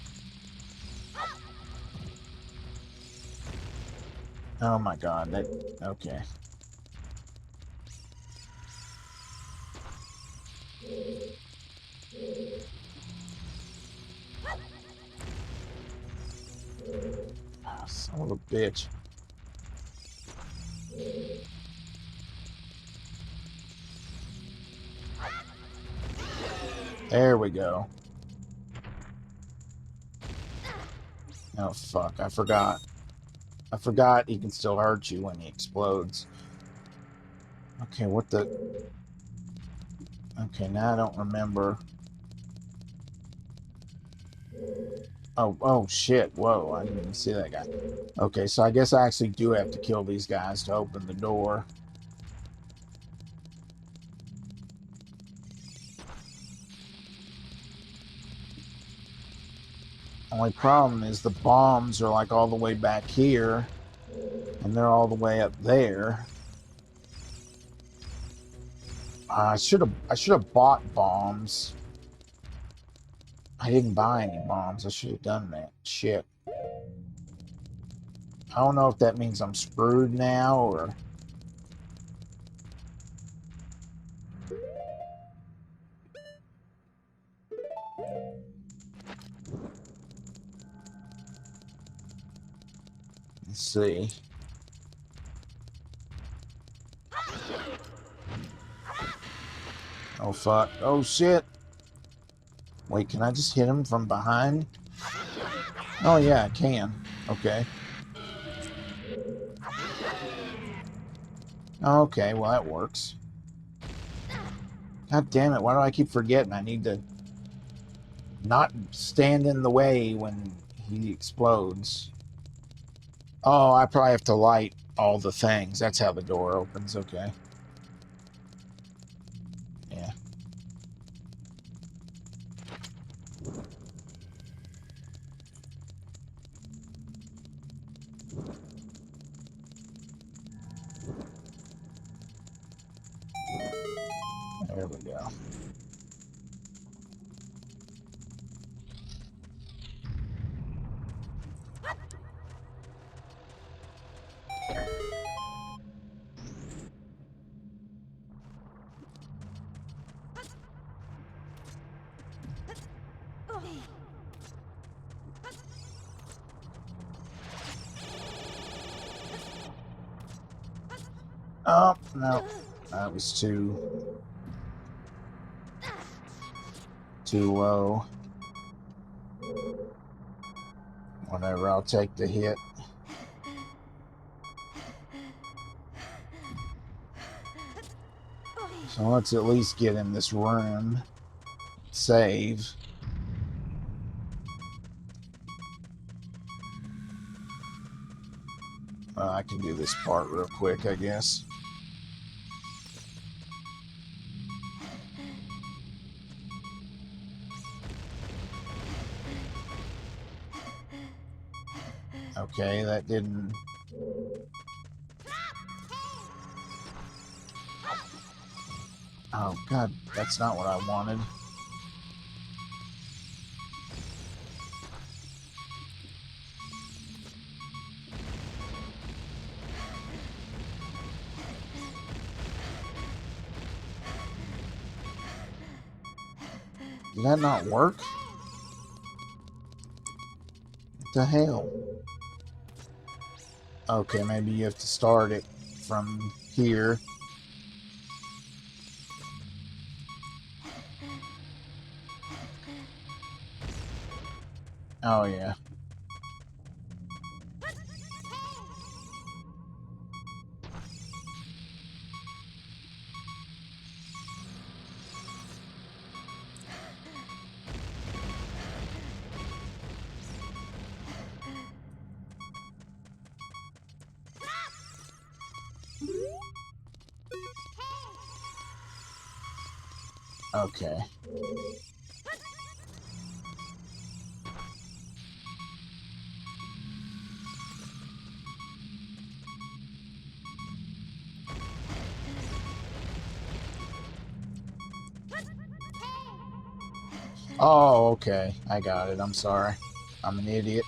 Oh my god, that... Okay. Oh, son of a bitch. There we go. Oh fuck, I forgot. I forgot he can still hurt you when he explodes. Okay, what the... Okay, now I don't remember. Oh, shit. Whoa, I didn't even see that guy. Okay, so I guess I actually do have to kill these guys to open the door. Only problem is the bombs are like all the way back here, and they're all the way up there. I should have bought bombs. I didn't buy any bombs. I should have done that. Shit. I don't know if that means I'm screwed now or... Let's see. Oh, fuck. Oh, shit. Wait, can I just hit him from behind? Oh, yeah, I can. Okay. Okay, well, that works. God damn it, why do I keep forgetting? I need to not stand in the way when he explodes. Oh, I probably have to light all the things. That's how the door opens. Okay. Yeah. There we go. Oh, no. That was too low. Whatever, I'll take the hit. So let's at least get in this room. Save. I can do this part real quick, I guess. Okay, that didn't... Oh, God, that's not what I wanted. Did that not work? What the hell? Okay, maybe you have to start it from here. Oh, yeah. Okay. Oh, okay. I got it. I'm sorry. I'm an idiot.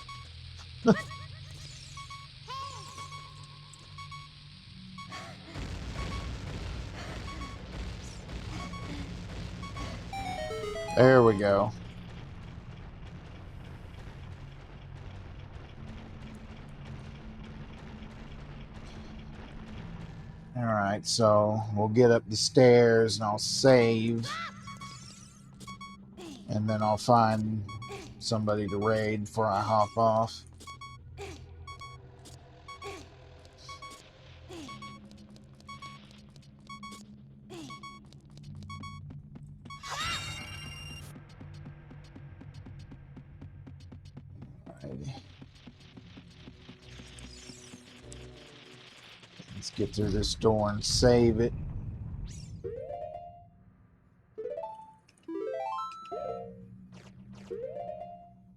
There we go. Alright, so we'll get up the stairs and I'll save. And then I'll find somebody to raid before I hop off. get through this door and save it.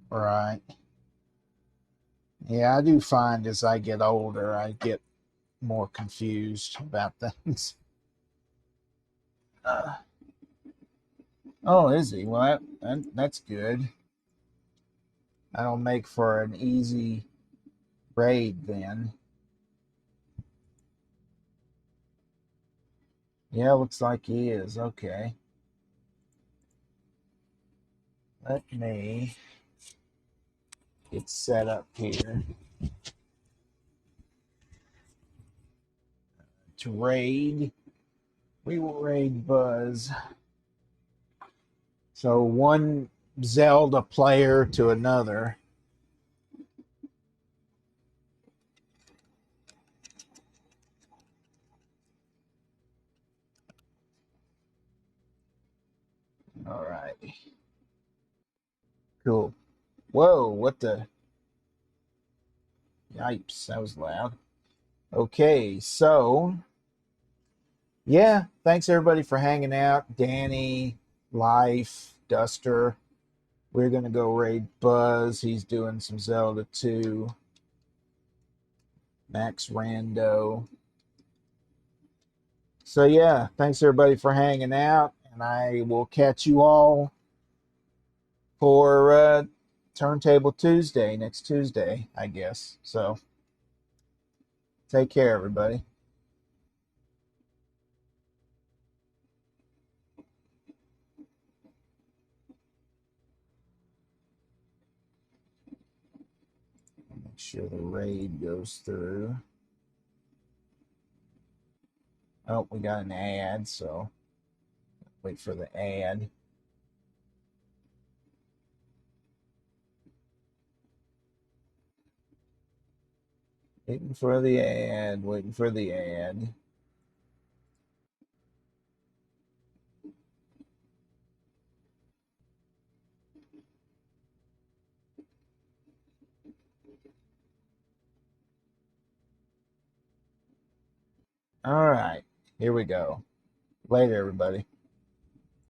Right. Yeah, I do find as I get older, I get more confused about things. Uh, oh, is he? Well, that's good. That'll make for an easy raid then. Yeah, looks like he is. Okay. Let me get set up here to raid. We will raid Buzz. So one Zelda player to another. All right. Cool. Whoa, what the? Yipes, that was loud. Okay, so yeah, thanks everybody for hanging out. Danny, Life, Duster. We're gonna go raid Buzz. He's doing some Zelda 2. Max Rando. So yeah, thanks everybody for hanging out, and I will catch you all for Turntable Tuesday, next Tuesday, I guess. So take care, everybody. Make sure the raid goes through. Oh, we got an ad, so wait for the ad. Waiting for the ad, waiting for the ad. All right, here we go. Later, everybody.